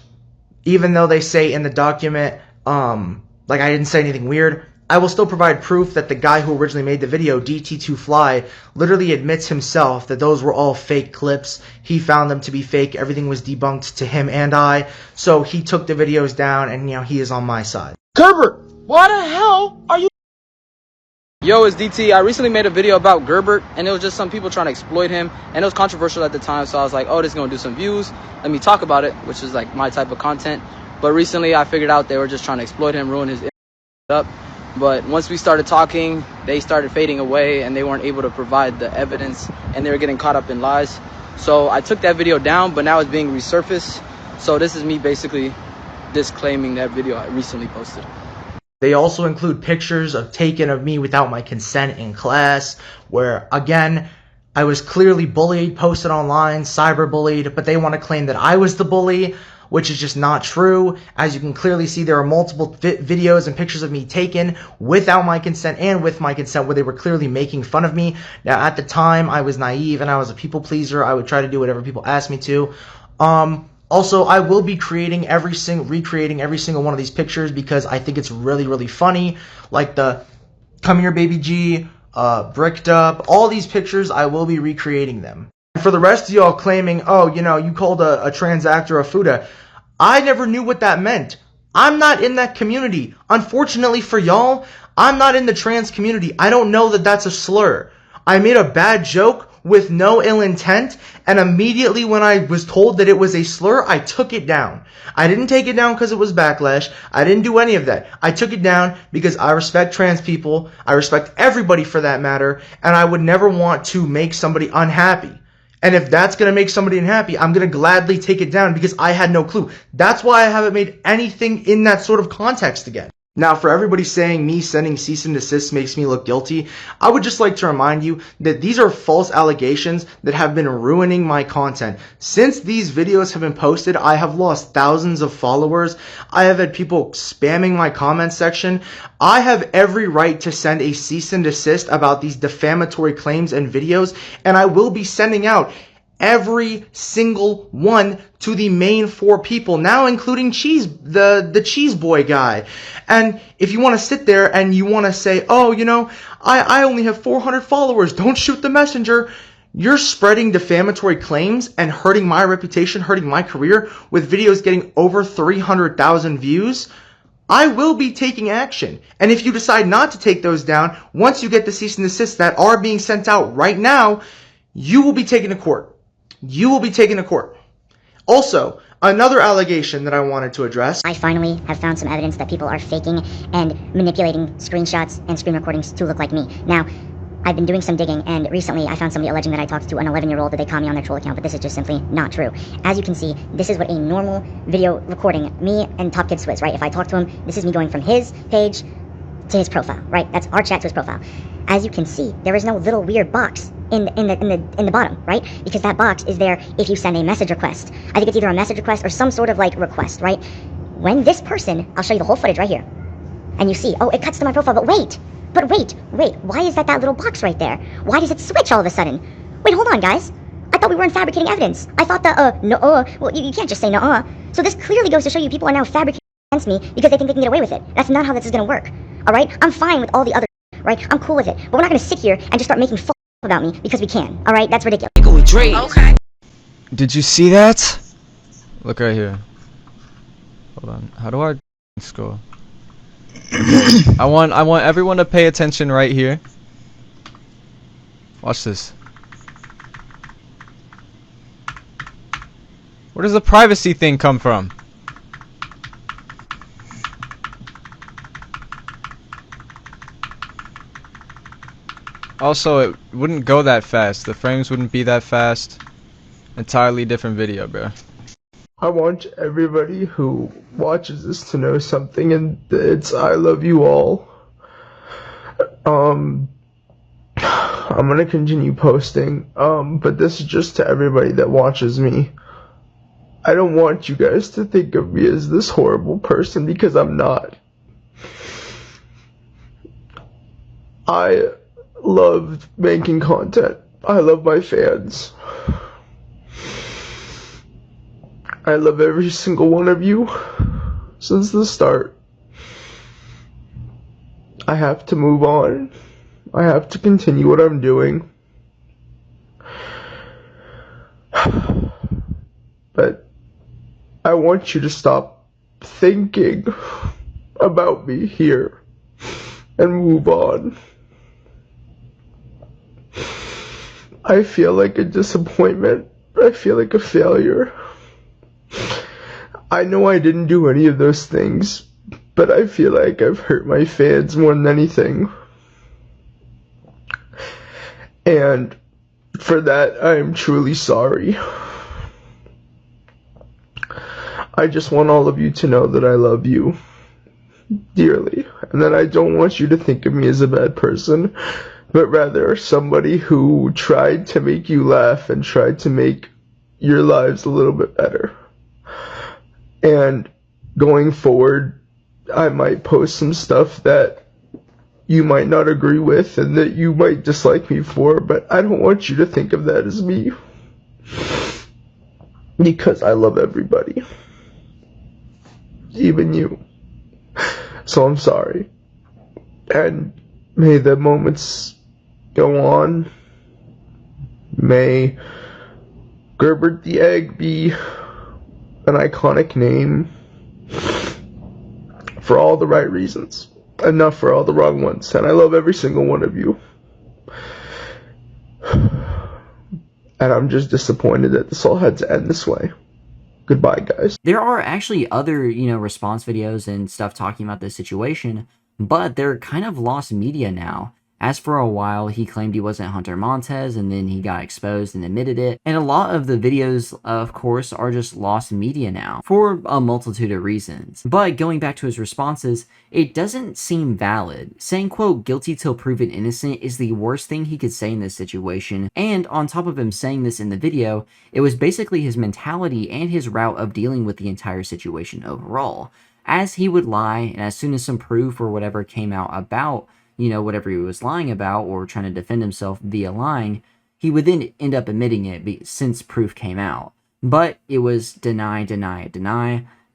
even though they say in the document, like I didn't say anything weird, I will still provide proof that the guy who originally made the video, DT2Fly, literally admits himself that those were all fake clips. He found them to be fake. Everything was debunked to him and I. So he took the videos down and, he is on my side. Gerbert, why the hell are you? Yo, it's DT. I recently made a video about Gerbert, and it was just some people trying to exploit him, and it was controversial at the time, so I was like, oh, this is going to do some views. Let me talk about it, which is like my type of content. But recently I figured out they were just trying to exploit him, ruin his up. But once we started talking, they started fading away, and they weren't able to provide the evidence, and they were getting caught up in lies. So I took that video down, but now it's being resurfaced. So this is me basically disclaiming that video I recently posted. They also include pictures taken of me without my consent in class, where, again, I was clearly bullied, posted online, cyberbullied, but they want to claim that I was the bully, which is just not true. As you can clearly see, there are multiple videos and pictures of me taken without my consent and with my consent where they were clearly making fun of me. Now, at the time, I was naive and I was a people pleaser. I would try to do whatever people asked me to. Also, I will be recreating every single one of these pictures because I think it's really, really funny. Like the "Come Here Baby G," "Bricked Up," all these pictures, I will be recreating them. And for the rest of y'all claiming, oh, you called a trans actor a fuda, I never knew what that meant. I'm not in that community. Unfortunately for y'all, I'm not in the trans community. I don't know that that's a slur. I made a bad joke with no ill intent, and immediately when I was told that it was a slur, I took it down. I didn't take it down because it was backlash. I didn't do any of that. I took it down because I respect trans people. I respect everybody for that matter, and I would never want to make somebody unhappy. And if that's going to make somebody unhappy, I'm going to gladly take it down because I had no clue. That's why I haven't made anything in that sort of context again. Now, for everybody saying me sending cease and desist makes me look guilty, I would just like to remind you that these are false allegations that have been ruining my content. Since these videos have been posted, I have lost thousands of followers. I have had people spamming my comment section. I have every right to send a cease and desist about these defamatory claims and videos, and I will be sending out every single one to the main 4 people, now including the cheese boy guy. And if you want to sit there and you want to say, oh, I only have 400 followers, don't shoot the messenger, you're spreading defamatory claims and hurting my reputation, hurting my career with videos getting over 300,000 views. I will be taking action. And if you decide not to take those down, once you get the cease and desist that are being sent out right now, you will be taken to court. You will be taken to court. Also, another allegation that I wanted to address. I finally have found some evidence that people are faking and manipulating screenshots and screen recordings to look like me. Now, I've been doing some digging, and recently I found somebody alleging that I talked to an 11-year-old that they caught me on their troll account, but this is just simply not true. As you can see, this is what a normal video recording, me and Top Kid Swizz, right? If I talk to him, this is me going from his page to his profile, right? That's our chat to his profile. As you can see, there is no little weird box in the bottom, right? Because that box is there if you send a message request. I think it's either a message request or some sort of request, right? When this person, I'll show you the whole footage right here, and you see, oh, it cuts to my profile, but wait, why is that little box right there? Why does it switch all of a sudden? Wait, hold on, guys. I thought we weren't fabricating evidence. I thought well, you can't just say no. So this clearly goes to show you people are now fabricating against me because they think they can get away with it. That's not how this is going to work, all right? I'm fine with all the other, right? I'm cool with it, but we're not going to sit here and just start making fun about me because we can, all right? That's ridiculous. Okay. Did you see that? Look right here. Hold on. How do I scroll? Okay. I want everyone to pay attention right here. Watch this. Where does the privacy thing come from? Also, it wouldn't go that fast. The frames wouldn't be that fast. Entirely different video, bro. I want everybody who watches this to know something, and it's I love you all. I'm gonna continue posting, but this is just to everybody that watches me. I don't want you guys to think of me as this horrible person, because I'm not. I love making content. I love my fans. I love every single one of you since the start. I have to move on. I have to continue what I'm doing. But I want you to stop thinking about me here and move on. I feel like a disappointment. I feel like a failure. I know I didn't do any of those things, but I feel like I've hurt my fans more than anything. And for that, I am truly sorry. I just want all of you to know that I love you dearly, and that I don't want you to think of me as a bad person, but rather somebody who tried to make you laugh and tried to make your lives a little bit better. And going forward, I might post some stuff that you might not agree with and that you might dislike me for, but I don't want you to think of that as me. Because I love everybody. Even you. So I'm sorry. And may the moments go on. May GerbertTheEgg be an iconic name for all the right reasons, and not for all the wrong ones. And I love every single one of you. And I'm just disappointed that this all had to end this way. Goodbye, guys. There are actually other, response videos and stuff talking about this situation, but they're kind of lost media now. As for a while, he claimed he wasn't Hunter Montez, and then he got exposed and admitted it. And a lot of the videos, of course, are just lost media now, for a multitude of reasons. But going back to his responses, it doesn't seem valid. Saying, quote, guilty till proven innocent is the worst thing he could say in this situation. And on top of him saying this in the video, it was basically his mentality and his route of dealing with the entire situation overall. As he would lie, and as soon as some proof or whatever came out about whatever he was lying about or trying to defend himself via lying, he would then end up admitting it since proof came out. But it was deny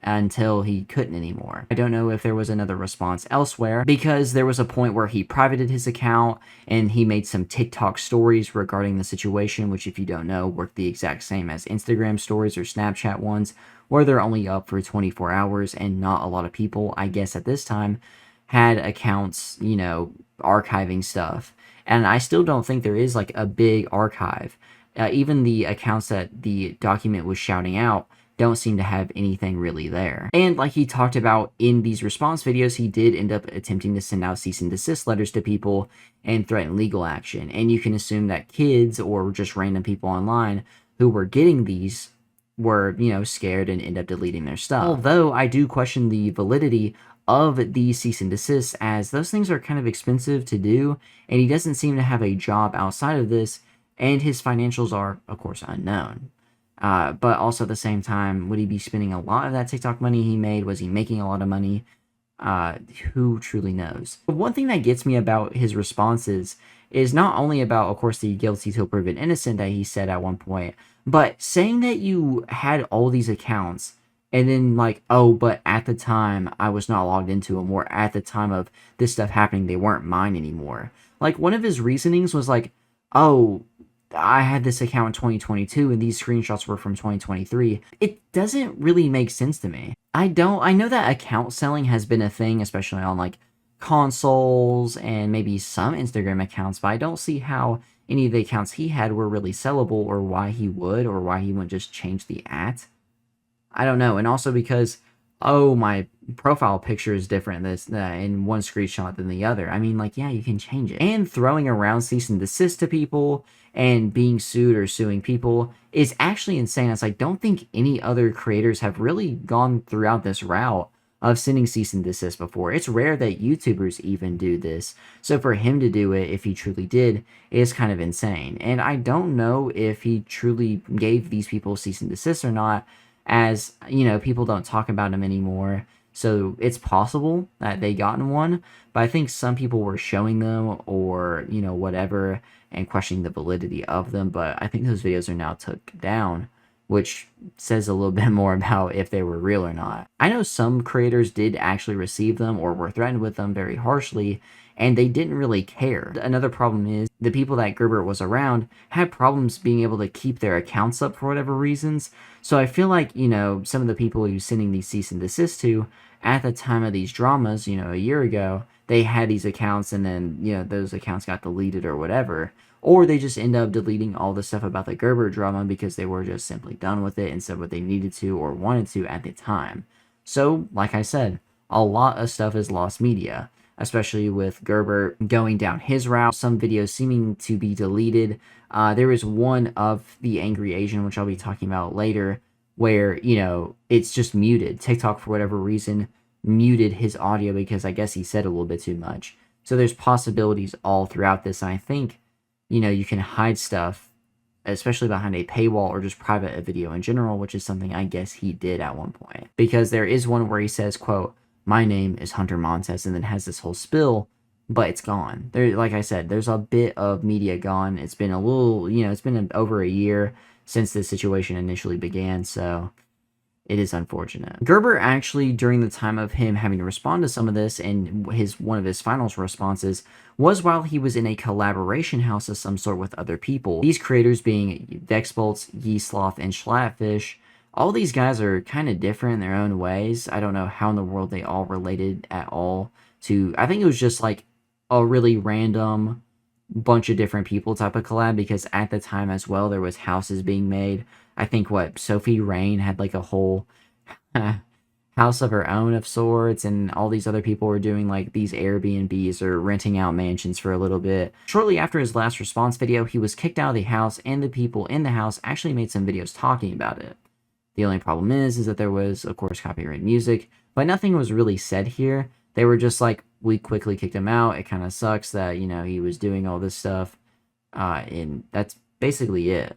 until he couldn't anymore. I don't know if there was another response elsewhere, because there was a point where he privated his account and he made some TikTok stories regarding the situation, which, if you don't know, work the exact same as Instagram stories or Snapchat ones, where they're only up for 24 hours and not a lot of people, I guess at this time, had accounts, archiving stuff. And I still don't think there is like a big archive. Even the accounts that the document was shouting out don't seem to have anything really there. And like he talked about in these response videos, he did end up attempting to send out cease and desist letters to people and threaten legal action. And you can assume that kids or just random people online who were getting these were, scared and end up deleting their stuff. Although I do question the validity of the cease and desist, as those things are kind of expensive to do, and he doesn't seem to have a job outside of this, and his financials are, of course, unknown. But also at the same time, would he be spending a lot of that TikTok money he made? Was he making a lot of money? Who truly knows? But one thing that gets me about his responses is not only about, of course, the guilty till proven innocent that he said at one point, but saying that you had all these accounts and then like, oh, but at the time I was not logged into them, or at the time of this stuff happening, they weren't mine anymore. Like, one of his reasonings was like, oh, I had this account in 2022 and these screenshots were from 2023. It doesn't really make sense to me. I know that account selling has been a thing, especially on like consoles and maybe some Instagram accounts, but I don't see how any of the accounts he had were really sellable, or why he wouldn't just change the @ I don't know. And also because, oh, my profile picture is different in one screenshot than the other. I mean, like, yeah, you can change it. And throwing around cease and desist to people and being sued or suing people is actually insane, as I don't think any other creators have really gone throughout this route of sending cease and desist before. It's rare that YouTubers even do this. So for him to do it, if he truly did, is kind of insane. And I don't know if he truly gave these people cease and desist or not, as, people don't talk about him anymore. So it's possible that they gotten one, but I think some people were showing them or, whatever, and questioning the validity of them. But I think those videos are now took down, which says a little bit more about if they were real or not. I know some creators did actually receive them or were threatened with them very harshly, and they didn't really care. Another problem is the people that Gerbert was around had problems being able to keep their accounts up for whatever reasons. So I feel like, you know, some of the people he was sending these cease and desist to at the time of these dramas, you know, a year ago, they had these accounts and then, you know, those accounts got deleted or whatever. Or they just end up deleting all the stuff about the Gerbert drama because they were just simply done with it and said what they needed to or wanted to at the time. So, like I said, a lot of stuff is lost media, especially with Gerbert going down his route, some videos seeming to be deleted. There is one of the Angry Asian, which I'll be talking about later, where, you know, it's just muted. TikTok, for whatever reason, muted his audio because I guess he said a little bit too much. So there's possibilities all throughout this, and I think, you know, you can hide stuff, especially behind a paywall or just private a video in general, which is something I guess he did at one point. Because there is one where he says, quote, "My name is Hunter Montes," and then has this whole spill, but it's gone. There, like I said, there's a bit of media gone. It's been a little, you know, it's been over a year since this situation initially began, so it is unfortunate. Gerbert actually, during the time of him having to respond to some of this, and one of his final responses was while he was in a collaboration house of some sort with other people. These creators being Dexbolts, Yeasloth, and Schlattfish. All these guys are kind of different in their own ways. I don't know how in the world they all related at all to... I think it was just like a really random bunch of different people type of collab, because at the time as well there was houses being made. I think Sophie Rain had like a whole house of her own of sorts, and all these other people were doing like these Airbnbs or renting out mansions for a little bit. Shortly after his last response video, he was kicked out of the house, and the people in the house actually made some videos talking about it. The only problem is that there was, of course, copyrighted music, but nothing was really said here. They were just like, we quickly kicked him out. It kind of sucks that, you know, he was doing all this stuff. And that's basically it.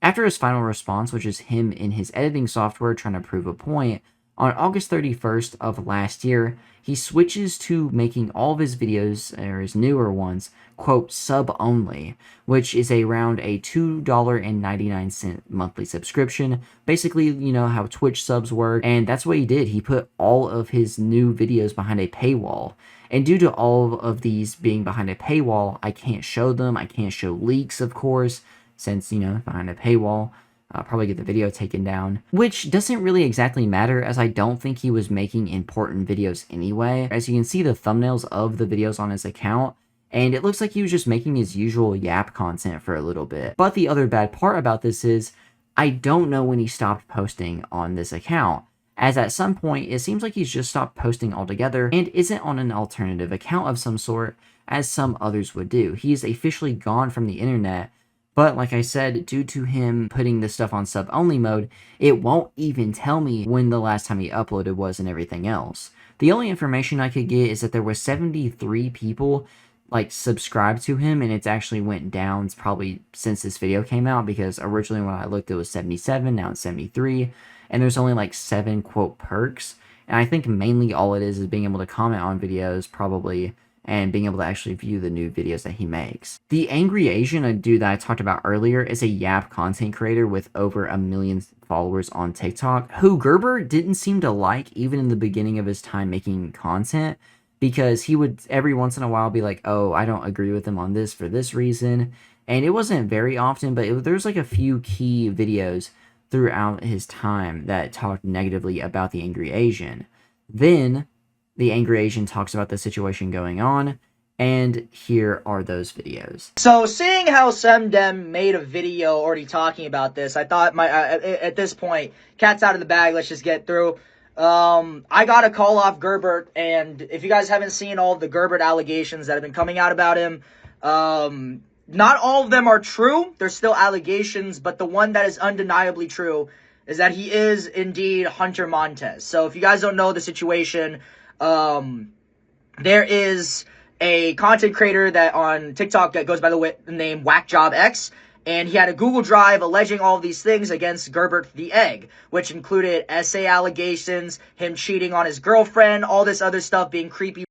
After his final response, which is him in his editing software trying to prove a point, on August 31st of last year, he switches to making all of his videos, or his newer ones, quote, sub-only, which is around a $2.99 monthly subscription. Basically, you know how Twitch subs work, and that's what he did. He put all of his new videos behind a paywall. And due to all of these being behind a paywall, I can't show them. I can't show leaks, of course, since, you know, behind a paywall. I'll probably get the video taken down, which doesn't really exactly matter, as I don't think he was making important videos anyway. As you can see the thumbnails of the videos on his account, and it looks like he was just making his usual yap content for a little bit. But the other bad part about this is, I don't know when he stopped posting on this account, as at some point it seems like he's just stopped posting altogether and isn't on an alternative account of some sort, as some others would do. He is officially gone from the internet. But like I said, due to him putting this stuff on sub-only mode, it won't even tell me when the last time he uploaded was and everything else. The only information I could get is that there were 73 people like subscribed to him, and it's actually went down probably since this video came out, because originally when I looked it was 77, now it's 73, and there's only like 7 quote perks. And I think mainly all it is being able to comment on videos probably, and being able to actually view the new videos that he makes. The Angry Asian, a dude that I talked about earlier, is a Yap content creator with over 1 million followers on TikTok, who Gerbert didn't seem to like even in the beginning of his time making content, because he would every once in a while be like, oh, I don't agree with him on this for this reason. And it wasn't very often, but there's like a few key videos throughout his time that talked negatively about the Angry Asian. Then the Angry Asian talks about the situation going on, and here are those videos. So, seeing how Semdem made a video already talking about this, I thought at this point, cat's out of the bag, let's just get through. I got a call off Gerbert, and if you guys haven't seen all of the Gerbert allegations that have been coming out about him, not all of them are true. They're still allegations, but the one that is undeniably true is that he is indeed Hunter Montes. So, if you guys don't know the situation, there is a content creator that on TikTok that goes by the name WhackJobX, and he had a Google Drive alleging all of these things against GerbertTheEgg, which included essay allegations, him cheating on his girlfriend, all this other stuff, being creepy,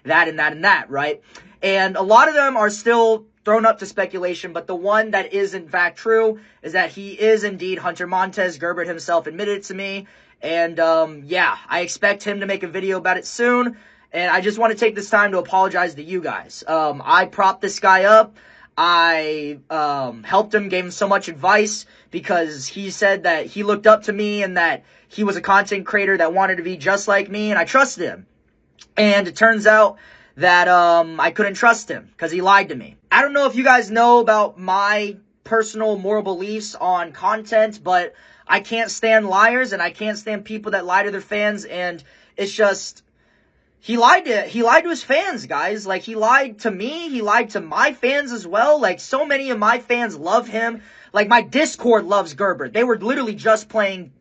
that and that and that, right? And a lot of them are still thrown up to speculation, but the one that is in fact true is that he is indeed Hunter Montes. Gerbert himself admitted it to me. And, yeah, I expect him to make a video about it soon. And I just want to take this time to apologize to you guys. I propped this guy up. I helped him, gave him so much advice because he said that he looked up to me and that he was a content creator that wanted to be just like me, and I trusted him. And it turns out that I couldn't trust him because he lied to me. I don't know if you guys know about my personal moral beliefs on content, but I can't stand liars and I can't stand people that lie to their fans, and it's just... He lied to his fans, guys. Like, he lied to me. He lied to my fans as well. Like, so many of my fans love him. Like, my Discord loves Gerbert. They were literally just playing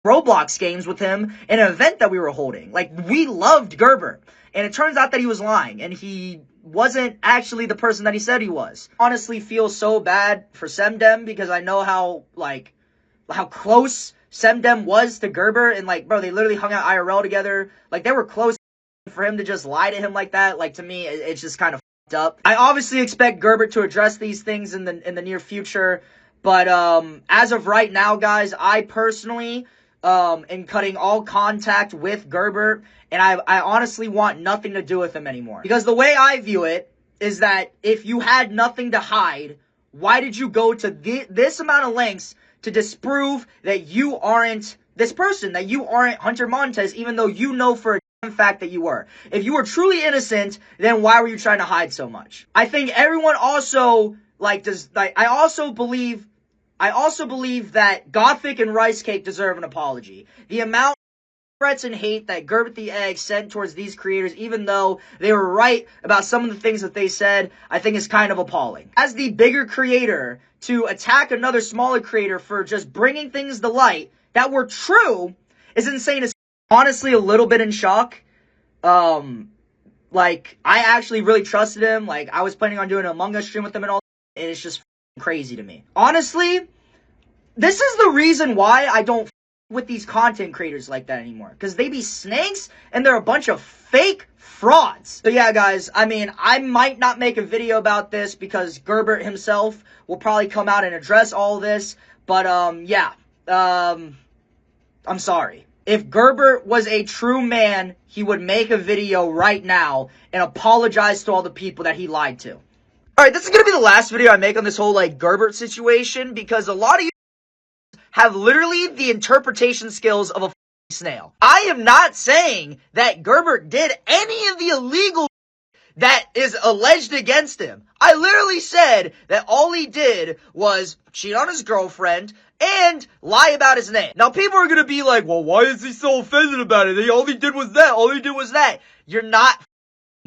Roblox games with him in an event that we were holding. Like, we loved Gerbert. And it turns out that he was lying. And he wasn't actually the person that he said he was. Honestly feel so bad for Semdem because I know how close Semdem was to Gerbert. And, like, bro, they literally hung out IRL together. Like, they were close. For him to just lie to him like that, like, to me, it's just kind of fucked up. I obviously expect Gerbert to address these things in the near future, but as of right now, guys, I personally am cutting all contact with Gerbert, and I honestly want nothing to do with him anymore. Because the way I view it is that if you had nothing to hide, why did you go to this amount of lengths to disprove that you aren't this person, that you aren't Hunter Montez, even though you know for a fact that you were? If you were truly innocent, then why were you trying to hide so much? I think everyone also I also believe that Gothic and Rice Cake deserve an apology. The amount of threats and hate that GerbertTheEgg sent towards these creators, even though they were right about some of the things that they said, I think is kind of appalling. As the bigger creator, to attack another smaller creator for just bringing things to light that were true is insane. As honestly a little bit in shock. Like, I actually really trusted him. Like, I was planning on doing an Among Us stream with him and all, and it's just crazy to me. Honestly, this is the reason why I don't with these content creators like that anymore. Because they be snakes, and they're a bunch of fake frauds. So yeah, guys, I mean, I might not make a video about this because Gerbert himself will probably come out and address all this. But, yeah. I'm sorry. If Gerbert was a true man, he would make a video right now and apologize to all the people that he lied to. Alright, this is gonna be the last video I make on this whole, like, Gerbert situation, because a lot of you have literally the interpretation skills of a snail. I am not saying that Gerbert did any of the illegal that is alleged against him. I literally said that all he did was cheat on his girlfriend and lie about his name. Now, people are gonna be like, well, why is he so offended about it? All he did was that. All he did was that. You're not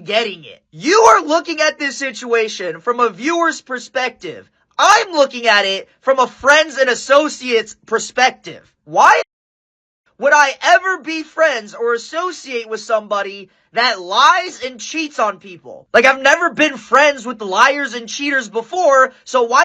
getting it. You are looking at this situation from a viewer's perspective. I'm looking at it from a friends and associates perspective. Why would I ever be friends or associate with somebody that lies and cheats on people? Like, I've never been friends with liars and cheaters before, so why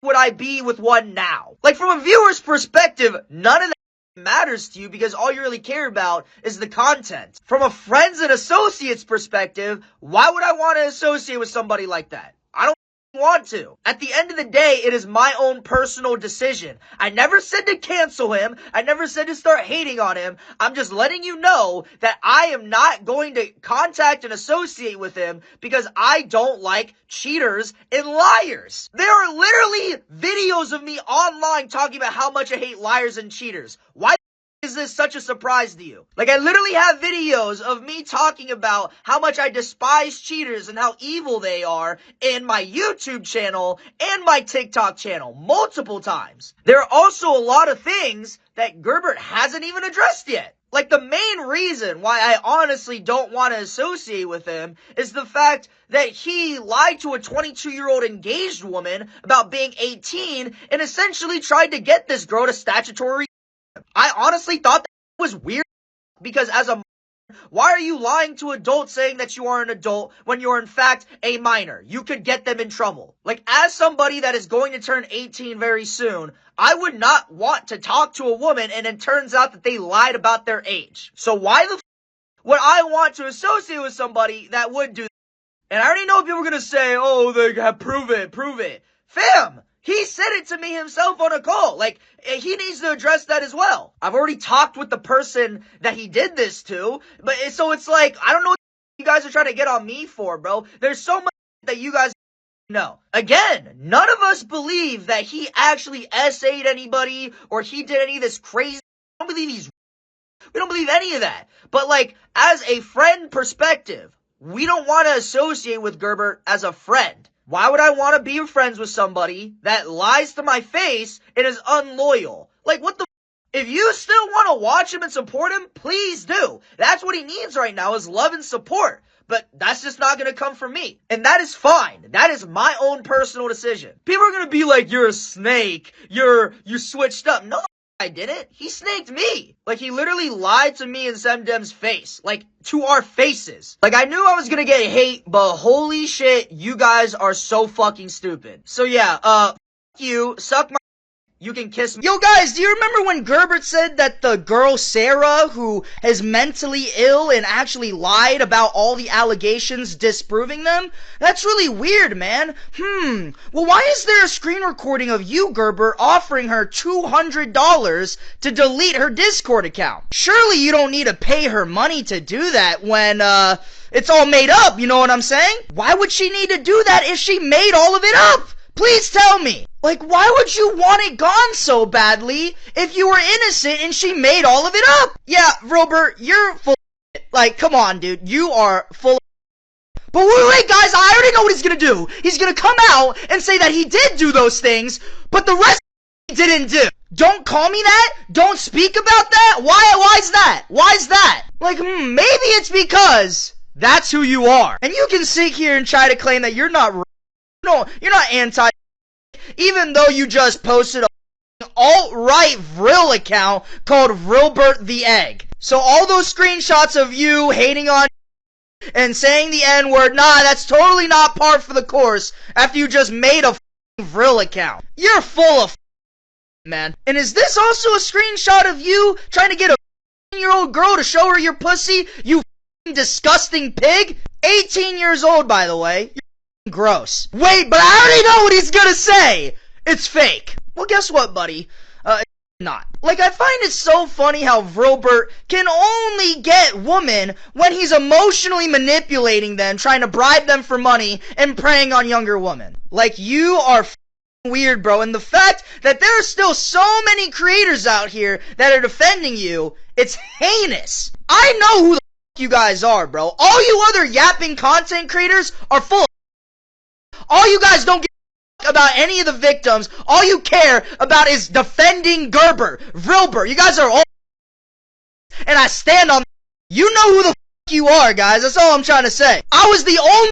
would I be with one now? Like, from a viewer's perspective, none of that matters to you because all you really care about is the content. From a friends and associates perspective, why would I want to associate with somebody like that? I don't want to. At the end of the day, it is my own personal decision. I never said to cancel him. I never said to start hating on him. I'm just letting you know that I am not going to contact and associate with him because I don't like cheaters and liars. There are literally videos of me online talking about how much I hate liars and cheaters. Why is this such a surprise to you? Like, I literally have videos of me talking about how much I despise cheaters and how evil they are in my YouTube channel and my TikTok channel multiple times. There are also a lot of things that Gerbert hasn't even addressed yet. Like, the main reason why I honestly don't want to associate with him is the fact that he lied to a 22-year-old engaged woman about being 18 and essentially tried to get this girl to statutory. I honestly thought that was weird because as a why are you lying to adults saying that you are an adult when you're in fact a minor? You could get them in trouble. Like, as somebody that is going to turn 18 very soon, I would not want to talk to a woman and it turns out that they lied about their age. So why the would I want to associate with somebody that would do that? And I already know people are going to say, oh, they have prove it. Fam! He said it to me himself on a call. Like, he needs to address that as well. I've already talked with the person that he did this to, but so it's like, I don't know what you guys are trying to get on me for, bro? There's so much that you guys know. Again, none of us believe that he actually essayed anybody or he did any of this crazy. I don't believe we don't believe any of that. But like, as a friend perspective, we don't want to associate with Gerbert as a friend. Why would I want to be friends with somebody that lies to my face and is unloyal? Like, what the? If you still want to watch him and support him, please do. That's what he needs right now is love and support. But that's just not going to come from me. And that is fine. That is my own personal decision. People are going to be like, you're a snake. You switched up. No, I didn't. He snaked me. Like, he literally lied to me and Semdem's face. Like, to our faces. Like, I knew I was gonna get hate, but holy shit, you guys are so fucking stupid. So yeah, fuck you, suck my. You can kiss me. Yo guys, do you remember when Gerbert said that the girl Sarah, who is mentally ill and actually lied about all the allegations disproving them? That's really weird, man. Well, why is there a screen recording of you, Gerbert, offering her $200 to delete her Discord account? Surely you don't need to pay her money to do that when, it's all made up, you know what I'm saying? Why would she need to do that if she made all of it up? Please tell me. Like, why would you want it gone so badly if you were innocent and she made all of it up? Yeah, Robert, you're full of shit. Like, come on, dude. You are full of shit. But wait, guys, I already know what he's gonna do. He's gonna come out and say that he did do those things, but the rest he didn't do. Don't call me that? Don't speak about that? Why's that? Why's that? Like, maybe it's because that's who you are. And you can sit here and try to claim that you're not no, you're not anti, even though you just posted an alt-right Vril account called GerbertTheEgg. So all those screenshots of you hating on and saying the N-word, nah, that's totally not par for the course after you just made a Vril account. You're full of man. And is this also a screenshot of you trying to get a 18-year-old girl to show her your pussy, you disgusting pig? 18 years old, by the way. Gross. Wait, but I already know what he's gonna say! It's fake. Well, guess what, buddy? It's not. Like, I find it so funny how Vilbert can only get women when he's emotionally manipulating them, trying to bribe them for money, and preying on younger women. Like, you are weird, bro, and the fact that there are still so many creators out here that are defending you, it's heinous. I know who the you guys are, bro. All you other yapping content creators are full of all you guys don't give about any of the victims. All you care about is defending Gerbert, Vilbert. You guys are all and I stand on. You know who the you are, guys. That's all I'm trying to say. I was the only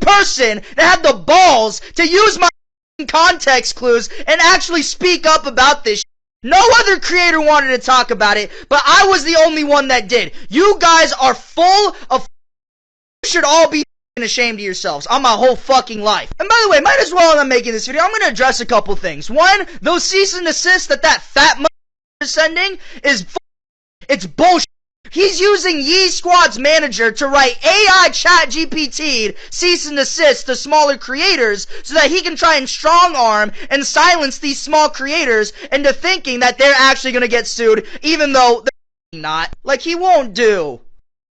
person that had the balls to use my context clues and actually speak up about this. No other creator wanted to talk about it, but I was the only one that did. You guys are full of. You should all be ashamed of yourselves on my whole fucking life. And by the way, might as well when I'm making this video, I'm gonna address a couple things. One, those cease and desist that fat is sending is it's bullshit. He's using Yee Squad's manager to write AI chat GPT cease and desist to smaller creators so that he can try and strong arm and silence these small creators into thinking that they're actually gonna get sued even though they're not. Like, he won't do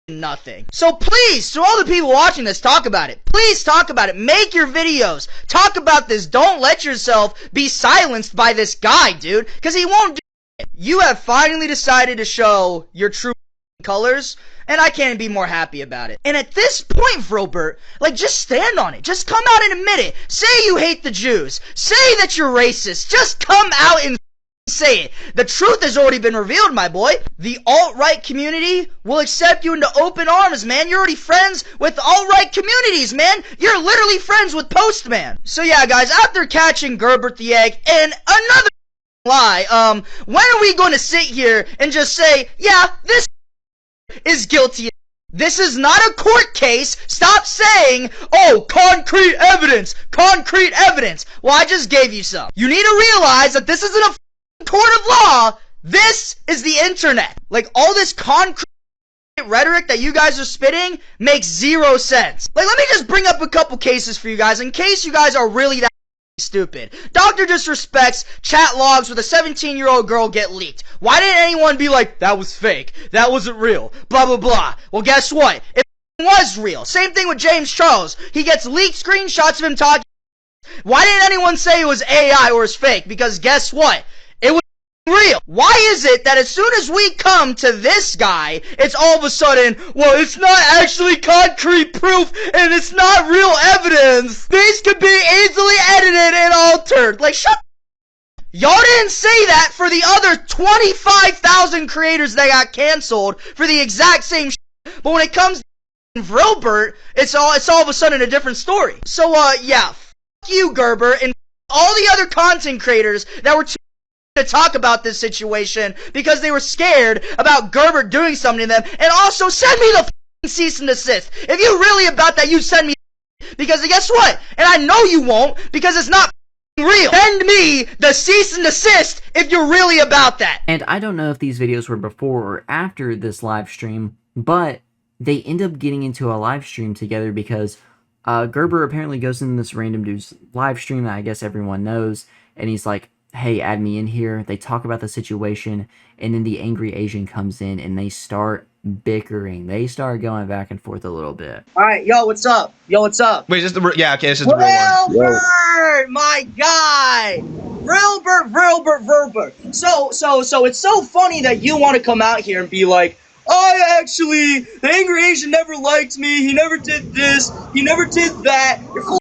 nothing. So please, to all the people watching this, talk about it. Please talk about it. Make your videos. Talk about this. Don't let yourself be silenced by this guy, dude, because he won't do it. You have finally decided to show your true colors, and I can't be more happy about it. And at this point, Vilbert, like, just stand on it. Just come out and admit it. Say you hate the Jews. Say that you're racist. Just come out and say it. The truth has already been revealed, my boy. The alt-right community will accept you into open arms, man. You're already friends with alt-right communities, man. You're literally friends with Postman. So yeah, guys, after catching GerbertTheEgg and another lie, when are we going to sit here and just say, yeah, this is guilty? This is not a court case. Stop saying, oh, concrete evidence, concrete evidence. Well, I just gave you some. You need to realize that this isn't a court of law. This is the internet. Like, all this concrete rhetoric that you guys are spitting makes zero sense. Like, let me just bring up a couple cases for you guys in case you guys are really that stupid. Dr. Disrespect's chat logs with a 17-year-old girl get leaked. Why didn't anyone be like, that was fake, that wasn't real, blah blah blah? Well, guess what? If was real. Same thing with James Charles. He gets leaked screenshots of him talking. Why didn't anyone say it was AI or it's fake? Because guess what? It was real. Why is it that as soon as we come to this guy, it's all of a sudden, well, it's not actually concrete proof and it's not real evidence. These could be easily edited and altered. Like, shut. Y'all didn't say that for the other 25,000 creators that got canceled for the exact same shit. But when it comes to Vilbert, it's all of a sudden a different story. So, yeah, f*** you, Gerber, and all the other content creators that were too to talk about this situation because they were scared about Gerber doing something to them. And also, send me the cease and desist. If you're really about that, you send me because guess what? And I know you won't because it's not real. Send me the cease and desist if you're really about that. And I don't know if these videos were before or after this live stream, but they end up getting into a live stream together because Gerber apparently goes in this random dude's live stream that I guess everyone knows, and he's like, hey, add me in here. They talk about the situation, and then the angry Asian comes in, and they start bickering. They start going back and forth a little bit. All right, yo, what's up? Yo, what's up? Wait, is this the yeah? Okay, this is the real one. Vilbert, my guy, Vilbert. So it's so funny that you want to come out here and be like, the angry Asian never liked me. He never did this. He never did that. You're full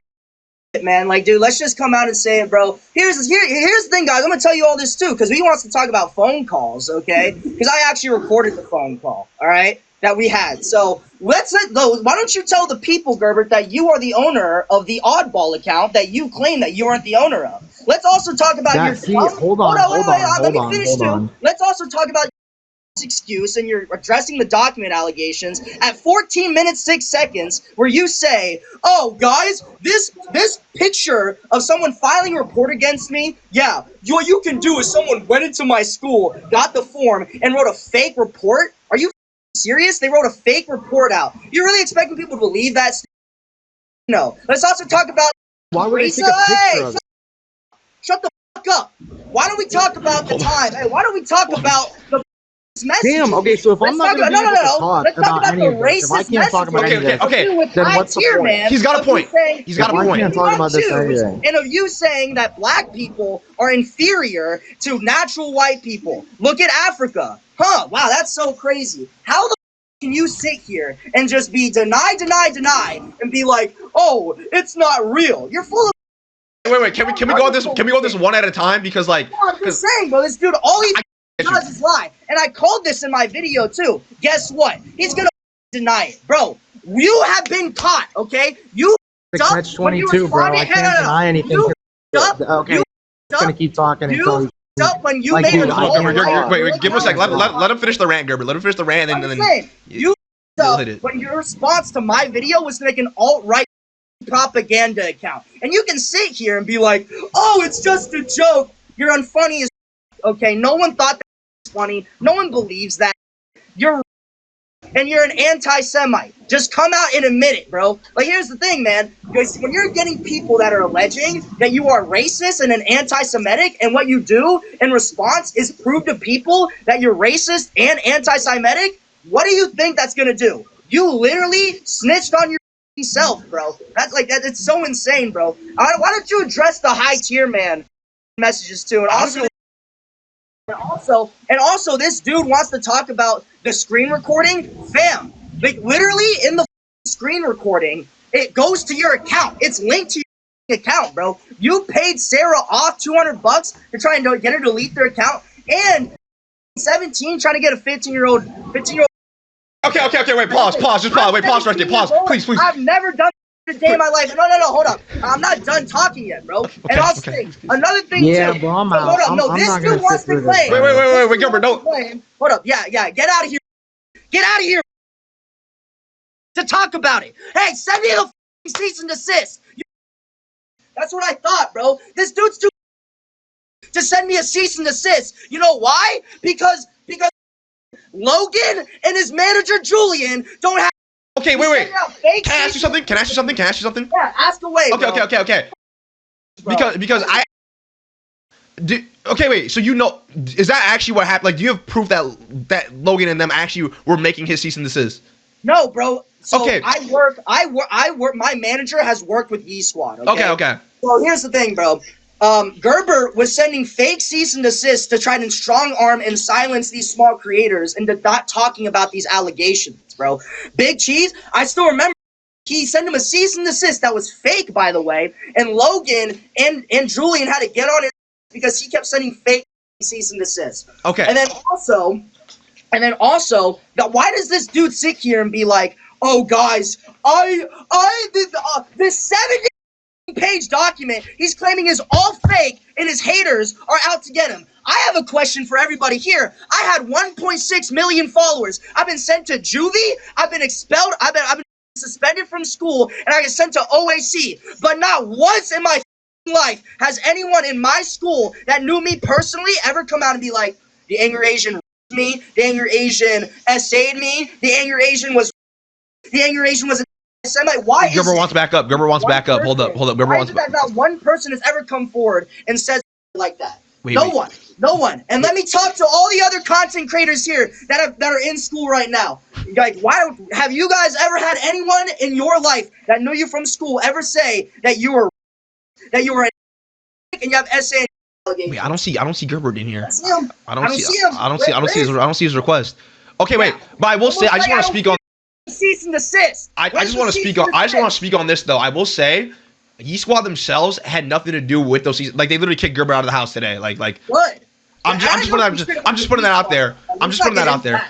of man. Like, dude, let's just come out and say it, bro. Here's the thing, guys. I'm gonna tell you all this too, because he wants to talk about phone calls, okay? Because I actually recorded the phone call, all right, that we had. So why don't you tell the people, Gerbert, that you are the owner of the Oddball account that you claim that you aren't the owner of. Let's also talk about Hold on. Let's also talk about excuse, and you're addressing the document allegations at 14 minutes 6 seconds where you say, oh guys, this picture of someone filing a report against me, yeah, what you can do is someone went into my school, got the form, and wrote a fake report. Are you serious? They wrote a fake report out. You're really expecting people to believe that? No. Let's also talk about why would they take a picture of it? Shut the fuck up. Why don't we talk about the time? Hey, why don't we talk about the messages? Damn, okay, so if I'm not going to be able to talk about any of this, if I can't talk about any of this, okay, then what's the point? Man, He's got a point. He's got a point. I can't talk about this anyway. And of you saying that black people are inferior to natural white people. Look at Africa. Huh, wow, that's so crazy. How the can you sit here and just be deny, and be like, oh, it's not real? You're full of Wait, can we go on this? Can we go on this one at a time? Because like, I'm just saying, bro, this dude, all he does is lie. And I called this in my video too. Guess what? He's gonna deny it, bro. You have been caught, okay? You catch 22, bro. I can't deny anything. Okay, I'm gonna keep talking until he. When you made wait, give him a sec. Let him finish the rant, Gerber. Let him finish the rant, and then you when your response to my video was to make an alt-right propaganda account, and you can sit here and be like, "Oh, it's just a joke." You're unfunny as okay. No one thought that was funny. No one believes that. You're an anti-Semite. Just come out and admit it, bro. Like, here's the thing, man. Because when you're getting people that are alleging that you are racist and an anti-Semitic, and what you do in response is prove to people that you're racist and anti-Semitic, what do you think that's gonna do? You literally snitched on yourself, bro. That's like that. It's so insane, bro. Why don't you address the high tier man messages too? And also, this dude wants to talk about the screen recording. Fam, like literally in the screen recording, it goes to your account. It's linked to your account, bro. You paid Sarah off $200 to try and get her to delete their account, and 17 trying to get a 15-year-old. Okay, wait, pause, just pause, wait, pause right there, pause, please. I've never done a day in my life. No, hold up. I'm not done talking yet, bro. And also, another thing too. Bro, I'm out. Hold up, no, this dude wants to claim. Wait, Gilbert, no. Hold up, yeah, get out of here. Get out of here to talk about it. Hey, send me the cease and desist. That's what I thought, bro. This dude's too to send me a cease and desist. You know why? Because Logan and his manager Julian don't have. Okay, wait. Can I ask you something? Yeah, ask away. Okay. Because I. Okay, wait. So you know, is that actually what happened? Like, do you have proof that Logan and them actually were making his cease and desist? No, bro. So Okay. I work. My manager has worked with Yee Squad. Okay. Well, here's the thing, bro. Gerber was sending fake cease and desist to try and strong arm and silence these small creators into not talking about these allegations, bro. Big Cheese, I still remember he sent him a cease and desist that was fake, by the way, and Logan and Julian had to get on it because he kept sending fake cease and desist. Okay. And then also, why does this dude sit here and be like, "Oh, guys, I did this 70-page document he's claiming is all fake, and his haters are out to get him." I have a question for everybody here. I had 1.6 million followers. I've been sent to juvie. I've been expelled. I've been suspended from school, and I get sent to OAC. But not once in my life has anyone in my school that knew me personally ever come out and be like, "The angry Asian me, the angry Asian essayed me, the angry Asian was an Semite." Why Gerber wants back up. Gerber wants back up. Hold up. Gerber wants back up. Not one person has ever come forward and said like that. Wait. No one. And let me talk to all the other content creators here that are in school right now. Like, why have you guys ever had anyone in your life that knew you from school ever say that you were and you have essay? Wait, I don't see Gerbert in here. I don't see him. I don't see his request. Okay, wait. But I will say, I just want to speak on. Cease and desist. I just want to speak on this though. I will say, Yee Squad themselves had nothing to do with those seasons. Like, they literally kicked Gerber out of the house today. Like. What? I'm just putting that out there. I'm just putting that out there.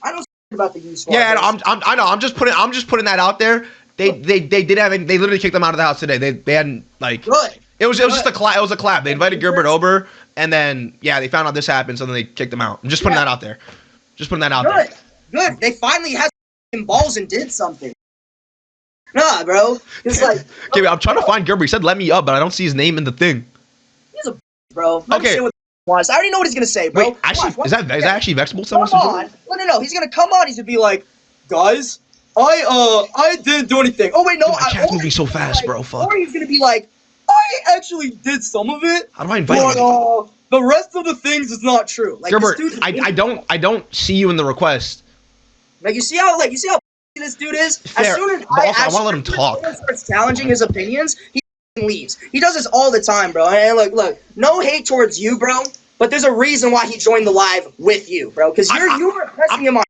I don't about the Yee Squad. Yeah, I know. I'm just putting that out there. They literally kicked them out of the house today. They hadn't like. Good. It was just a clap. It was a clap. They invited Gerbert over, and then they found out this happened, so then they kicked him out. I'm just putting that out there. Just putting that out there. Good. They finally had balls and did something. Nah, bro. It's like. Okay, I'm trying to find Gerbert. He said let me up, but I don't see his name in the thing. He's a bro. Let me say what he wants. I already know what he's gonna say, bro. Wait, actually, is that actually vexable? Come on. No. He's gonna come on. He's gonna be like, "Guys, I didn't do anything." Oh wait, no. Dude, my chat's moving so fast, bro. Fuck. Or he's gonna be like, "I actually did some of it." How do I invite him? The rest of the things is not true. Like, Gerbert, I don't see you in the request. Like, you see how this dude is? Fair. As soon as I want to let him talk. Starts challenging his opinions, he leaves. He does this all the time, bro. And look, no hate towards you, bro. But there's a reason why he joined the live with you, bro. Because you were pressing him on.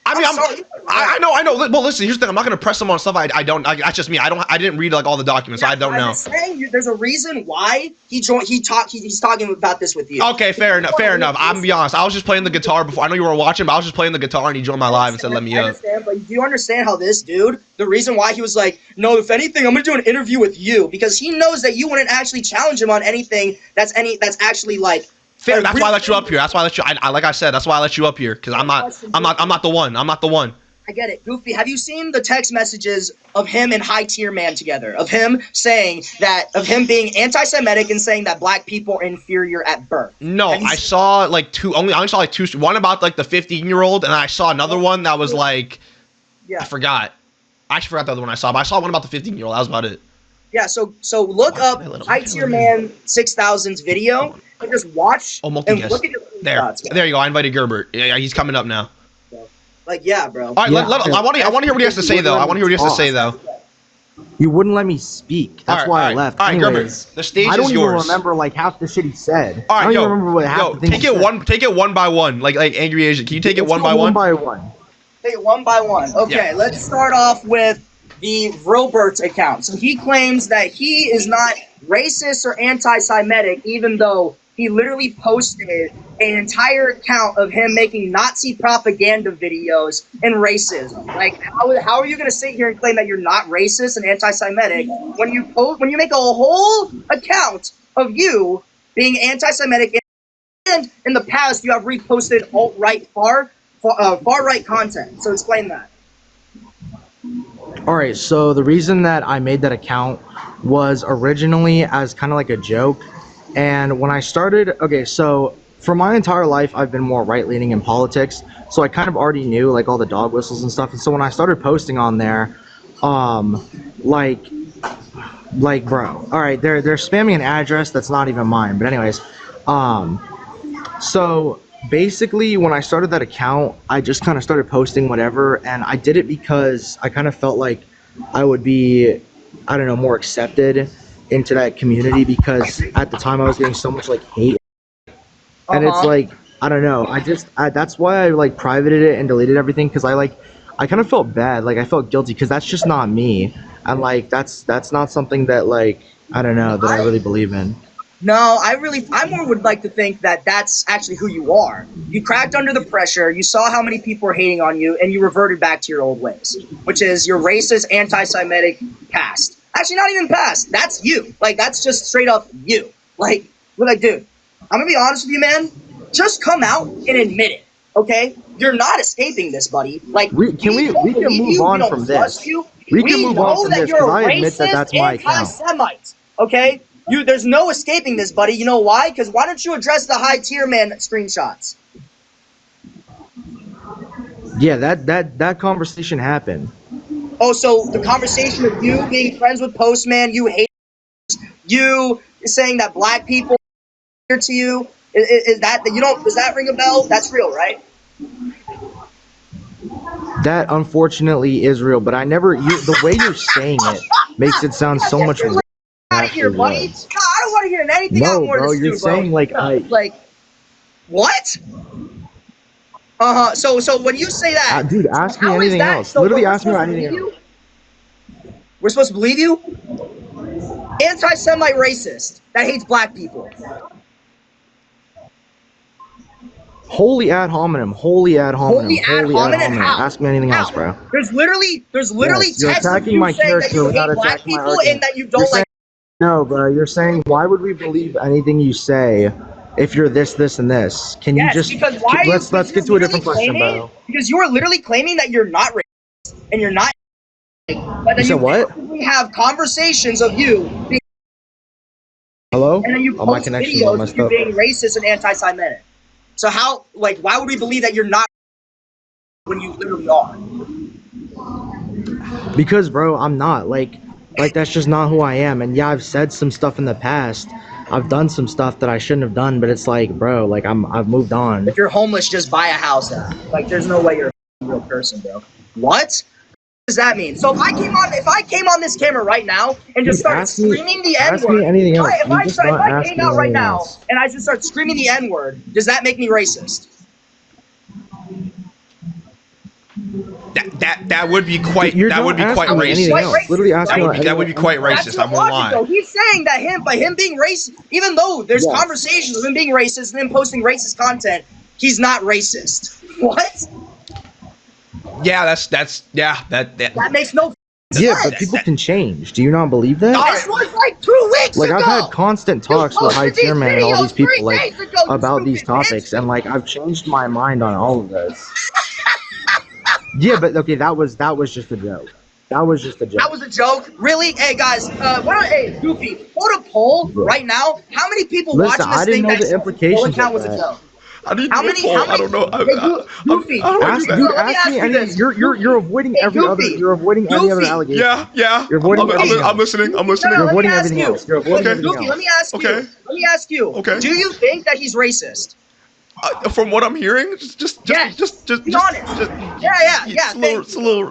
I know. Well, listen. Here's the thing. I'm not gonna press him on stuff. I don't. That's just me. I didn't read like all the documents. So I don't know. I'm saying there's a reason why he joined. He's talking about this with you. Okay, fair enough. I'm gonna be honest. I was just playing the guitar before. I know you were watching, but I was just playing the guitar, and he joined my live and said, "Let me up." But do you understand how this dude? The reason why he was like, "No, if anything, I'm gonna do an interview with you," because he knows that you wouldn't actually challenge him on anything that's actually like. Fair. That's why I let you up here. That's why I let you. Like I said, that's why I let you up here because I'm not the one. I'm not the one. I get it. Goofy, have you seen the text messages of him and High Tier Man together? Of him being anti-Semitic and saying that black people are inferior at birth? No, I saw like two. I only saw like two. One about like the 15-year-old, and I saw another one that was like, I forgot. I actually forgot the other one I saw, but I saw one about the 15-year-old. That was about it. Yeah. So look up High Tier Man 6000's video and just watch and look at your thoughts. There you go. I invited Gerbert. Yeah, he's coming up now. Like, yeah, bro. All right, I want to hear what he has to say, though. You wouldn't let me speak. That's why I left. All right, Anyways, Gerbert, the stage is yours. I don't even remember like half the shit he said. All right, I don't even remember what half the things he said. Take it one by one, like Angry Asian. Can you take it one by one? One by one. Take it one by one. Okay, let's start off with the Robert account. So he claims that he is not racist or anti-Semitic, even though he literally posted an entire account of him making Nazi propaganda videos and racism. Like, how are you going to sit here and claim that you're not racist and anti-Semitic when you make a whole account of you being anti-Semitic, and in the past you have reposted alt-right far-right content? So explain that. All right, so the reason that I made that account was originally as kind of like a joke. And when I started, okay, so for my entire life, I've been more right-leaning in politics. So I kind of already knew like all the dog whistles and stuff. And so when I started posting on there, like bro, all right, they're spamming an address that's not even mine. But anyways, so basically, when I started that account, I just kind of started posting whatever, and I did it because I kind of felt like I would be, I don't know, more accepted into that community because at the time I was getting so much like hate, and it's like I don't know, that's why I like privated it and deleted everything because I kind of felt bad, like I felt guilty because that's just not me, and like that's not something that like I don't know that I really believe in. No, I more would like to think that that's actually who you are. You cracked under the pressure, you saw how many people were hating on you, and you reverted back to your old ways, which is your racist, anti-Semitic past. Actually, not even past. That's you. Like, that's just straight up you. Like, we're like, dude, I'm gonna be honest with you, man. Just come out and admit it, okay? You're not escaping this, buddy. Like, We can move on from this. We can move on from this because I admit that that's my account. Anti-Semite, okay? There's no escaping this, buddy. You know why? Because why don't you address the high tier man screenshots? Yeah, that conversation happened. Oh, so the conversation of you being friends with Postman, you hate you saying that black people are to you, is that you don't? Does that ring a bell? That's real, right? That unfortunately is real, but I never. The way you're saying it makes it sound so much worse. Out of here, buddy. God, I don't want to hear anything out more bro, of this you're dude, saying bro. like What? So when you say that, dude, ask me anything else. So literally ask me about anything else. We're supposed to believe you? Anti-Semite racist that hates black people. Holy ad hominem. Holy ad hominem. Holy ad hominem. How? Ask me anything else, bro. There's literally Yes, you're text of attacking you my saying that character you without hate black attacking my people argument. and that you don't like. No, bro. You're saying why would we believe anything you say if you're this, and this? Can you just because why are let's get to a different question, bro. Because you are literally claiming that you're not racist and you're not. But then You said what? We have conversations of you. Hello? And then you Oh, my post connection's videos all of messed you up. being racist and anti-Semitic. So how, like, why would we believe that you're not when you literally are? Because, bro, I'm not. Like that's just not who I am. And yeah, I've said some stuff in the past. I've done some stuff that I shouldn't have done, but it's like, bro, like I've moved on. If you're homeless, just buy a house now. Like, there's no way you're a real person, bro. What does that mean? So if I came on this camera right now and just started screaming the N-word, ask me anything else. if I came out right now and I just start screaming the N-word, does that make me racist? That would be quite racist. Literally asking that would be quite racist. I won't lie. He's saying that by him being racist, even though there's conversations of him being racist and him posting racist content, he's not racist. What? Yeah, that makes no sense. Yeah, but people can change. Do you not believe that? This was like 2 weeks like ago. I've had constant talks with High Tier Man and all these people like about these topics, and like I've changed my mind on all of this. Yeah, but okay, that was just a joke. That was just a joke. That was a joke? Really? Hey guys, hey Goofy, hold a poll right now. How many people watching this thing that the account was a joke? How many? I don't know. Goofy, ask me anything. You're avoiding every other. You're avoiding any other allegation. Yeah. You're avoiding I'm listening. You're avoiding everything else. You're avoiding everything else. Goofy, let me ask you. Okay. Do you think that he's racist? From what I'm hearing, just be honest. Yeah. It's a little.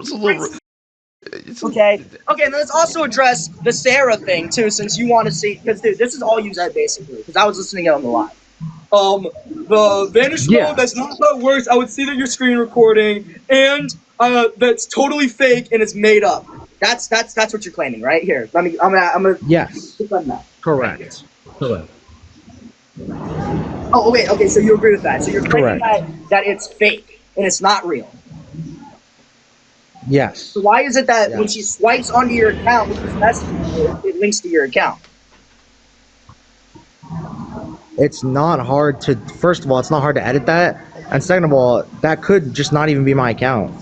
Okay, and let's also address the Sarah thing too, since you want to see, because dude, this is all you said basically, because I was listening on the live. The vanish mode, that's not how it works. I would see that you're screen recording, and that's totally fake and it's made up. That's what you're claiming, right? Here, I'm gonna. Yes. Correct. Oh wait, okay, so you agree with that? So you're claiming that it's fake and it's not real. Yes. So why is it that when she swipes onto your account with this message, it links to your account? It's not hard to. First of all, it's not hard to edit that, and second of all, that could just not even be my account.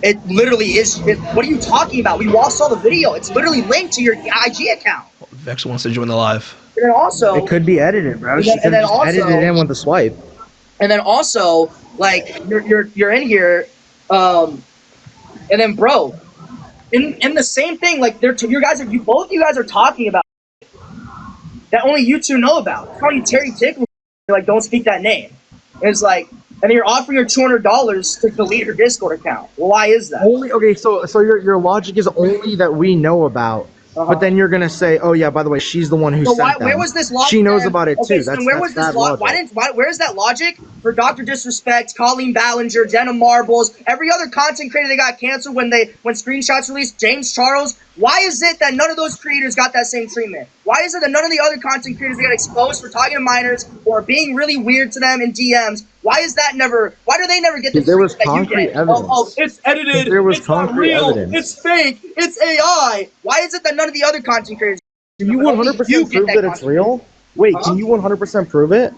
It literally is. What are you talking about? We all saw the video. It's literally linked to your IG account. Vex wants to join the live. And then also, it could be edited, bro. She could just edit it in with the swipe. And then also, like you're in here, and then bro, in the same thing, like both of you guys are talking about that only you two know about. I'm calling you Terry Tickler, like don't speak that name. It's like, and you're offering her $200 to delete her Discord account. Well, why is that? Only okay, so your logic is only that we know about, but then you're gonna say, oh yeah, by the way, she's the one who So sent them. where was this logic? She knows about it Okay, too. so That's where was this logic. where is that logic for Dr. Disrespect, Colleen Ballinger, Jenna Marbles, every other content creator that got canceled when screenshots released, James Charles? Why is it that none of those creators got that same treatment? Why is it that none of the other content creators that got exposed for talking to minors or being really weird to them in DMs? Why do they never get the There was treatment that you concrete get? evidence. Oh, it's edited, There was it's not concrete real, evidence. it's fake, it's AI. Why is it that none of the other content creators? Can you 100% prove that it's real? Wait, can you 100% prove it?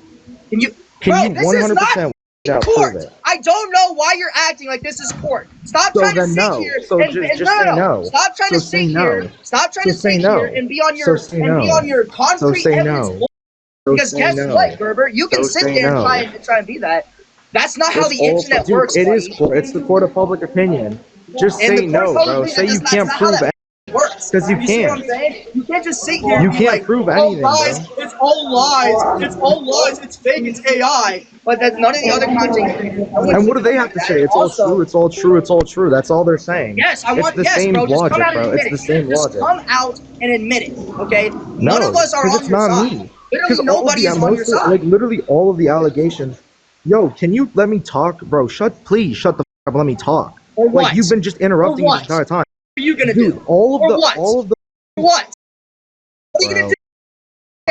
Can you? Can Bro, you this is 100% not prove court. it? I don't know why you're acting like this is court. Stop So trying to then sit no. here So and just say no. Stop trying So to say sit no. here. Stop trying So to say sit no. here and be on So your say no. concrete say evidence. no. bull- Because say guess no. what, Gerber? You can So sit say there no. and try and be that. That's not how It's the all- internet dude, works, It buddy. is court. It's the court of public opinion. Just And say the court no, of bro. public Say opinion, you that's can't not how prove that anything. works. 'Cause you see what I'm can't. saying? You can't just sit here You and be can't like, prove oh, anything, lies, bro. it's all lies, it's all lies, it's fake, it's AI. But that's none of the other content creators. And what do they have to say? It's all true. It's all true. It's all true. That's all they're saying. Yes, It's the same bro. Just logic, come out and bro. admit It's it. the same Just logic. come out and admit it, okay? No, None of us are because on it's your not side. me. Literally nobody is on your side. Like literally all of the allegations. Yo, can you let me talk, bro? Please shut the f up. And let me talk. Or what? Like you've been just interrupting Or this what? entire time. What are you gonna Dude, do? all of Or the what? all of the What? What are you Bro. gonna do?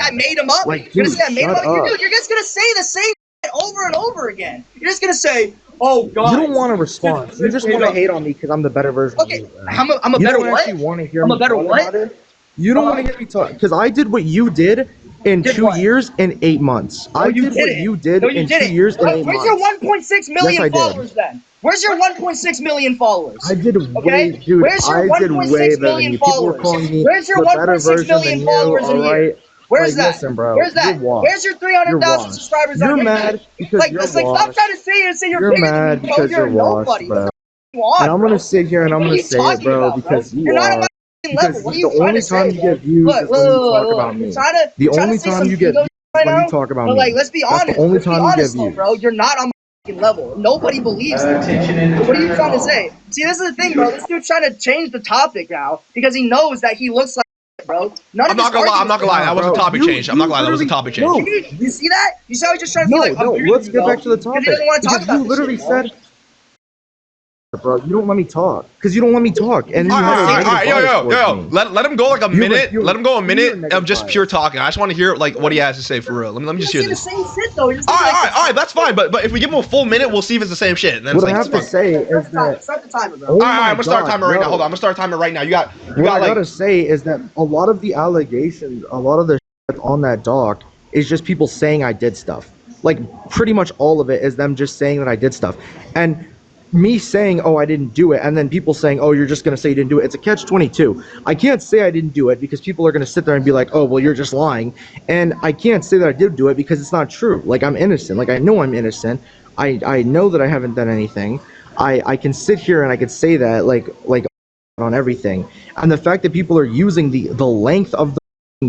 I made him up. Like, You're dude, gonna say I made him shut up. up. You're just gonna say the same shit over and over again. You're just gonna say, "Oh God." You don't want to respond. You just want to hate on me because I'm the better version Okay, of you. Bro. I'm a You better don't what? actually want to hear I'm me a better talk what? about it. You don't want to hear me talk because I did what you did in Did 2 what? years and 8 months. I you did what didn't. you did No, you in 2 didn't. years and 8 Where's months. your 1.6 million Yes, I did. followers then? Where's your 1.6 million followers? I did Okay? way, dude. Where's your I did 1.6 way better than million you. People were followers? calling me Where's your the better 1.6 version million than you. followers in All a year? right. Where's Like, that? listen, bro. Where's that? You're washed. Where's your 300,000 You're washed. subscribers You're on YouTube? mad because Like, you're stop washed. trying to say you're You're bigger mad than me, because you're you're washed, nobody. bro. What the want, And I'm bro? gonna sit here and I'm What are gonna you say it, talking bro, about, because You're not on my level. because What are you the trying only to time say, you man? get views is when you talk about me. You're trying to, The you're trying only to say time some you get ego views right is when now, you talk about but me. like, let's be That's honest. the only Let's be time you honest, get though, views. bro. You're not on my level. Nobody believes that. What are you trying to say? See, this is the thing, bro. This dude's trying to change the topic now because he knows that he looks like bro. I'm not gonna lie. That was a topic change. I'm not gonna lie. That was a topic change. You see that? You see how he's just trying to be like, No, I'm let's get back to the because topic. he doesn't want to talk Because about you this literally shit, bro. said, bro, you don't let me talk. Because you don't let me talk. And All right, yo. me. Let him go like a minute. Let him go a minute negative of just pure talking. I just want to hear like what he has to say for real. Let me just hear You're this. saying the same shit though. All right, that's fine. But if we give him a full minute, we'll see if it's the same shit. And then What it's I like, have to say is that Start the timer, bro. Oh all right, my I'm gonna start God, timer right now. bro. Hold on, I'm gonna start timer right now. You got What I like gotta say is that a lot of the allegations, a lot of the shit on that doc is just people saying I did stuff. Like pretty much all of it is them just saying that I did stuff. And me saying, oh, I didn't do it, and then people saying, oh, you're just gonna say you didn't do it. It's a catch-22. I can't say I didn't do it because people are gonna sit there and be like, oh, well, you're just lying. And I can't say that I did do it because it's not true. Like I'm innocent. Like I know I'm innocent. I know that I haven't done anything. I can sit here and I can say that like on everything. And the fact that people are using the length of the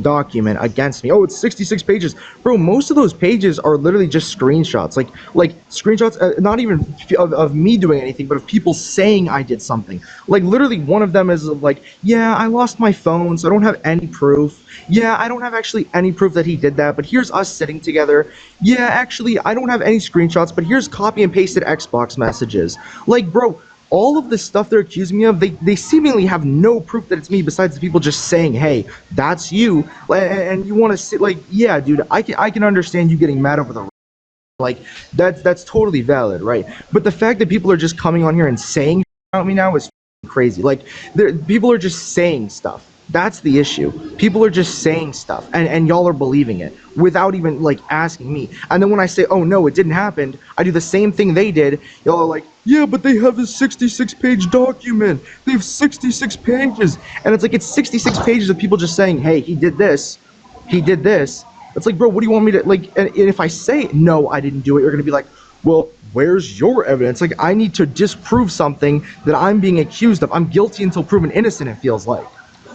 document against me. Oh, it's 66 pages. Bro, most of those pages are literally just screenshots. Like screenshots, not even of me doing anything, but of people saying I did something. Like literally one of them is like, yeah, I lost my phone, so I don't have any proof. Yeah, I don't have actually any proof that he did that, but here's us sitting together. Yeah, actually, I don't have any screenshots, but here's copy and pasted Xbox messages. Like, bro, all of the stuff they're accusing me of, they seemingly have no proof that it's me besides the people just saying, hey, that's you. And you want to sit like, yeah, dude, I can understand you getting mad over the like that's totally valid, right? But the fact that people are just coming on here and saying about me now is crazy. Like people are just saying stuff. That's the issue. People are just saying stuff and y'all are believing it without even like asking me. And then when I say, oh no, it didn't happen, I do the same thing they did. Y'all are like, yeah, but they have a 66-page document. They have 66 pages. And it's like, it's 66 pages of people just saying, hey, he did this. He did this. It's like, bro, what do you want me to, like, and if I say, no, I didn't do it, you're going to be like, well, where's your evidence? Like, I need to disprove something that I'm being accused of. I'm guilty until proven innocent, it feels like.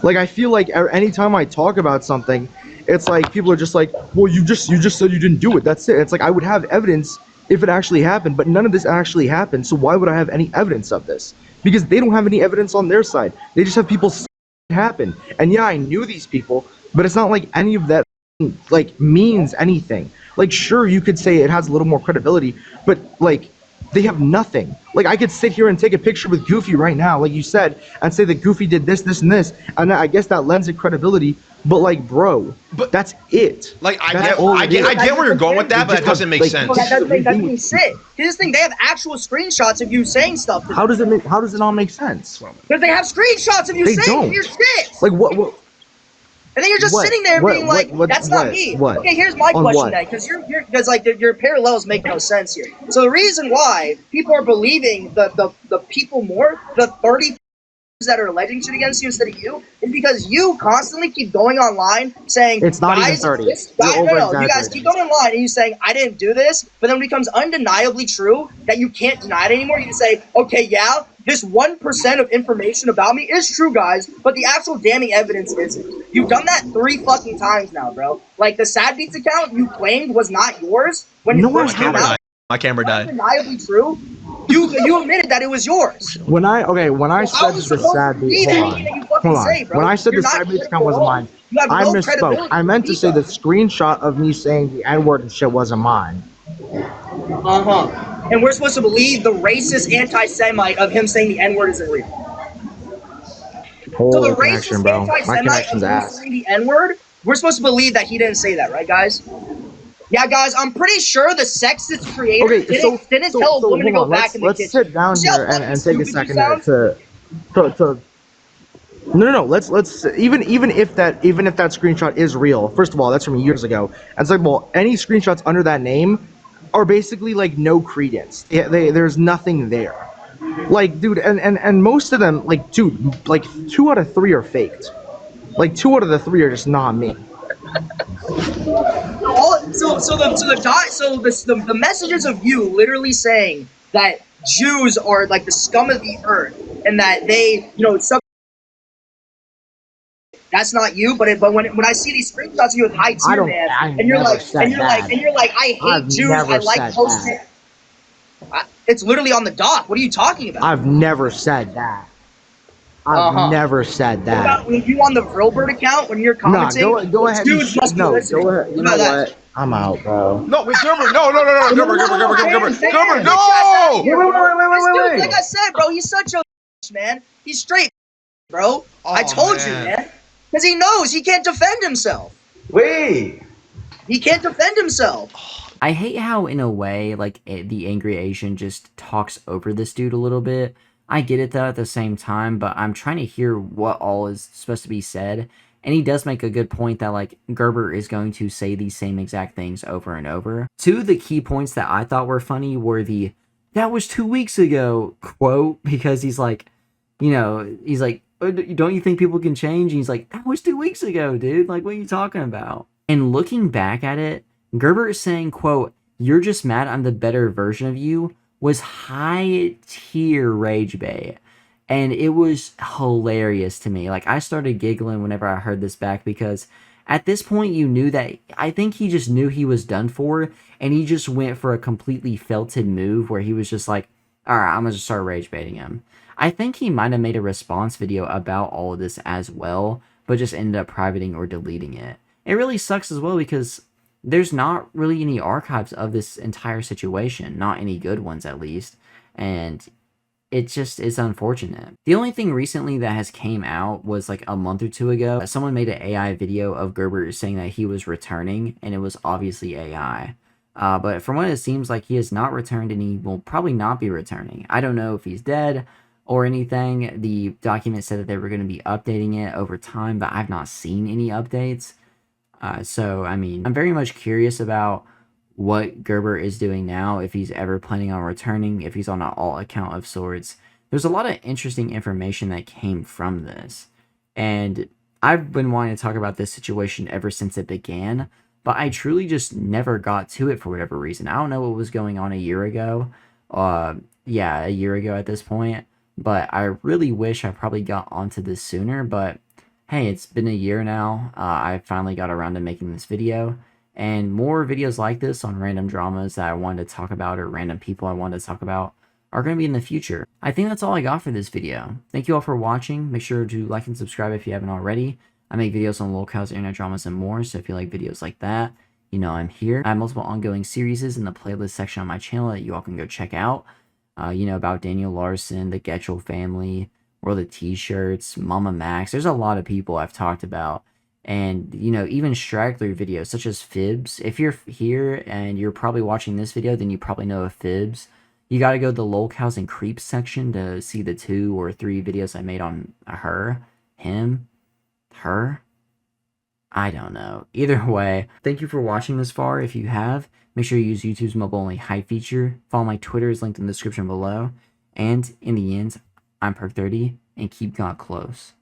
Like, I feel like anytime I talk about something, it's like, people are just like, well, you just said you didn't do it. That's it. It's like, I would have evidence if it actually happened, but none of this actually happened. So why would I have any evidence of this? Because they don't have any evidence on their side. They just have people saying it happened. And yeah, I knew these people, but it's not like any of that like means anything. Like, sure, you could say it has a little more credibility, but like they have nothing. Like, I could sit here and take a picture with Goofy right now, like you said, and say that Goofy did this, this, and this, and I guess that lends it credibility. But like, bro, but that's it. Like, I get where you're going with that, but that doesn't make sense. That doesn't make any sense. Here's the thing: they have actual screenshots of you saying stuff. How does it not make sense? Because they have screenshots of you saying your shit. Like what? And then you're just sitting there being like, "That's not me." What? Okay, here's my question then, because because like your parallels make no sense here. So the reason why people are believing the people more, the 30 that are alleging shit against you instead of you, is because you constantly keep going online saying, it's not even 30. No, you guys keep going online and you saying, I didn't do this, but then it becomes undeniably true that you can't deny it anymore. You say, okay, yeah, this 1% of information about me is true, guys, but the actual damning evidence isn't. You've done that 3 fucking times now, bro. Like, the Sad Beats account you claimed was not yours when it first came out. My camera died. Undeniably true. You admitted that it was yours. When I said the Sad Beats, hold on. When I said the Sad Beats account wasn't mine, I misspoke. I meant to say the screenshot of me saying the N-word and shit wasn't mine. And we're supposed to believe the racist anti-Semite of him saying the N-word isn't real. So the racist anti-Semite of him saying the N-word, we're supposed to believe that he didn't say that, right, guys? Yeah, guys, I'm pretty sure the sexist creator didn't tell a woman to go back in the kitchen. Let's sit down here and take a second to no. Let's even if that screenshot is real. First of all, that's from years ago. And second of all, any screenshots under that name are basically like no credence. There's nothing there. Like, dude, and most of them, like, dude, like 2 out of 3 are faked. Like 2 out of the 3 are just not me. The messages of you literally saying that Jews are like the scum of the earth and that they, that's not you. But when I see these screenshots of you with high tier man, and you're like, I hate Jews. I like posting. It's literally on the doc. What are you talking about? I've never said that. I've never said that. What about you on the Realbird account when you're commenting? No, go ahead. Go ahead. You know what? I'm out, bro. No, wait, Gerber, no, Gerber, no! Wait. Like I said, bro, he's such a man. He's straight, bro. I told you, man. Because he knows he can't defend himself. Wait. He can't defend himself. I hate how, in a way, like, the Angry Asian just talks over this dude a little bit. I get it, though, at the same time, but I'm trying to hear what all is supposed to be said. And he does make a good point that, like, Gerber is going to say these same exact things over and over. 2 of the key points that I thought were funny were the, "that was 2 weeks ago" quote, because he's like, he's like, "don't you think people can change?" And he's like, "that was 2 weeks ago, dude. Like, what are you talking about?" And looking back at it, Gerber is saying, quote, "you're just mad I'm the better version of you," was high tier rage bait. And it was hilarious to me. Like, I started giggling whenever I heard this back, because at this point you knew that, I think he just knew he was done for, and he just went for a completely felted move where he was just like, alright, I'm gonna just start rage baiting him. I think he might have made a response video about all of this as well, but just ended up privating or deleting it. It really sucks as well, because there's not really any archives of this entire situation, not any good ones at least, and it just is unfortunate. The only thing recently that has came out was like a month or 2 ago. Someone made an AI video of Gerber saying that he was returning, and it was obviously AI. But from what it seems like, he has not returned, and he will probably not be returning. I don't know if he's dead or anything. The document said that they were going to be updating it over time, but I've not seen any updates. So, I mean, I'm very much curious about what Gerber is doing now, if he's ever planning on returning, if he's on an alt account of sorts. There's a lot of interesting information that came from this, and I've been wanting to talk about this situation ever since it began, but I truly just never got to it for whatever reason. I don't know what was going on a year ago. A year ago at this point, but I really wish I probably got onto this sooner. But hey, it's been a year now. I finally got around to making this video, And more videos like this on random dramas that I wanted to talk about or random people I wanted to talk about are going to be in the future. I think that's all I got for this video. Thank you all for watching. Make sure to like and subscribe if you haven't already. I make videos on locales, internet dramas, and more, so if you like videos like that, you know I'm here. I have multiple ongoing series in the playlist section on my channel that you all can go check out. You know, about Daniel Larson, the Getchell family, World of T-shirts, Mama Max. There's a lot of people I've talked about. And, you know, even straggler videos such as Fibs. If you're here and you're probably watching this video, then you probably know of Fibs. You got to go to the lolcows and creeps section to see the 2 or 3 videos I made on her, him, her. I don't know. Either way, thank you for watching this far. If you have, make sure you use YouTube's mobile only hide feature. Follow my Twitter is linked in the description below. And in the end, I'm PERK30 and keep God close.